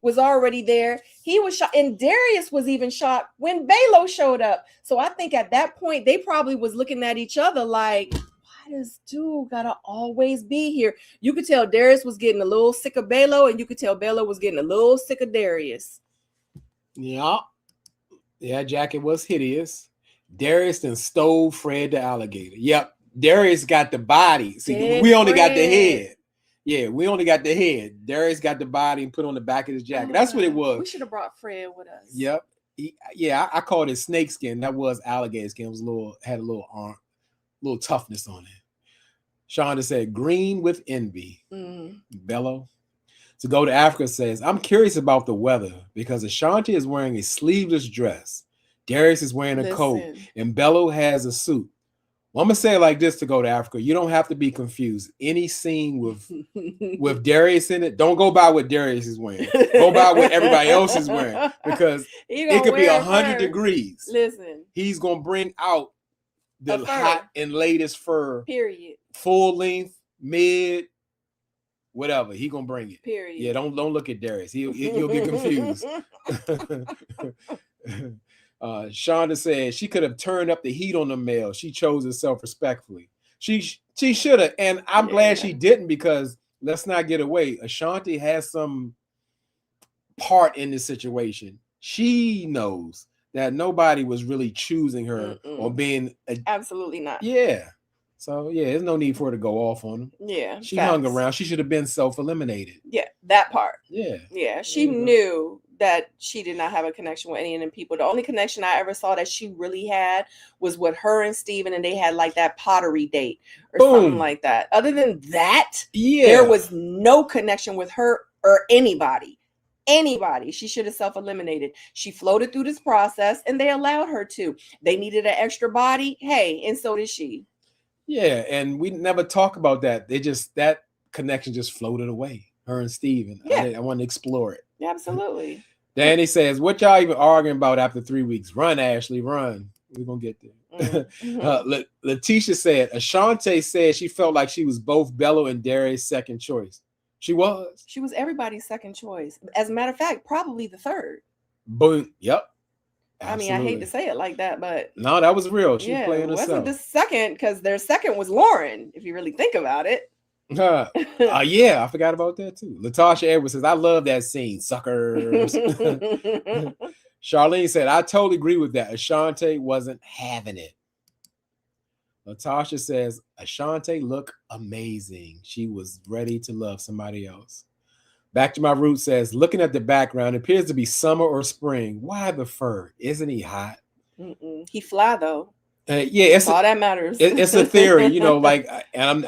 was already there, he was shocked. And Darius was even shocked when Belo showed up. So I think at that point, they probably was looking at each other like, why does dude gotta always be here? You could tell Darius was getting a little sick of Belo, and you could tell Belo was getting a little sick of Darius. Yeah, jacket was hideous. Darius then stole Fred the alligator. Yep, Darius got the body. See, we only got the head. Yeah, we only got the head. Darius got the body and put on the back of his jacket. That's what it was. We should have brought Fred with us. Yep. I called it snake skin. That was alligator skin. It was had a little arm, little toughness on it. Shonda said, green with envy. Belo. To Go to Africa says, I'm curious about the weather because Ashanti is wearing a sleeveless dress. Darius is wearing a coat and Belo has a suit. Well, I'm going to say it like this to Go to Africa. You don't have to be confused. Any scene with Darius in it, don't go by what Darius is wearing. Go by what everybody else is wearing because it could be 100 degrees. Listen. He's going to bring out the hot and latest fur. Period. Full length, mid, whatever. He gonna bring it. Period. Yeah, don't look at Darius. He'll get confused. Shonda said she could have turned up the heat on the male. She chose herself respectfully. She should have, and I'm glad she didn't because let's not get away. Ashanti has some part in this situation. She knows that nobody was really choosing her or being absolutely not. Yeah. So yeah, there's no need for her to go off on him. Yeah. She hung around. She should have been self-eliminated. Yeah, that part. Yeah. Yeah. She knew that she did not have a connection with any of them people. The only connection I ever saw that she really had was with her and Steven, and they had like that pottery date or something like that. Other than that, there was no connection with her or anybody. She should have self-eliminated. She floated through this process and they allowed her to. They needed an extra body. Hey, and so did she. Yeah, and we never talk about that. That connection just floated away. Her and Steven. Yeah. I want to explore it. Yeah, absolutely. Danny says, what y'all even arguing about after 3 weeks? Run, Ashley, run. We're going to get there. Letitia said, Ashante said she felt like she was both Belo and Darius' second choice. She was. She was everybody's second choice. As a matter of fact, probably the third. Boom. Yep. I mean, I hate to say it like that, but no, that was real. She yeah, playing herself. Wasn't the second, because their second was Lauren, if you really think about it. Yeah, I forgot about that too. Latasha Edwards says, I love that scene, suckers. Charlene said, I totally agree with that. Ashante wasn't having it. Latasha says, Ashante looked amazing. She was ready to love somebody else. Back to My Roots says, looking at the background, it appears to be summer or spring. Why the fur? Isn't he hot? He fly though. Yeah, it's all that matters. It's a theory, you know. Like, and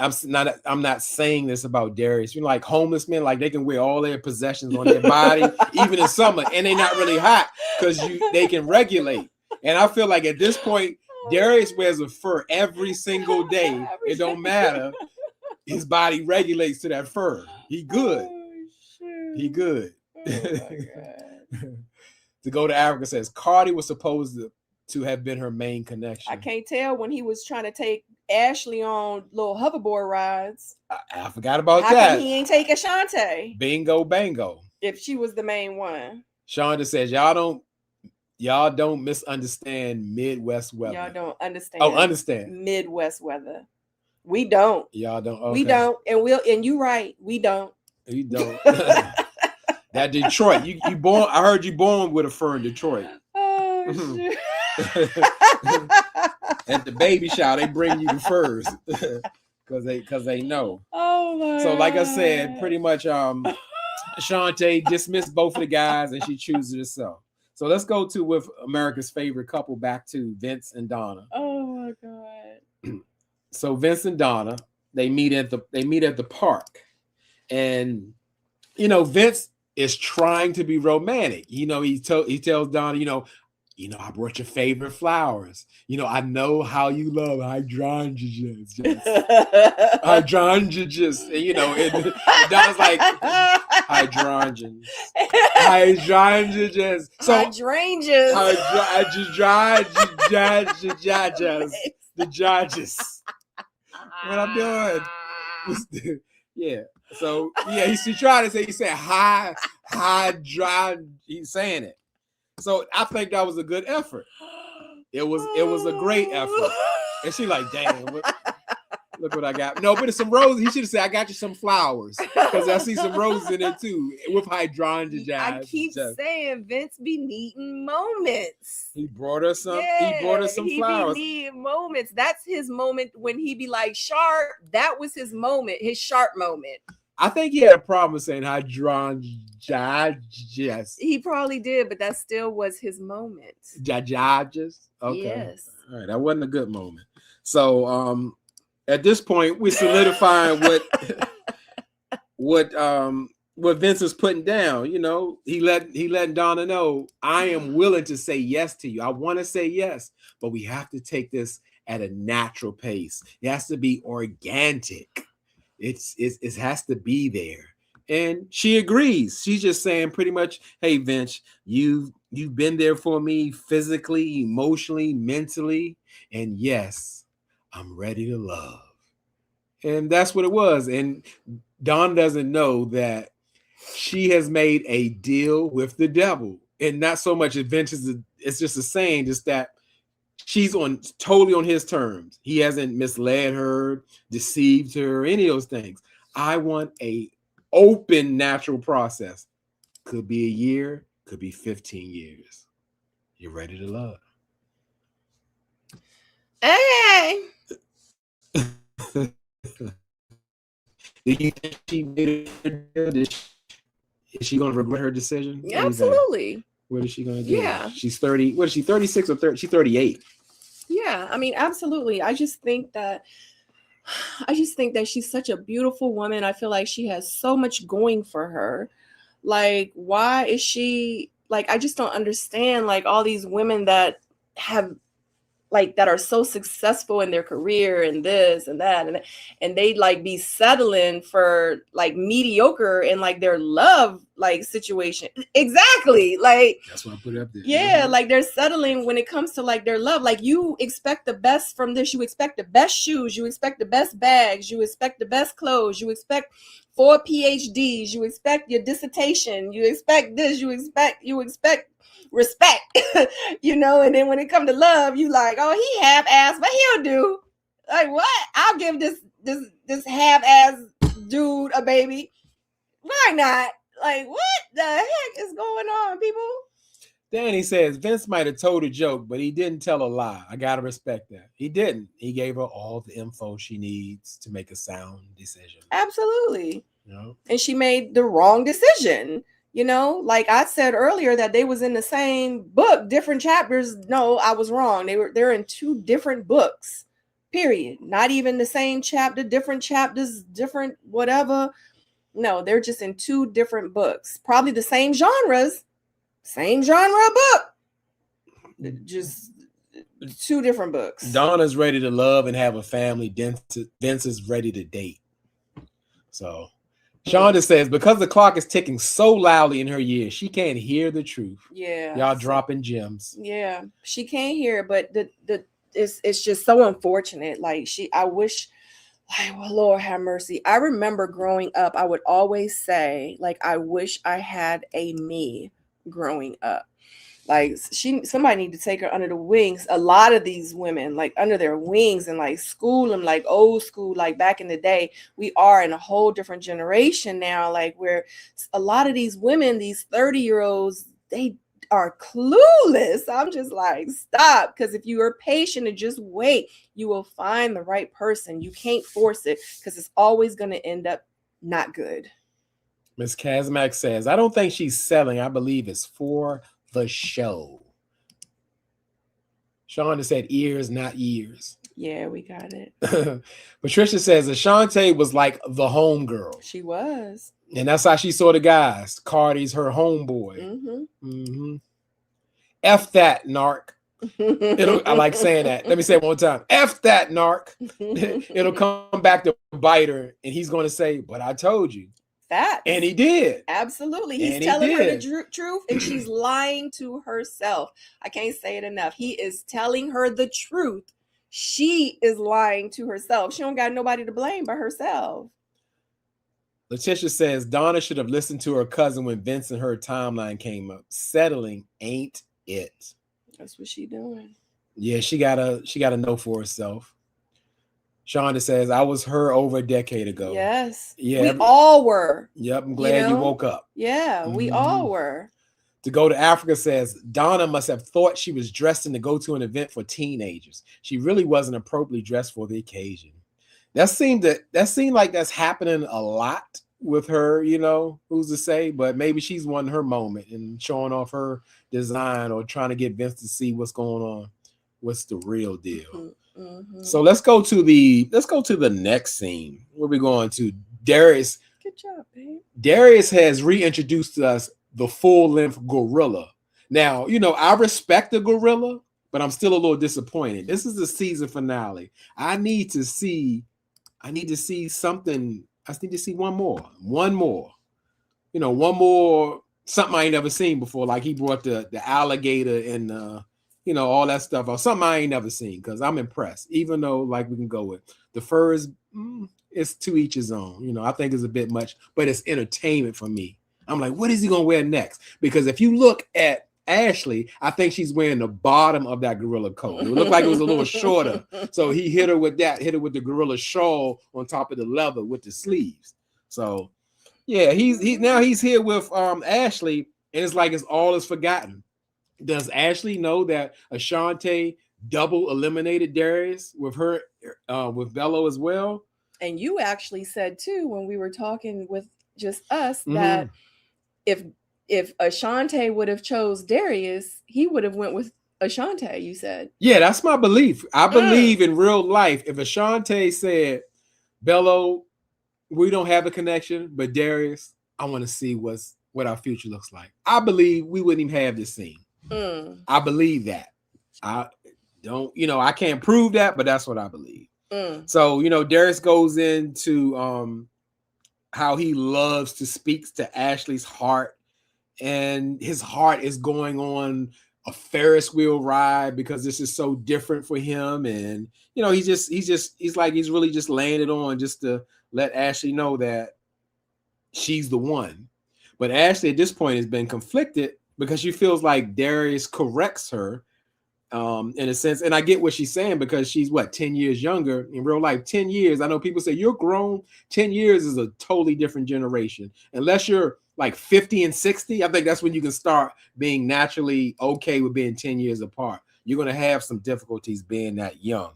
I'm not saying this about Darius. You know, like homeless men, like they can wear all their possessions on their body, even in summer, and they're not really hot because they can regulate. And I feel like at this point, Darius wears a fur every single day. It don't matter. His body regulates to that fur. He good. He good. Oh my God. To go to Africa says Cardi was supposed to have been her main connection. I can't tell when he was trying to take Ashley on little hoverboard rides. I forgot about How that. come he ain't take Ashante? Bingo, bango. If she was the main one. Shonda says y'all don't misunderstand Midwest weather. Y'all don't understand. Oh, understand Midwest weather. We don't. Y'all don't. Okay. We don't. And you right. We don't. You don't. That Detroit. You born. I heard you born with a fur in Detroit. Oh shit. At the baby shower, they bring you the furs because they know. Oh my. So, like I said, pretty much, Ashante dismissed both of the guys, and she chooses herself. So let's go to with America's favorite couple, back to Vince and Donna. Oh my God. So Vince and Donna, they meet at the park, and you know Vince is trying to be romantic. You know, he tells Donna, you know, I brought your favorite flowers. You know, I know how you love hydrangeas. Hydrangeas. And, you know, and Donna's like, hydrangeas. Hydrangeas. So, hydrangeas. The judges. What I'm doing. Yeah. So, yeah, he's trying to say, he said, hydran. He's saying it. So I think that was a good effort. It was a great effort. And she like, damn, look what I got. No, but it's some roses. He should have said, I got you some flowers. Because I see some roses in it too. With hydrangeas. I keep saying Vince be needing moments. He brought her some. Yeah, he brought her some flowers. He be needing moments. That's his moment when he be like sharp. That was his moment, his sharp moment. I think he had a problem with saying hydrangeas. He probably did, but that still was his moment. Judges. Okay. Yes. All right. That wasn't a good moment. So at this point, we're solidifying what Vince is putting down. You know, he let Donna know, I am willing to say yes to you. I want to say yes, but we have to take this at a natural pace. It has to be organic. It has to be there. And she agrees. She's just saying pretty much, hey, Vince, you've been there for me physically, emotionally, mentally. And yes, I'm ready to love. And that's what it was. And Dawn doesn't know that she has made a deal with the devil. And not so much adventures, it's just a saying, just that she's totally on his terms. He hasn't misled her, deceived her, any of those things. I want a open, natural process. Could be a year, could be 15 years. You're ready to love. Okay. Do you think she made it? Is she going to regret her decision? Absolutely. What is she going to do? Yeah. She's 30. What is she, 36 or 30? She's 38. Yeah. I mean, absolutely. I just think that she's such a beautiful woman. I feel like she has so much going for her. Like, why is she like, I just don't understand like all these women that have like that are so successful in their career and this and that and they like be settling for like mediocre in like their love like situation. Exactly. Like that's why I put it up there. Yeah, like they're settling when it comes to like their love. Like you expect the best from this. You expect the best shoes. You expect the best bags. You expect the best clothes. You expect 4 PhDs, you expect your dissertation, you expect this, you expect respect, you know, and then when it comes to love, you like, oh, he half-assed, but he'll do. Like, what? I'll give this half-ass dude a baby. Why not? Like, what the heck is going on, people? Danny says Vince might have told a joke, but he didn't tell a lie. I gotta respect that. He didn't. He gave her all the info she needs to make a sound decision. Absolutely. You know? And she made the wrong decision. You know, like I said earlier, that they was in the same book, different chapters. No, I was wrong. They're in 2 different books. Period. Not even the same chapter, different chapters, different whatever. No, they're just in 2 different books. Probably the same genres. Same genre book, just 2 different books. Donna's ready to love and have a family. Vince is ready to date. So Shonda says, because the clock is ticking so loudly in her ears, she can't hear the truth. Yeah. Y'all dropping gems. Yeah, she can't hear, but it's just so unfortunate. Like I wish, like, well, Lord have mercy. I remember growing up, I would always say, like, I wish I had a me growing up. Like, somebody need to take her under the wings. A lot of these women, like, under their wings, and like school them, like old school, like back in the day. We are in a whole different generation now, like, where a lot of these women, these 30-year-olds, they are clueless. I'm just like, stop, because if you are patient and just wait, you will find the right person. You can't force it, because it's always going to end up not good. Miss Kazmak says, I don't think she's selling. I believe it's for the show. Shonda said ears, not years. Yeah, we got it. Patricia says Ashante was like the homegirl. She was. And that's how she saw the guys. Cardi's her homeboy. Mm-hmm. Mm-hmm. F that, narc. I like saying that. Let me say it one more time. F that, narc. It'll come back to bite her, and he's going to say, but I told you. That. And he did. Absolutely. He's telling her the truth, and she's lying to herself. I can't say it enough. He is telling her the truth. She is lying to herself. She don't got nobody to blame but herself. Letitia says Donna should have listened to her cousin when Vince and her timeline came up. Settling ain't it. That's what she doing. Yeah, she gotta know for herself. Shonda says, I was her over a decade ago. Yes. Yeah. We all were. Yep. I'm glad you woke up. Yeah, we all were. To Go to Africa says, Donna must have thought she was dressing to go to an event for teenagers. She really wasn't appropriately dressed for the occasion. That seemed like that's happening a lot with her, you know, who's to say, but maybe she's wanting her moment and showing off her design or trying to get Vince to see what's going on. What's the real deal? Mm-hmm. So let's go to the next scene. Where we going to? Darius. Good job, babe. Darius has reintroduced to us the full-length gorilla. Now, you know, I respect the gorilla, but I'm still a little disappointed. This is the season finale. I need to see something. I need to see one more. You know, one more, something I ain't never seen before. Like he brought the alligator and you know, all that stuff, or something I ain't never seen, because I'm impressed. Even though, like, we can go with the furs, it's to each his own. You know, I think it's a bit much, but it's entertainment for me. I'm like, what is he gonna wear next? Because if you look at Ashley, I think she's wearing the bottom of that gorilla coat. It looked like it was a little shorter, so he hit her with the gorilla shawl on top of the leather with the sleeves. So, yeah, he's here with Ashley, and it's like all is forgotten. Does Ashley know that Ashante double eliminated Darius with her with Bello as well? And you actually said too, when we were talking with just us, that if Ashante would have chose Darius, he would have went with Ashante, you said. Yeah, that's my belief. I believe in real life, if Ashante said, Bello, we don't have a connection, but Darius, I want to see what our future looks like. I believe we wouldn't even have this scene. I believe that. I don't, you know, I can't prove that, but that's what I believe. So, you know, Darius goes into how he loves to speak to Ashley's heart, and his heart is going on a Ferris wheel ride because this is so different for him. And, you know, he's really just laying it on just to let Ashley know that she's the one. But Ashley at this point has been conflicted because she feels like Darius corrects her in a sense. And I get what she's saying because she's 10 years younger in real life. 10 years. I know people say you're grown. 10 years is a totally different generation. Unless you're like 50 and 60, I think that's when you can start being naturally okay with being 10 years apart. You're going to have some difficulties being that young.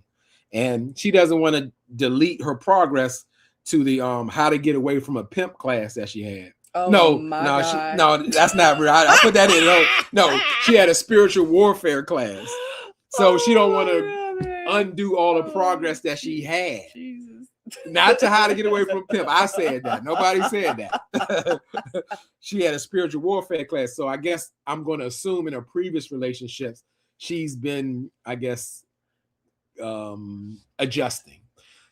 And she doesn't want to delete her progress to the how to get away from a pimp class that she had. Oh, no, that's not real. I put that in. No, she had a spiritual warfare class. So she don't want to undo all the progress that she had. Jesus. Not to how to get away from a pimp. I said that. Nobody said that. She had a spiritual warfare class. So I guess I'm going to assume in her previous relationships, she's been, I guess, adjusting.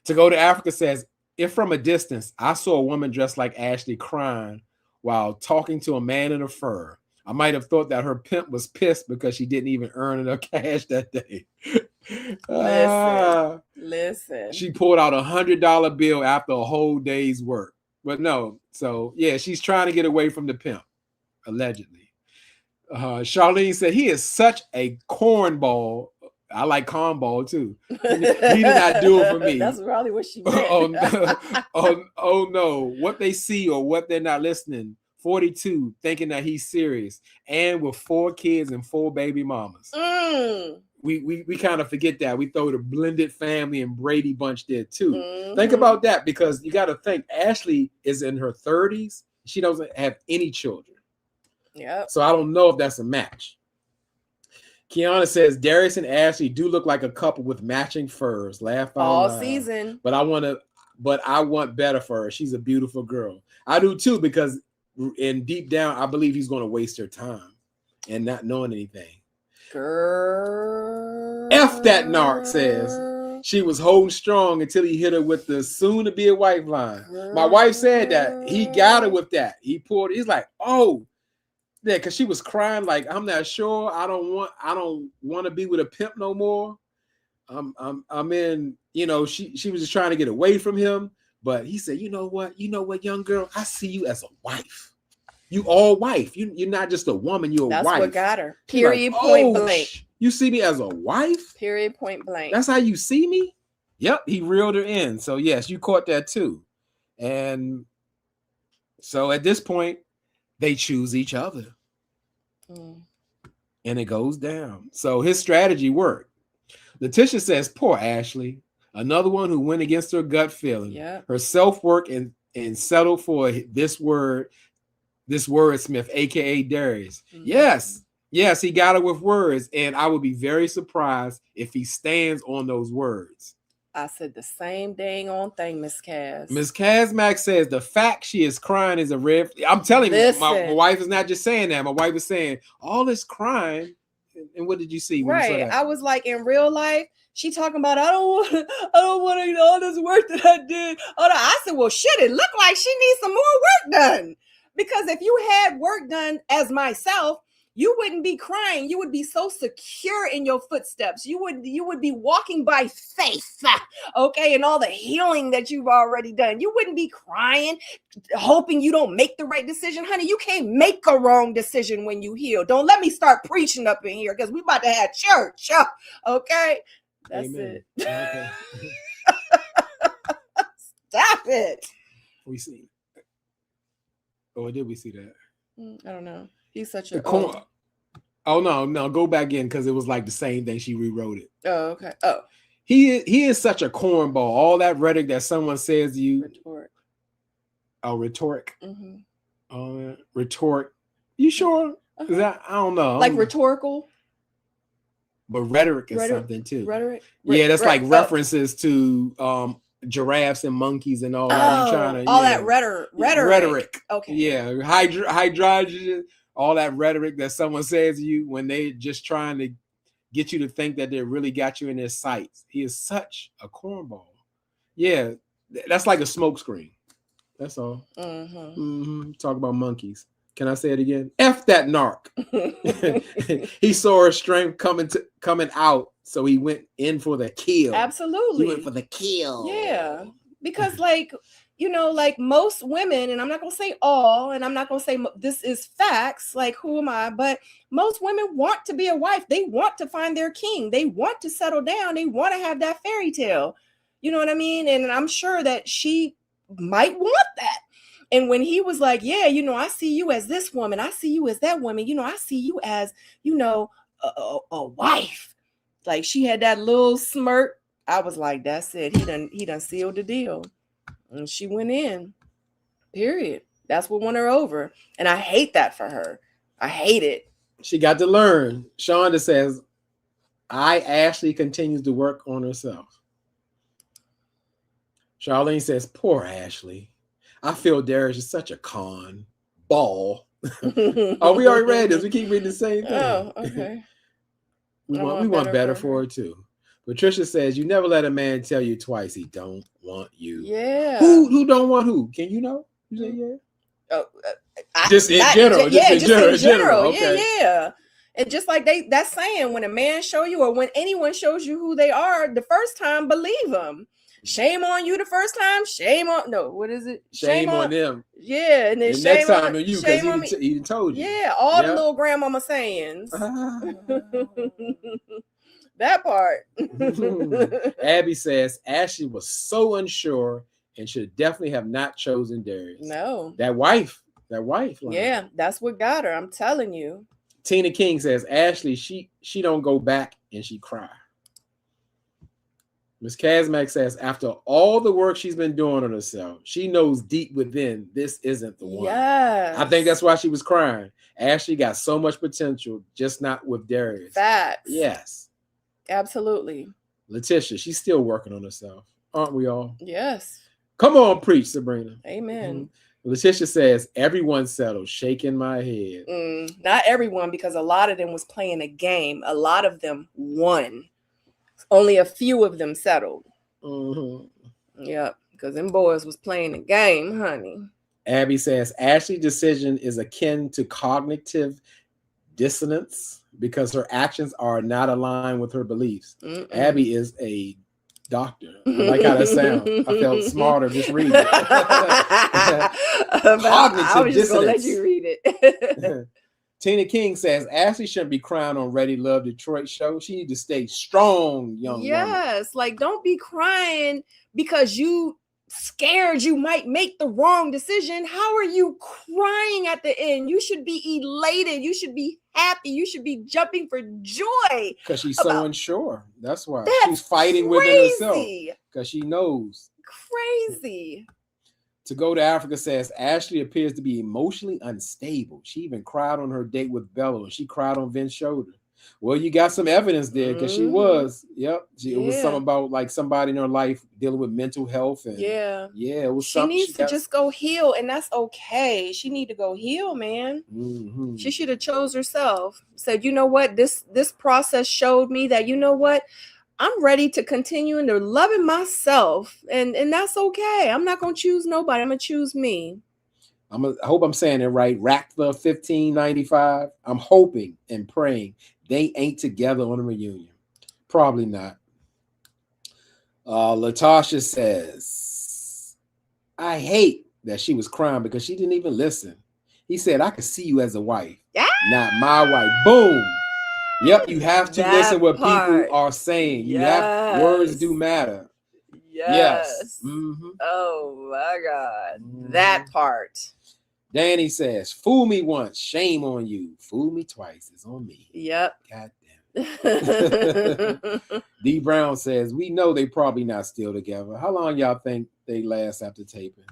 To Go to Africa says, if from a distance I saw a woman dressed like Ashley crying while talking to a man in a fur, I might have thought that her pimp was pissed because she didn't even earn enough cash that day. Listen. She pulled out $100 bill after a whole day's work. But no, so yeah, she's trying to get away from the pimp, allegedly. Charlene said, he is such a cornball. I like cornball too. He did not do it for me. That's probably what she meant. Oh no. What they see or what they're not listening. 42, thinking that he's serious. And with 4 kids and 4 baby mamas. We kind of forget that. We throw the blended family and Brady bunch there too. Think about that, because you got to think Ashley is in her 30s. She doesn't have any children. Yeah. So I don't know if that's a match. Kiana says Darius and Ashley do look like a couple with matching furs. Laugh out all loud. Season. But I want better for her. She's a beautiful girl. I do too, because in deep down, I believe he's going to waste her time and not knowing anything. Girl. F that narc says she was holding strong until he hit her with the soon to be a wife line. Girl. My wife said that he got her with that. He's like, oh, yeah, because she was crying like, I'm not sure. I don't want to be with a pimp no more. I'm in, she was just trying to get away from him. But he said, you know what, young girl, I see you as a wife. You all wife. You're not just a woman, you're a wife. That's what got her. Period, like, point blank. You see me as a wife? Period, point blank. That's how you see me? Yep, he reeled her in. So yes, you caught that too. And so at this point, they choose each other. And it goes down. So his strategy worked. Letitia says, poor Ashley. Another one who went against her gut feeling. Yeah. Her self-work and settled for this wordsmith, aka Darius. Yes, he got her with words, and I would be very surprised if he stands on those words. I said the same dang on thing, Miss Kaz. Miss Kazmack says the fact she is crying is a red. I'm telling you, my wife is not just saying that. My wife is saying all this crying. And what did you see? Right. I was like, in real life, she talking about, I don't want to all this work that I did. I said, well, shit, it looked like she needs some more work done. Because if you had work done as myself, you wouldn't be crying. You would be so secure in your footsteps. You would be walking by faith, okay, and all the healing that you've already done. You wouldn't be crying, hoping you don't make the right decision. Honey, you can't make a wrong decision when you heal. Don't let me start preaching up in here, because we about to have church, okay? That's Amen. it. Okay. Stop it. We see. Or did we see that? I don't know. He's such a Oh no, go back in, because it was like the same thing. She rewrote it. Oh, okay. Oh. He is such a cornball. All that rhetoric that someone says to you. Rhetoric. Oh, rhetoric. Mm-hmm. Rhetoric. You sure? Uh-huh. Is that, I don't know. Like rhetorical? But rhetoric is something too. Rhetoric? Yeah, that's like references to giraffes and monkeys and all that. That rhetoric. Okay. Yeah, hydrogen, all that rhetoric that someone says to you when they just trying to get you to think that they really got you in their sights. He is such a cornball. Yeah, that's like a smokescreen. That's all. Talk about monkeys. Can I say it again? F that narc. He saw her strength coming out, so he went in for the kill. Absolutely. He went for the kill. Yeah, because like you know, like most women, and I'm not going to say all, and I'm not going to say this is facts, like who am I, but most women want to be a wife. They want to find their king. They want to settle down. They want to have that fairy tale. You know what I mean? And I'm sure that she might want that. And when he was like, yeah, you know, I see you as this woman, I see you as that woman, you know, I see you as, you know, a wife. Like she had that little smirk. I was like, that's it. He done sealed the deal. And she went in. Period. That's what won her over. And I hate that for her. I hate it. She got to learn. Shonda says, Ashley continues to work on herself. Charlene says, poor Ashley. I feel Darius is such a con ball. Oh, we already read this. We keep reading the same thing. Oh, okay. we want better for her too. Patricia says, you never let a man tell you twice he don't want you. Yeah. Who don't want who? Can you know? You say yeah? Oh, just in general. Just in general. Okay. Yeah. And just like that's saying, when a man show you, or when anyone shows you who they are the first time, believe them. Shame on you the first time. What is it? Shame on them. Yeah, and then the next time on you, because he told you. Yeah, all the little grandmama sayings. That part. Abby says Ashley was so unsure and should definitely have not chosen Darius. No. That wife. Yeah, that's what got her. I'm telling you. Tina King says Ashley, she don't go back and she cry. Ms. Kazmak says, after all the work she's been doing on herself, she knows deep within this isn't the one. Yeah. I think that's why she was crying. Ashley got so much potential, just not with Darius. Facts. Yes. Absolutely. Letitia, she's still working on herself. Aren't we all? Yes. Come on, preach, Sabrina. Amen. Mm-hmm. Letitia says, everyone settled, shaking my head. Not everyone, because a lot of them was playing a game. A lot of them won. Only a few of them settled. Mm-hmm. Yep, because them boys was playing a game, honey. Abby says Ashley's decision is akin to cognitive dissonance because her actions are not aligned with her beliefs. Abby is a doctor. I like how that sounds. I felt smarter just reading it. Cognitive I was just dissonance. gonna let you read it. Tina King says Ashley shouldn't be crying on Ready to Love Detroit show. She needs to stay strong, young woman. Yes, like don't be crying because you scared you might make the wrong decision. How are you crying at the end? You should be elated. You should be happy. You should be jumping for joy. Because she's so unsure. That's why. She's fighting within herself. Because she knows. Crazy. To Go to Africa says Ashley appears to be emotionally unstable. She even cried on her date with Bello, and she cried on Vince's shoulder. Well, you got some evidence there because she was. Yep. It was something about like somebody in her life dealing with mental health. And it was something. She needs to just go heal, and that's okay. She need to go heal, man. Mm-hmm. She should have chose herself. Said, you know what? This process showed me that, you know what? I'm ready to continue into loving myself, and that's okay. I'm not gonna choose nobody. I'm gonna choose me. I hope I'm saying it right. Rackler 1595. I'm hoping and praying they ain't together on a reunion. Probably not. Latasha says, I hate that she was crying because she didn't even listen. He said, I could see you as a wife, not my wife. Boom. Yep, you have to listen what people are saying. You have words do matter. Yes. Mm-hmm. Oh my God. That part. Danny says, fool me once, shame on you. Fool me twice, it's on me. Yep. God damn. D Brown says, we know they probably not still together. How long y'all think they last after taping?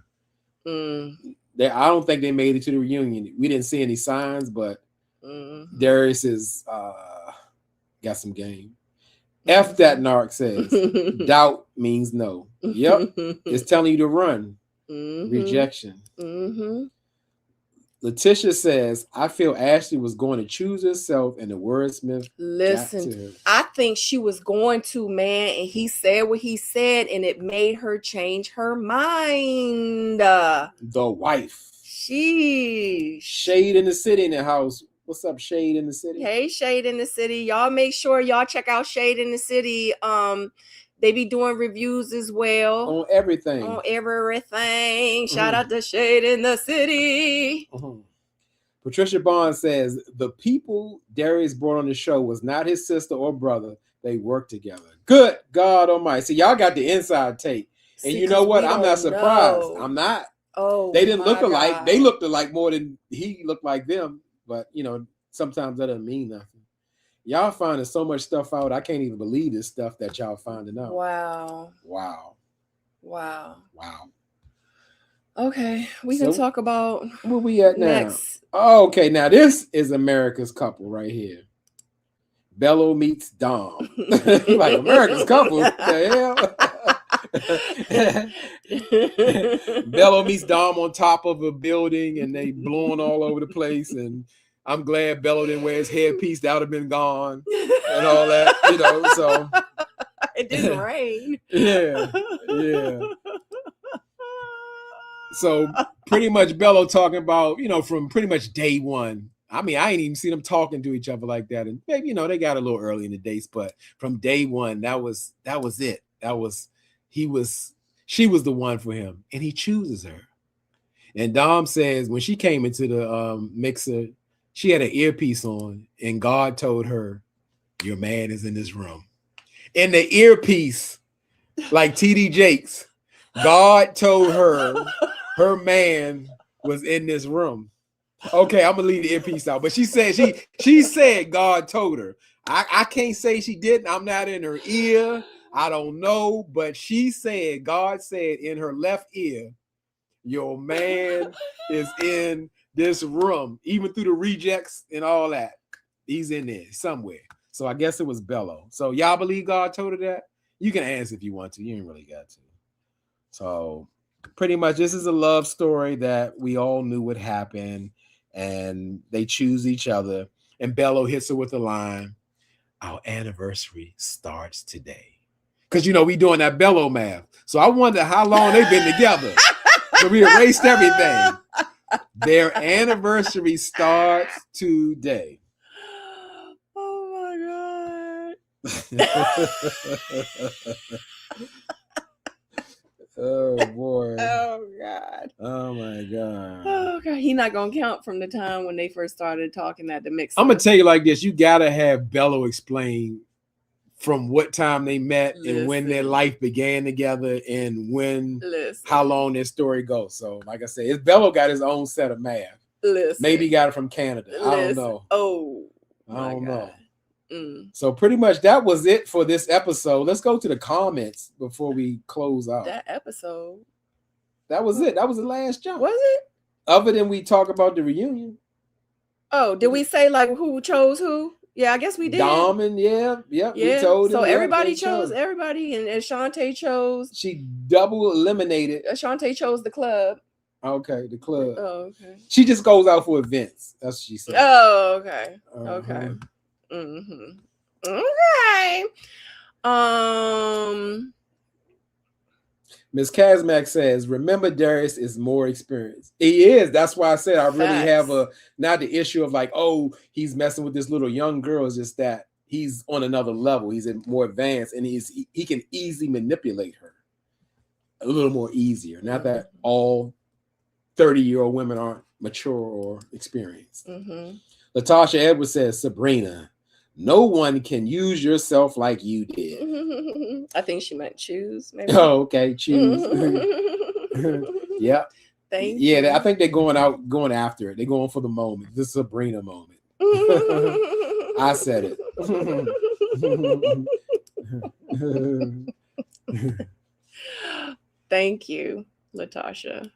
I don't think they made it to the reunion. We didn't see any signs, but Darius is got some game. F that narc says. Doubt means no. Yep. It's telling you to run. Rejection. Letitia says, I feel Ashley was going to choose herself and the wordsmith. Listen, I think she was going to, man, and he said what he said, and it made her change her mind. The wife. Shade in the City in the house. What's up, Shade in the City? Hey, Shade in the City. Y'all make sure y'all check out Shade in the City. They be doing reviews as well on everything. on everything. Shout out to Shade in the City. Patricia Bond says the people Darius brought on the show was not his sister or brother. They worked together. Good God Almighty! See, y'all got the inside take, and See, you know 'cause what? we I'm don't not surprised. know. I'm not. Oh, They didn't look my alike. God. They looked alike more than he looked like them. But you know, sometimes that doesn't mean nothing. Y'all finding so much stuff out. I can't even believe this stuff that y'all finding out. Wow. Wow. Wow. Wow. Okay, we can So, talk about where we at now? next. Oh, okay, now this is America's couple right here. Bello meets Dom. Like America's couple. What the hell? Bello meets Dom on top of a building and they blowing all over the place. And I'm glad Bello didn't wear his headpiece. That would have been gone and all that, you know. So it didn't rain. Yeah. So pretty much Bello talking about, you know, from pretty much day one. I mean, I ain't even seen them talking to each other like that. And maybe, you know, they got a little early in the dates, but from day one, that was it. She was the one for him, and he chooses her. And Dom says when she came into the mixer, she had an earpiece on, and God told her, "Your man is in this room." In the earpiece, like TD Jakes, God told her man was in this room. Okay, I'm gonna leave the earpiece out, but she said she said God told her. I can't say she didn't. I'm not in her ear. I don't know, but she said God said in her left ear, "Your man is in this room," even through the rejects and all that. He's in there somewhere. So I guess it was Bello. So y'all believe God told her that? You can answer if you want to. You ain't really got to. So pretty much this is a love story that we all knew would happen, and they choose each other. And Bello hits her with a line, "Our anniversary starts today." Because, you know, we doing that Bello math. So I wonder how long they've been together. So we erased everything. Their anniversary starts today. Oh my God. Oh boy. Oh God. Oh my God. Oh God. He's not gonna count from the time when they first started talking at the mix. I'm gonna tell you like this: you gotta have Bello explain from what time they met and when their life began together and when how long their story goes. So, like I said, Bello got his own set of math. Maybe he got it from Canada. I don't know. Oh, I don't know. Mm. So pretty much that was it for this episode. Let's go to the comments before we close out. That episode. That was it. That was the last jump. Was it? Other than we talk about the reunion. Oh, did we say like who chose who? Yeah, I guess we did. Dom and yeah. We told so him, everybody chose everybody, and Shantae chose. She double eliminated. Shantae chose the club. Okay, the club. Oh, okay. She just goes out for events. That's what she said. Oh, okay. Okay. Mm-hmm. Okay. Miss Kazmak says, "Remember, Darius is more experienced. He is. That's why I said I really have not the issue of like, oh, he's messing with this little young girl. It's just that he's on another level. He's more advanced, and he can easily manipulate her a little more easier. Not that all 30-year-old women aren't mature or experienced." Latasha Edwards says, "Sabrina, no one can use yourself like you did." I think she meant choose. Maybe. Oh, okay, choose. Yeah. Thank you. Yeah, I think they're going after it. They're going for the moment. The Sabrina moment. I said it. Thank you, Latasha.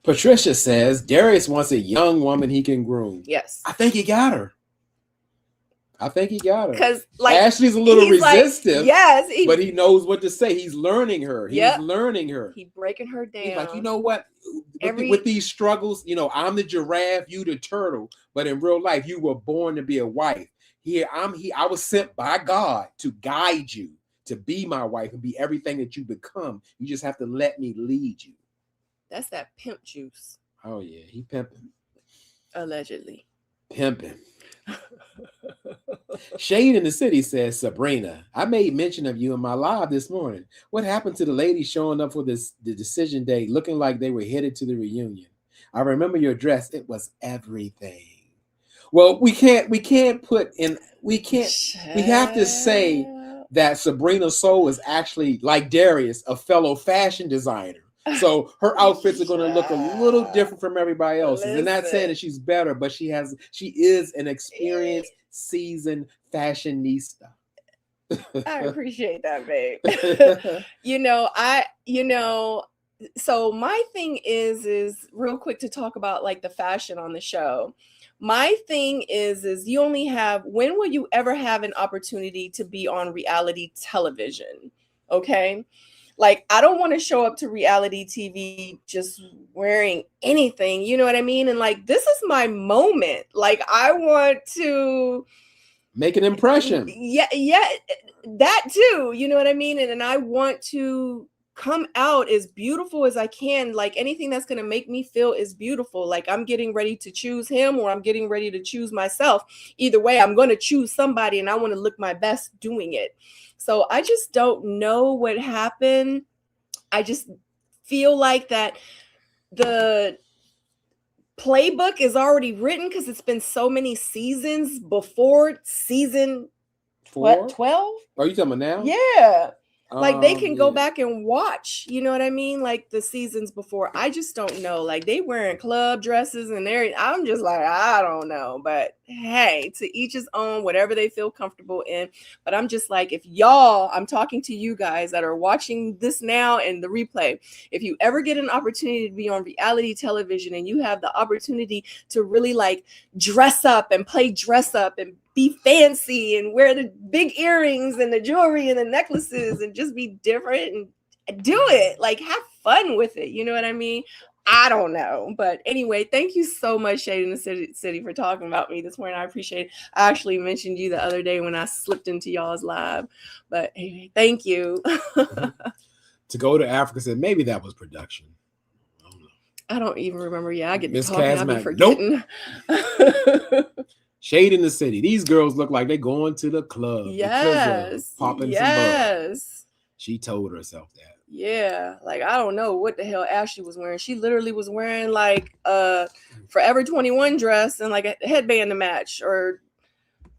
Patricia says, "Darius wants a young woman he can groom." Yes. I think he got her. Because like Ashley's a little resistive. Like, yes, but he knows what to say. He's learning her. He's learning her. He's breaking her down. He's like, you know what? With these struggles, you know, I'm the giraffe, you the turtle. But in real life, you were born to be a wife. I was sent by God to guide you, to be my wife and be everything that you become. You just have to let me lead you. That's that pimp juice. Oh yeah, he pimping. Allegedly. Pimping. Shade in the City says, Sabrina, I made mention of you in my live this morning. What happened to the ladies showing up for the decision day looking like they were headed to the reunion? I remember your dress. It was everything. Well, we have to say that Sabrina Soul is actually, like Darius, a fellow fashion designer. So her outfits are going to look a little different from everybody else's. And not saying that she's better, but she is an experienced, seasoned fashionista. I appreciate that, babe. So my thing is real quick to talk about like the fashion on the show. My thing is you only have, when will you ever have an opportunity to be on reality television? Okay. Like, I don't want to show up to reality TV just wearing anything, you know what I mean? And like, this is my moment. Like, I want to make an impression. Yeah, that too, you know what I mean? And I want to come out as beautiful as I can. Like, anything that's going to make me feel is beautiful. Like, I'm getting ready to choose him or I'm getting ready to choose myself. Either way, I'm going to choose somebody and I want to look my best doing it. So I just don't know what happened. I just feel like that the playbook is already written because it's been so many seasons before season 12. Are you talking about now? Yeah. Like, they can go back and watch, you know what I mean? Like, the seasons before. I just don't know. Like, they wearing club dresses and everything. I'm just like, I don't know. But hey, to each his own, whatever they feel comfortable in. But I'm just like, if y'all, I'm talking to you guys that are watching this now and the replay. If you ever get an opportunity to be on reality television and you have the opportunity to really like dress up and play dress up and be fancy and wear the big earrings and the jewelry and the necklaces and just be different and do it, like, have fun with it. You know what I mean? I don't know. But anyway, thank you so much, Shade in the City, for talking about me this morning. I appreciate it. I actually mentioned you the other day when I slipped into y'all's live. But anyway, thank you. To go to Africa said maybe that was production. I don't even remember. Yeah, I get Miss talking, Kazmak, I be forgetting. Nope. Shade in the City. These girls look like they're going to the club. Yes. Popping some bugs. She told herself that. Yeah. Like, I don't know what the hell Ashley was wearing. She literally was wearing like Forever 21 dress and like a headband to match, or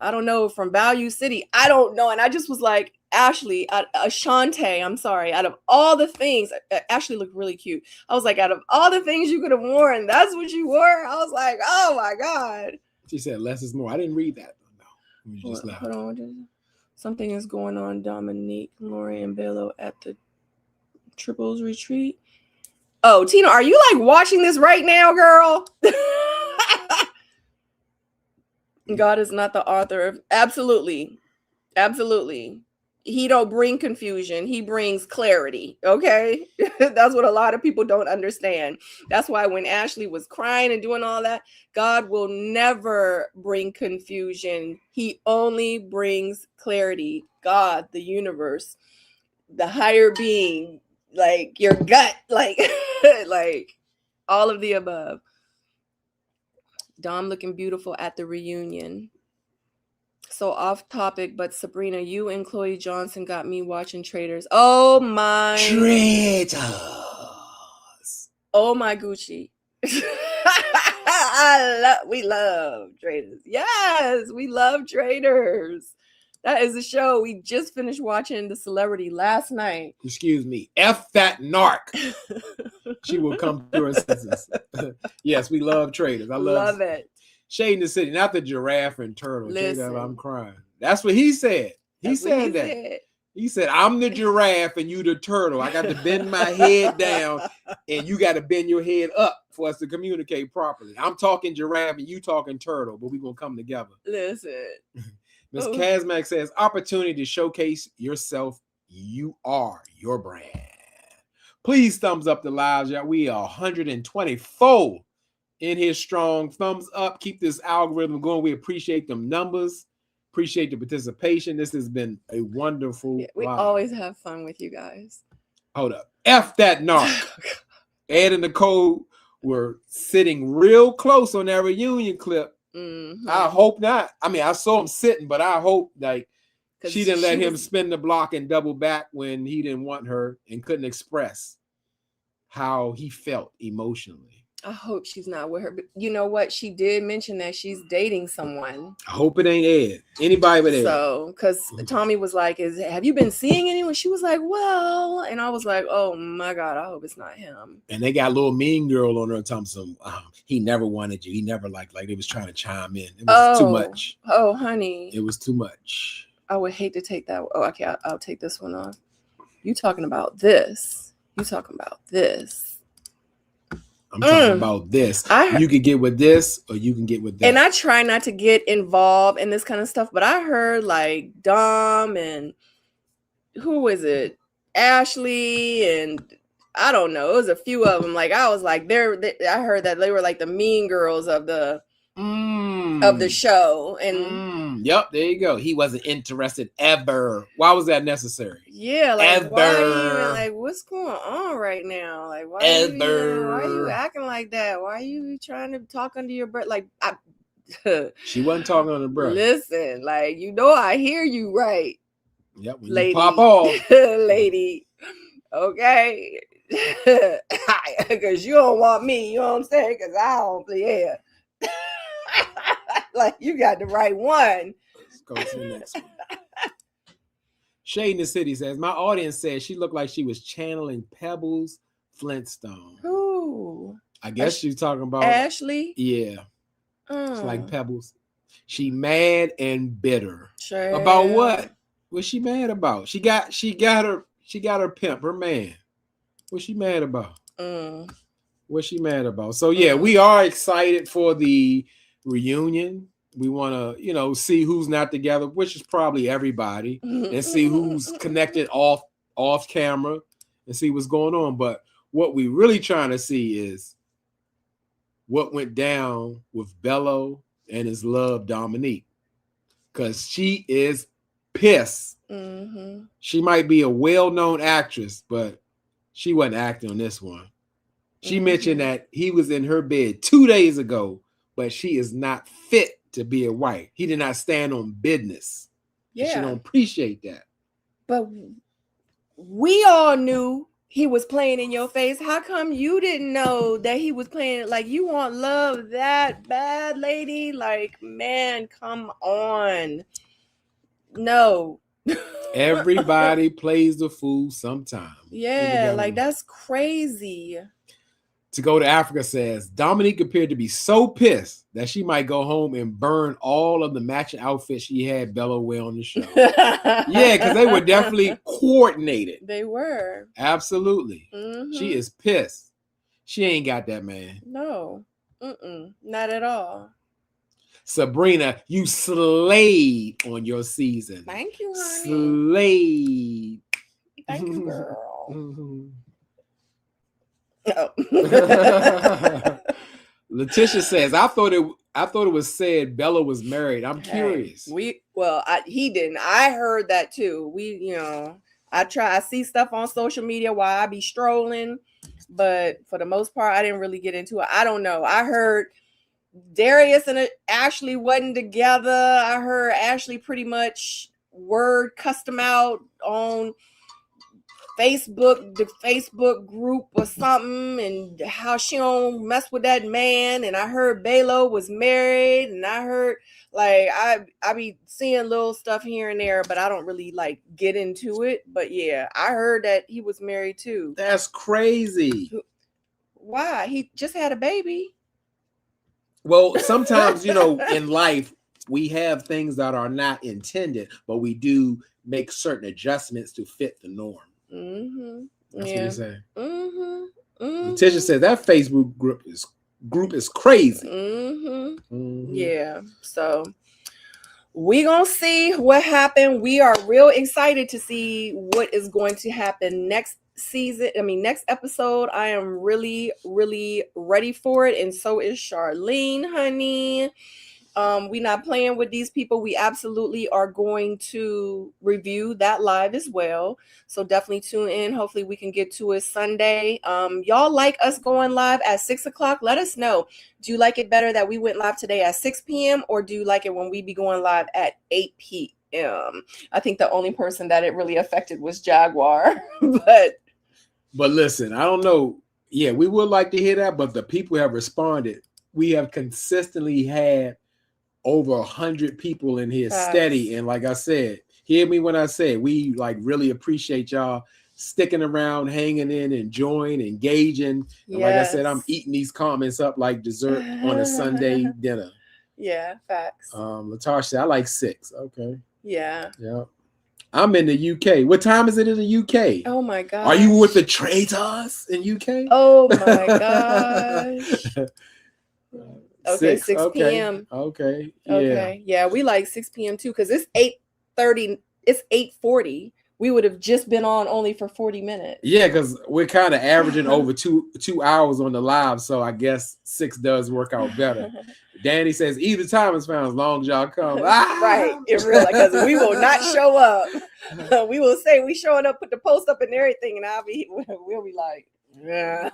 I don't know, from Value City. I don't know. And I just was like, Ashley, Ashante, I'm sorry, out of all the things, Ashley looked really cute. I was like, out of all the things you could have worn, that's what you wore? I was like, oh my God. She said less is more. I didn't read that. No, you just laughed. Hold on. Something is going on. Dominique, Lori, and Bello at the Triples retreat. Oh, Tina, are you like watching this right now, girl? God is not the author of absolutely. He don't bring confusion. He brings clarity. Okay. That's what a lot of people don't understand. That's why when Ashley was crying and doing all that, God will never bring confusion. He only brings clarity. God, the universe, the higher being, like your gut, like, like all of the above. Dom looking beautiful at the reunion. So off topic, but Sabrina, you and Chloe Johnson got me watching Traitors. Oh my Traitors. Oh my Gucci. We love Traitors. Yes, we love Traitors. That is a show. We just finished watching The Celebrity last night. Excuse me. F that narc. She will come to her senses. Yes, we love Traitors. I love it. Shade in the City, not the giraffe and turtle. Listen, I'm crying. That's what he said. He said that. He said, I'm the giraffe and you the turtle. I got to bend my head down and you got to bend your head up for us to communicate properly. I'm talking giraffe and you talking turtle, but we're going to come together. Listen. Ms. Kazmak says, opportunity to showcase yourself. You are your brand. Please thumbs up the lives. Yeah, we are 124 in here strong. Thumbs up. Keep this algorithm going. We appreciate them numbers. Appreciate the participation. This has been a wonderful we live. Always have fun with you guys. Hold up. F that narc. Ed and Nicole were sitting real close on that reunion clip. Mhm. I hope not. I mean, I saw him sitting, but I hope like 'Cause she didn't let she him was- spin the block and double back when he didn't want her and couldn't express how he felt emotionally. I hope she's not with her. But you know what? She did mention that she's dating someone. I hope it ain't Ed. Anybody but Ed. So, because Tommy was like, have you been seeing anyone? She was like, well, and I was like, oh my God, I hope it's not him. And they got a little mean girl on her telling some he never wanted you. He never like they was trying to chime in. It was too much. Oh, honey. It was too much. I would hate to take that. Oh, okay. I'll take this one off. You talking about this. You talking about this. I'm talking about this. You can get with this or you can get with that. And I try not to get involved in this kind of stuff, but I heard like Dom and who is it? Ashley and I don't know. It was a few of them. Like I was like, I heard that they were like the mean girls of the show. And yep, there you go. He wasn't interested ever. Why was that necessary? Yeah, like ever. Why are you, like what's going on right now? Like why are you acting like that? Why are you trying to talk under your breath? Like she wasn't talking under her breath. Listen, like I hear you right. Yep, when lady, you pop off, lady. Okay, because you don't want me. You know what I'm saying? Because I don't. Yeah. Like you got the right one. Let's go to the next one. Shade in the City says, my audience says she looked like she was channeling Pebbles Flintstone. Who? I guess she's talking about Ashley. Yeah. It's like Pebbles. She mad and bitter. Sure. About what? What's she mad about? She got her pimp, her man. What's she mad about? What's she mad about? So yeah, we are excited for the reunion. We want to, see who's not together, which is probably everybody, and see who's connected off camera and see what's going on. But what we really trying to see is what went down with Bello and his love Dominique, because she is pissed. She might be a well-known actress, but she wasn't acting on this one. She mentioned that he was in her bed 2 days ago, but she is not fit to be a wife. He did not stand on business. Yeah. She don't appreciate that. But we all knew he was playing in your face. How come you didn't know that he was playing? Like, you want love that bad, lady? Like, man, come on. No. Everybody plays the fool sometime. Yeah, like that's crazy. To Go to Africa says, Dominique appeared to be so pissed that she might go home and burn all of the matching outfits she had Bello wear on the show. Yeah, because they were definitely coordinated. They were. Absolutely. She is pissed. She ain't got that man. No. Not at all. Sabrina, you slayed on your season. Thank you, honey. Slayed. Thank you, girl. No. Letitia says, I thought it was said Bella was married. I'm curious. He didn't. I heard that too. I see stuff on social media while I be strolling, but for the most part, I didn't really get into it. I don't know. I heard Darius and Ashley wasn't together. I heard Ashley pretty much cussed him out on Facebook, the Facebook group or something, and how she don't mess with that man. And I heard Bello was married, and I heard I be seeing little stuff here and there, but I don't really get into it. But yeah, I heard that he was married too. That's crazy. Why? He just had a baby. Well, sometimes in life we have things that are not intended, but we do make certain adjustments to fit the norm. That's what you're saying. Letitia said that Facebook group is crazy. Yeah. So we gonna see what happened. We are real excited to see what is going to happen next episode. I am really, really ready for it, and so is Charlene, honey. We're not playing with these people. We absolutely are going to review that live as well. So definitely tune in. Hopefully we can get to it Sunday. Y'all like us going live at 6 o'clock? Let us know. Do you like it better that we went live today at 6 p.m. or do you like it when we be going live at 8 p.m.? I think the only person that it really affected was Jaguar. But listen, I don't know. Yeah, we would like to hear that, but the people have responded. We have consistently had over 100 people in here steady. And like I said, hear me when I say we like really appreciate y'all sticking around, hanging in, enjoying, engaging. And like I said, I'm eating these comments up like dessert on a Sunday dinner. Yeah, facts. Latasha said, I like 6. Okay. Yeah. Yeah. I'm in the UK. What time is it in the UK? Oh my god. Are you with the traitors in UK? Oh my gosh. Okay, 6 p.m. Okay. Yeah. Okay. Yeah, we like 6 p.m. too, because it's 8:30. It's 8:40. We would have just been on only for 40 minutes. Yeah, because we're kind of averaging over two hours on the live, so I guess 6 does work out better. Danny says either time is fine as long as y'all come. Right, in real, because we will not show up. We will say we showing up, put the post up and everything, and we'll be like, yeah.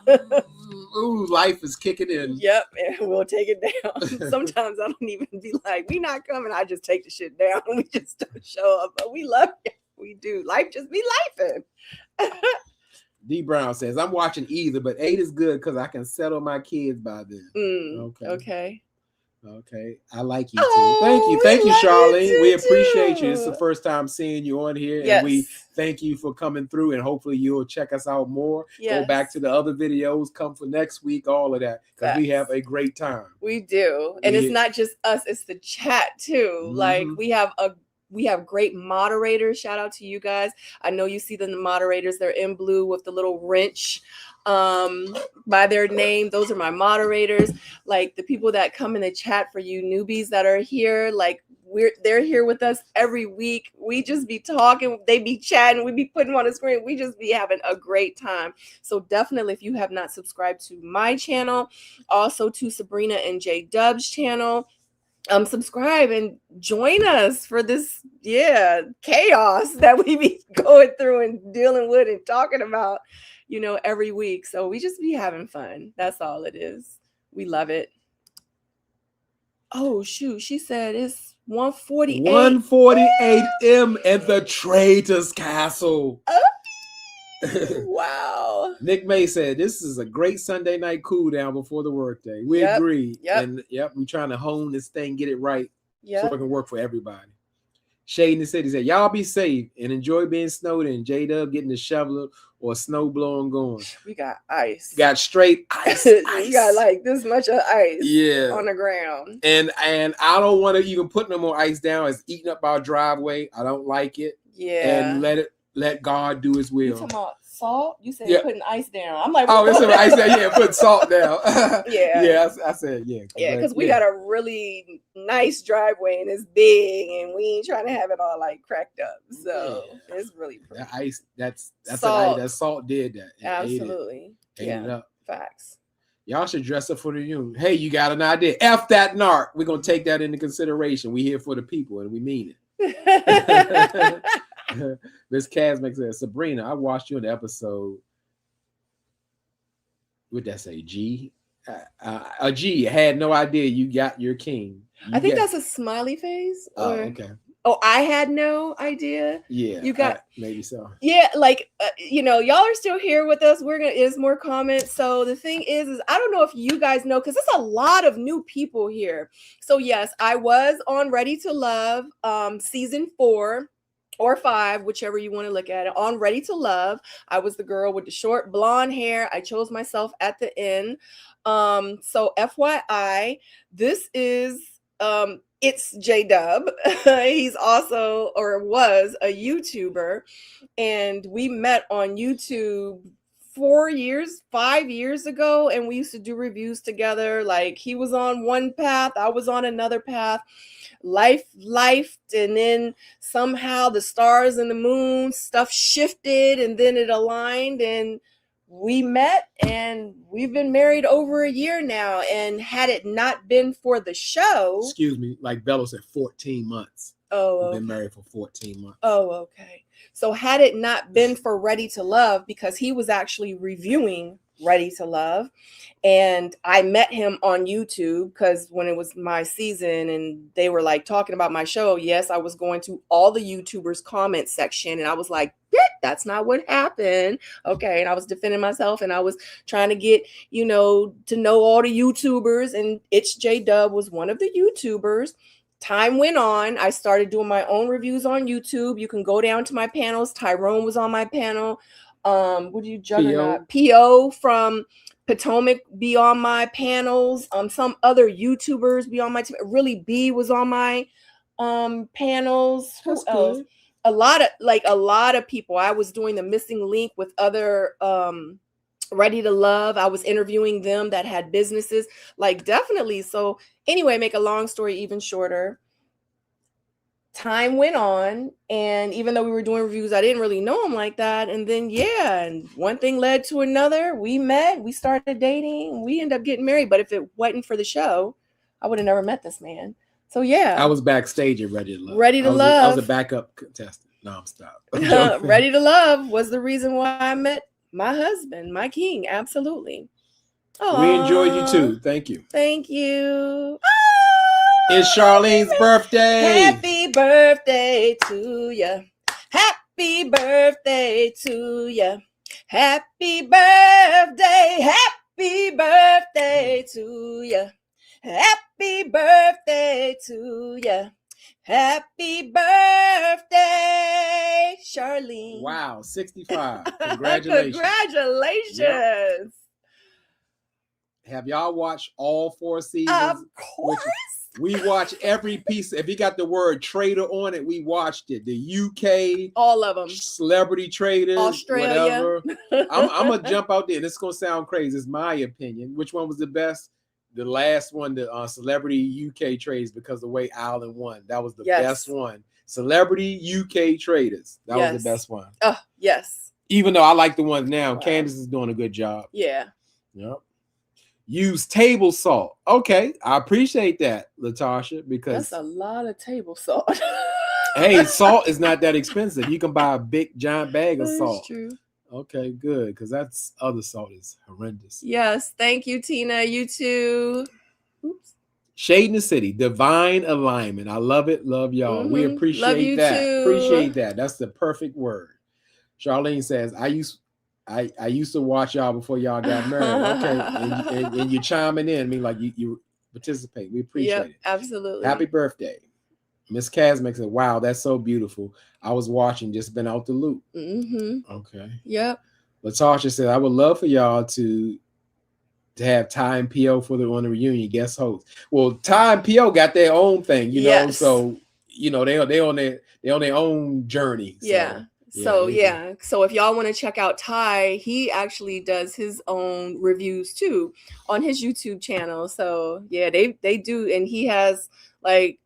Ooh, life is kicking in. Yep, and we'll take it down. Sometimes I don't even be like, we not coming. I just take the shit down. We just don't show up, but we love it. We do. Life just be lifing. D Brown says, I'm watching either, but 8 is good because I can settle my kids by then. Okay. I like you too. Thank you, Charlene. We appreciate you. It's the first time seeing you on here. Yes. And we thank you for coming through, and hopefully you'll check us out more. Yes. Go back to the other videos, come for next week, all of that. Because we have a great time. We do. And it's not just us, it's the chat too. Mm-hmm. Like we have great moderators. Shout out to you guys. I know you see the moderators. They're in blue with the little wrench by their name. Those are my moderators. Like the people that come in the chat for you newbies that are here, like they're here with us every week. We just be talking, they be chatting, we be putting them on the screen. We just be having a great time. So definitely, if you have not subscribed to my channel, also to Sabrina and J Dub's channel, subscribe and join us for this chaos that we be going through and dealing with and talking about, every week. So we just be having fun. That's all it is. We love it. Oh shoot, she said it's 1:48. 1:48 M at the Traitors Castle. Wow. Nick May said this is a great Sunday night cool down before the workday. We agree. And we're trying to hone this thing, get it right, so it can work for everybody. Shade in the City said, y'all be safe and enjoy being snowed in. J-Dub getting the shovel or snow blowing going. We got ice. Got straight ice. We got like this much of ice on the ground. And I don't want to even put no more ice down. It's eating up our driveway. I don't like it. Yeah. And let God do his will. You talking about salt? You said putting ice down. I'm like, it's ice down. Yeah, put salt down. I said because we got a really nice driveway and it's big and we ain't trying to have it all like cracked up. So it's really pretty. That ice, that's salt. That salt did that. Absolutely. Ate it up. Facts. Y'all should dress up for the union. Hey, you got an idea? F that narc. We're gonna take that into consideration. We here for the people and we mean it. Miss Casmic says, Sabrina, I watched you in the episode. What'd that say? G? A G. I had no idea you got your king. I think that's a smiley face. Okay. Oh, I had no idea. Yeah, you got maybe so. Yeah, like y'all are still here with us. There's more comments. So the thing is I don't know if you guys know, because there's a lot of new people here. So yes, I was on Ready to Love, season 4. Or 5, whichever you want to look at it, on Ready to Love. I was the girl with the short blonde hair. I chose myself at the end. So FYI, this is it's J Dub. He's also, or was, a YouTuber, and we met on YouTube 5 years ago, and we used to do reviews together. Like he was on one path, I was on another path. Life, and then somehow the stars and the moon stuff shifted, and then it aligned, and we met and we've been married over a year now. And had it not been for the show, excuse me, like Bello said, 14 months. Oh, We've been married for 14 months. Oh, okay. So had it not been for Ready to Love, because he was actually reviewing Ready to Love, and I met him on YouTube because when it was my season and they were like talking about my show, yes, I was going to all the YouTubers' comment section and I was like, that's not what happened. Okay. And I was defending myself and I was trying to get, to know all the YouTubers, and It's J Dub was one of the YouTubers. Time went on. I started doing my own reviews on YouTube. You can go down to my panels. Tyrone was on my panel. What do you juggernaut? PO from Potomac be on my panels. Some other YouTubers be on my team. Really B was on my panels. Who else? Good. A lot of people. I was doing the missing link with other Ready to Love. I was interviewing them that had businesses, like definitely. So anyway, make a long story even shorter. Time went on, and even though we were doing reviews, I didn't really know him like that. And then, and one thing led to another. We met, we started dating, we ended up getting married. But if it wasn't for the show, I would have never met this man. So I was backstage at Ready to Love. I was a backup contestant. No, I'm stopped. Ready to Love was the reason why I met my husband, my king. Absolutely. Aww. We enjoyed you too. Thank you. Thank you. It's Charlene's birthday. Happy birthday to you. Happy birthday to you. Happy birthday. Happy birthday to you. Happy birthday to you. Happy birthday, Charlene. Wow, 65. Congratulations. Congratulations. Yep. Have y'all watched all 4 seasons? Of course. We watch every piece. If you got the word trader on it, we watched it. The UK, all of them, Celebrity Traders, Australia. Whatever. I'm gonna jump out there. This is gonna sound crazy. It's my opinion. Which one was the best? The last one, the Celebrity UK Traders, because the way Ireland won, that was the best one. Celebrity UK Traders, that was the best one. Oh yes. Even though I like the ones now, Candace is doing a good job. Yeah. Yep. Use table salt. Okay, I appreciate that, Latasha, because that's a lot of table salt. Hey, salt is not that expensive. You can buy a big giant bag of salt. That's true. Okay, good, because that's other salt is horrendous. Yes, thank you, Tina. You too. Oops. Shade in the City, divine alignment. I love it. Love y'all. We appreciate that. Too. Appreciate that. That's the perfect word. Charlene says, I used to watch y'all before y'all got married. Okay, and you're chiming in. I mean, like you participate. We appreciate it. Absolutely. Happy birthday. Miss Kazmek said, wow, that's so beautiful. I was watching, just been out the loop. Mm-hmm. Okay. Yep. Latasha said, I would love for y'all to have Ty and PO on the reunion guest host. Well, Ty and PO got their own thing, you know, so they on their own journey. So, So if y'all want to check out Ty, he actually does his own reviews too on his YouTube channel. So they do, and he has like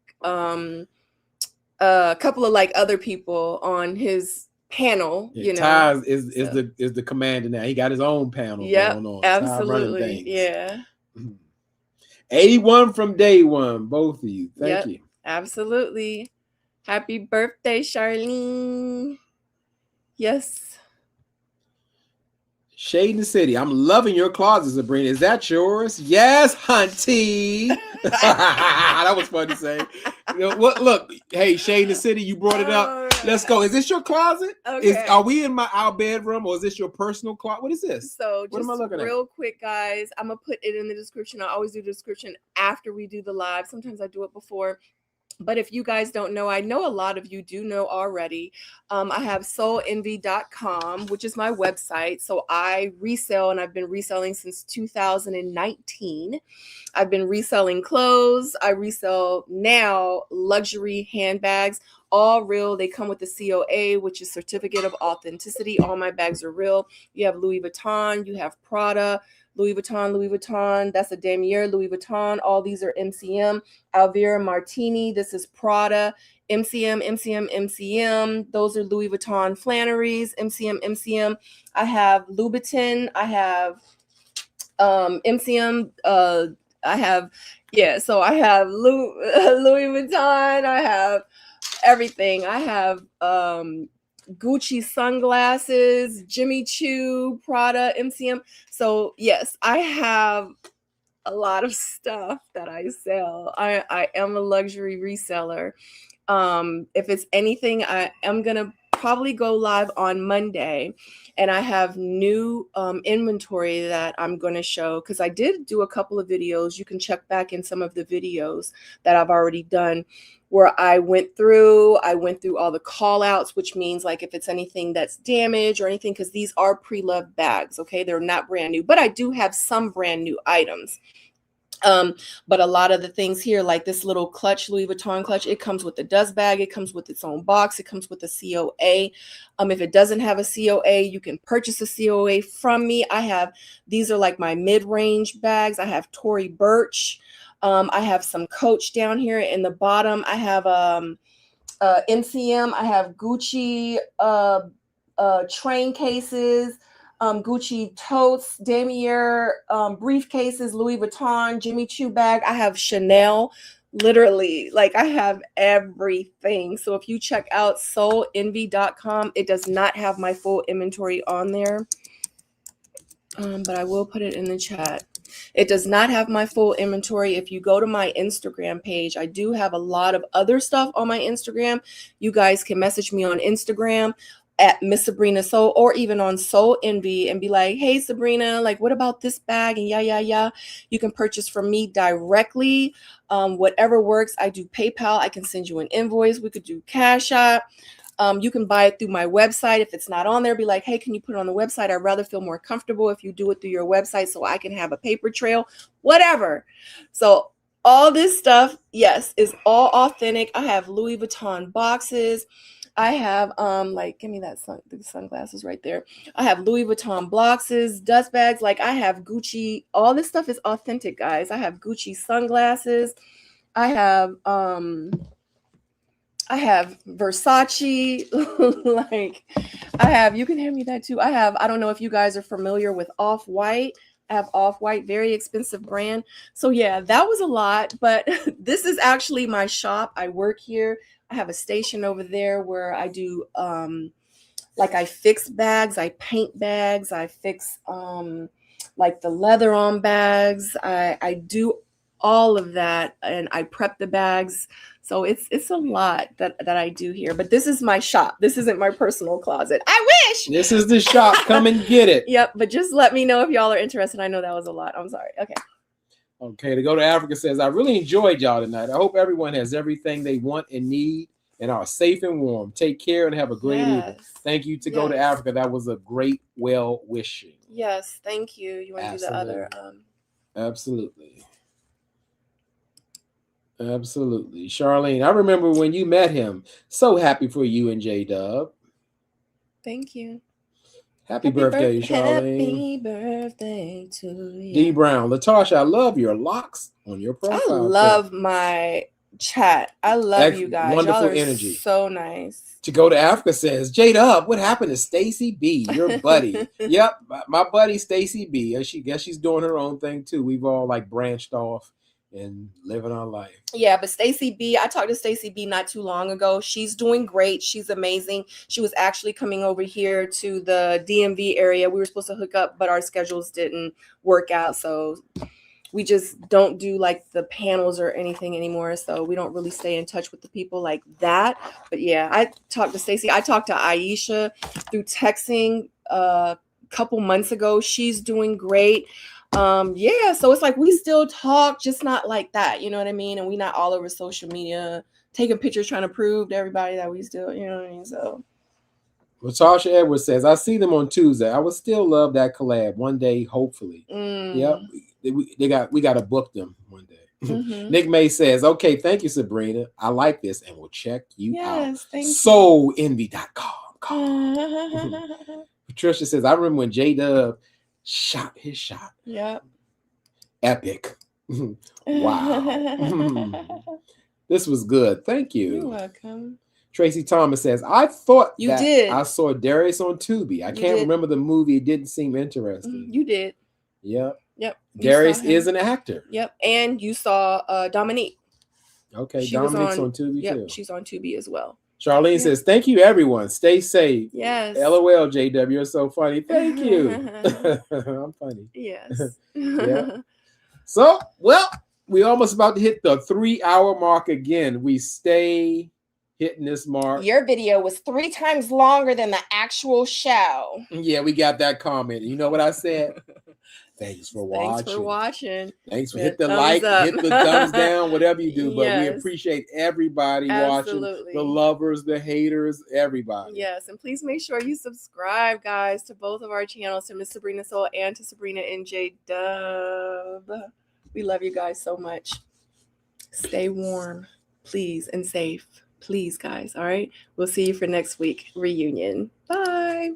a couple of like other people on his panel. Ty is the commander now. He got his own panel going on. Absolutely. Yeah. 81 from day one, both of you. Thank you. Absolutely. Happy birthday, Charlene. Yes. Shade in the City. I'm loving your closet, Sabrina. Is that yours? Yes, hunty. That was fun to say. Look, hey, Shade in the City, you brought it up. Let's go. Is this your closet? Okay. Are we in our bedroom, or is this your personal closet? What is this? So what am I looking at? Real quick, guys, I'm going to put it in the description. I always do the description after we do the live. Sometimes I do it before. But if you guys don't know, I know a lot of you do know already. I have soulenvy.com, which is my website. So I resell, and I've been reselling since 2019. I've been reselling clothes. I resell now luxury handbags, all real. They come with the COA, which is Certificate of Authenticity. All my bags are real. You have Louis Vuitton, you have Prada, Louis Vuitton, that's a Damier, Louis Vuitton. All these are MCM. Alvera Martini, this is Prada. MCM. Those are Louis Vuitton Flanneries. MCM. I have Louboutin. I have MCM. I have so I have Louis Vuitton. I have everything. I have Gucci sunglasses, Jimmy Choo, Prada, MCM. So yes, I have a lot of stuff that I sell. I am a luxury reseller. If it's anything, I am gonna probably go live on Monday, and I have new inventory that I'm going to show, because I did do a couple of videos. You can check back in some of the videos that I've already done, where I went through all the call outs, which means like if it's anything that's damaged or anything, because these are pre-loved bags. Okay, they're not brand new, but I do have some brand new items. But a lot of the things here, like this little clutch, Louis Vuitton clutch, it comes with the dust bag. It comes with its own box. It comes with a COA. If it doesn't have a COA, you can purchase a COA from me. These are like my mid-range bags. I have Tory Burch. I have some Coach down here in the bottom. I have MCM. I have Gucci train cases. Gucci totes, Damier briefcases, Louis Vuitton, Jimmy Choo bag. I have Chanel, literally, like I have everything. So if you check out soulenvy.com, it does not have my full inventory on there, but I will put it in the chat. It does not have my full inventory. If you go to my Instagram page, I do have a lot of other stuff on my Instagram. You guys can message me on Instagram at Miss Sabrina Soul, or even on Soul Envy, and be like, hey Sabrina, like what about this bag? And yeah. You can purchase from me directly. Whatever works. I do PayPal. I can send you an invoice. We could do Cash App. You can buy it through my website. If it's not on there, be like, hey, can you put it on the website? I'd rather feel more comfortable if you do it through your website so I can have a paper trail, whatever. So all this stuff, yes, is all authentic. I have Louis Vuitton boxes. I have give me the sunglasses right there. I have Louis Vuitton boxes, dust bags. Like I have Gucci. All this stuff is authentic, guys. I have Gucci sunglasses. I have Versace. Like I have, you can hand me that too. I don't know if you guys are familiar with Off-White. I have Off-White, very expensive brand. So yeah, that was a lot, but this is actually my shop. I work here. I have a station over there where I do I fix bags, I paint bags, I fix like the leather on bags. I do all of that, and I prep the bags. So it's a lot that I do here. But this is my shop. This isn't my personal closet. I wish. This is the shop. Come and get it. Yep. But just let me know if y'all are interested. I know that was a lot. I'm sorry. Okay, to go to Africa says, I really enjoyed y'all tonight. I hope everyone has everything they want and need and are safe and warm. Take care and have a great evening. Thank you to go to Africa. That was a great well wishing. Yes, thank you. You want to do the other? Absolutely. Charlene, I remember when you met him. So happy for you and J-Dub. Thank you. Happy birthday, Charlene. Happy birthday to you. D Brown. Latasha, I love your locks on your profile. I love my chat. I love you guys. Wonderful y'all are energy. So nice. To go to Africa says, J-Dub, what happened to Stacy B, your buddy? Yep, my buddy Stacy B. She's doing her own thing too. We've all like branched off and living our life. Yeah, but Stacy B, I talked to Stacy B not too long ago. She's doing great. She's amazing. She was actually coming over here to the DMV area. We were supposed to hook up, but our schedules didn't work out. So we just don't do like the panels or anything anymore. So we don't really stay in touch with the people like that. But yeah, I talked to Stacy. I talked to Aisha through texting a couple months ago. She's doing great. Yeah, so it's like we still talk, just not like that, you know what I mean? And we not all over social media taking pictures trying to prove to everybody that we still, you know what I mean? So Latasha Edwards says, I see them on Tuesday. I would still love that collab one day, hopefully. Yep, we got to book them one day. Nick May says, okay, thank you, Sabrina. I like this, and we'll check you out. SoulEnvy.com. Patricia says, I remember when J-Dub shot his shot. Yep. Epic. Wow. This was good. Thank You're you. welcome. Tracy Thomas says, I thought You that did. I saw Darius on Tubi. I can't did. remember the movie. It didn't seem interesting. You did. Yep. Yep. Darius is an actor. Yep. And you saw Dominique. Okay. She was Dominique's on Tubi Yep. too. She's on Tubi as well. Charlene says, thank you, everyone. Stay safe. Yes. LOL, JW. You're so funny. Thank you. I'm funny. Yes. Yeah. So, well, we're almost about to hit the 3-hour mark again. We stay hitting this mark. Your video was 3 times longer than the actual show. Yeah, we got that comment. You know what I said? Thanks for watching. Thanks for watching. Thanks for Yeah, hit the thumbs like, up. hit the thumbs down, whatever you do. But we Yes. appreciate everybody Absolutely. watching. The lovers, the haters, everybody. Yes, and please make sure you subscribe, guys, to both of our channels, to Miss Sabrina Soul and to Sabrina NJ Dub. We love you guys so much. Stay warm, please, and safe. Please, guys. All right. We'll see you for next week reunion. Bye.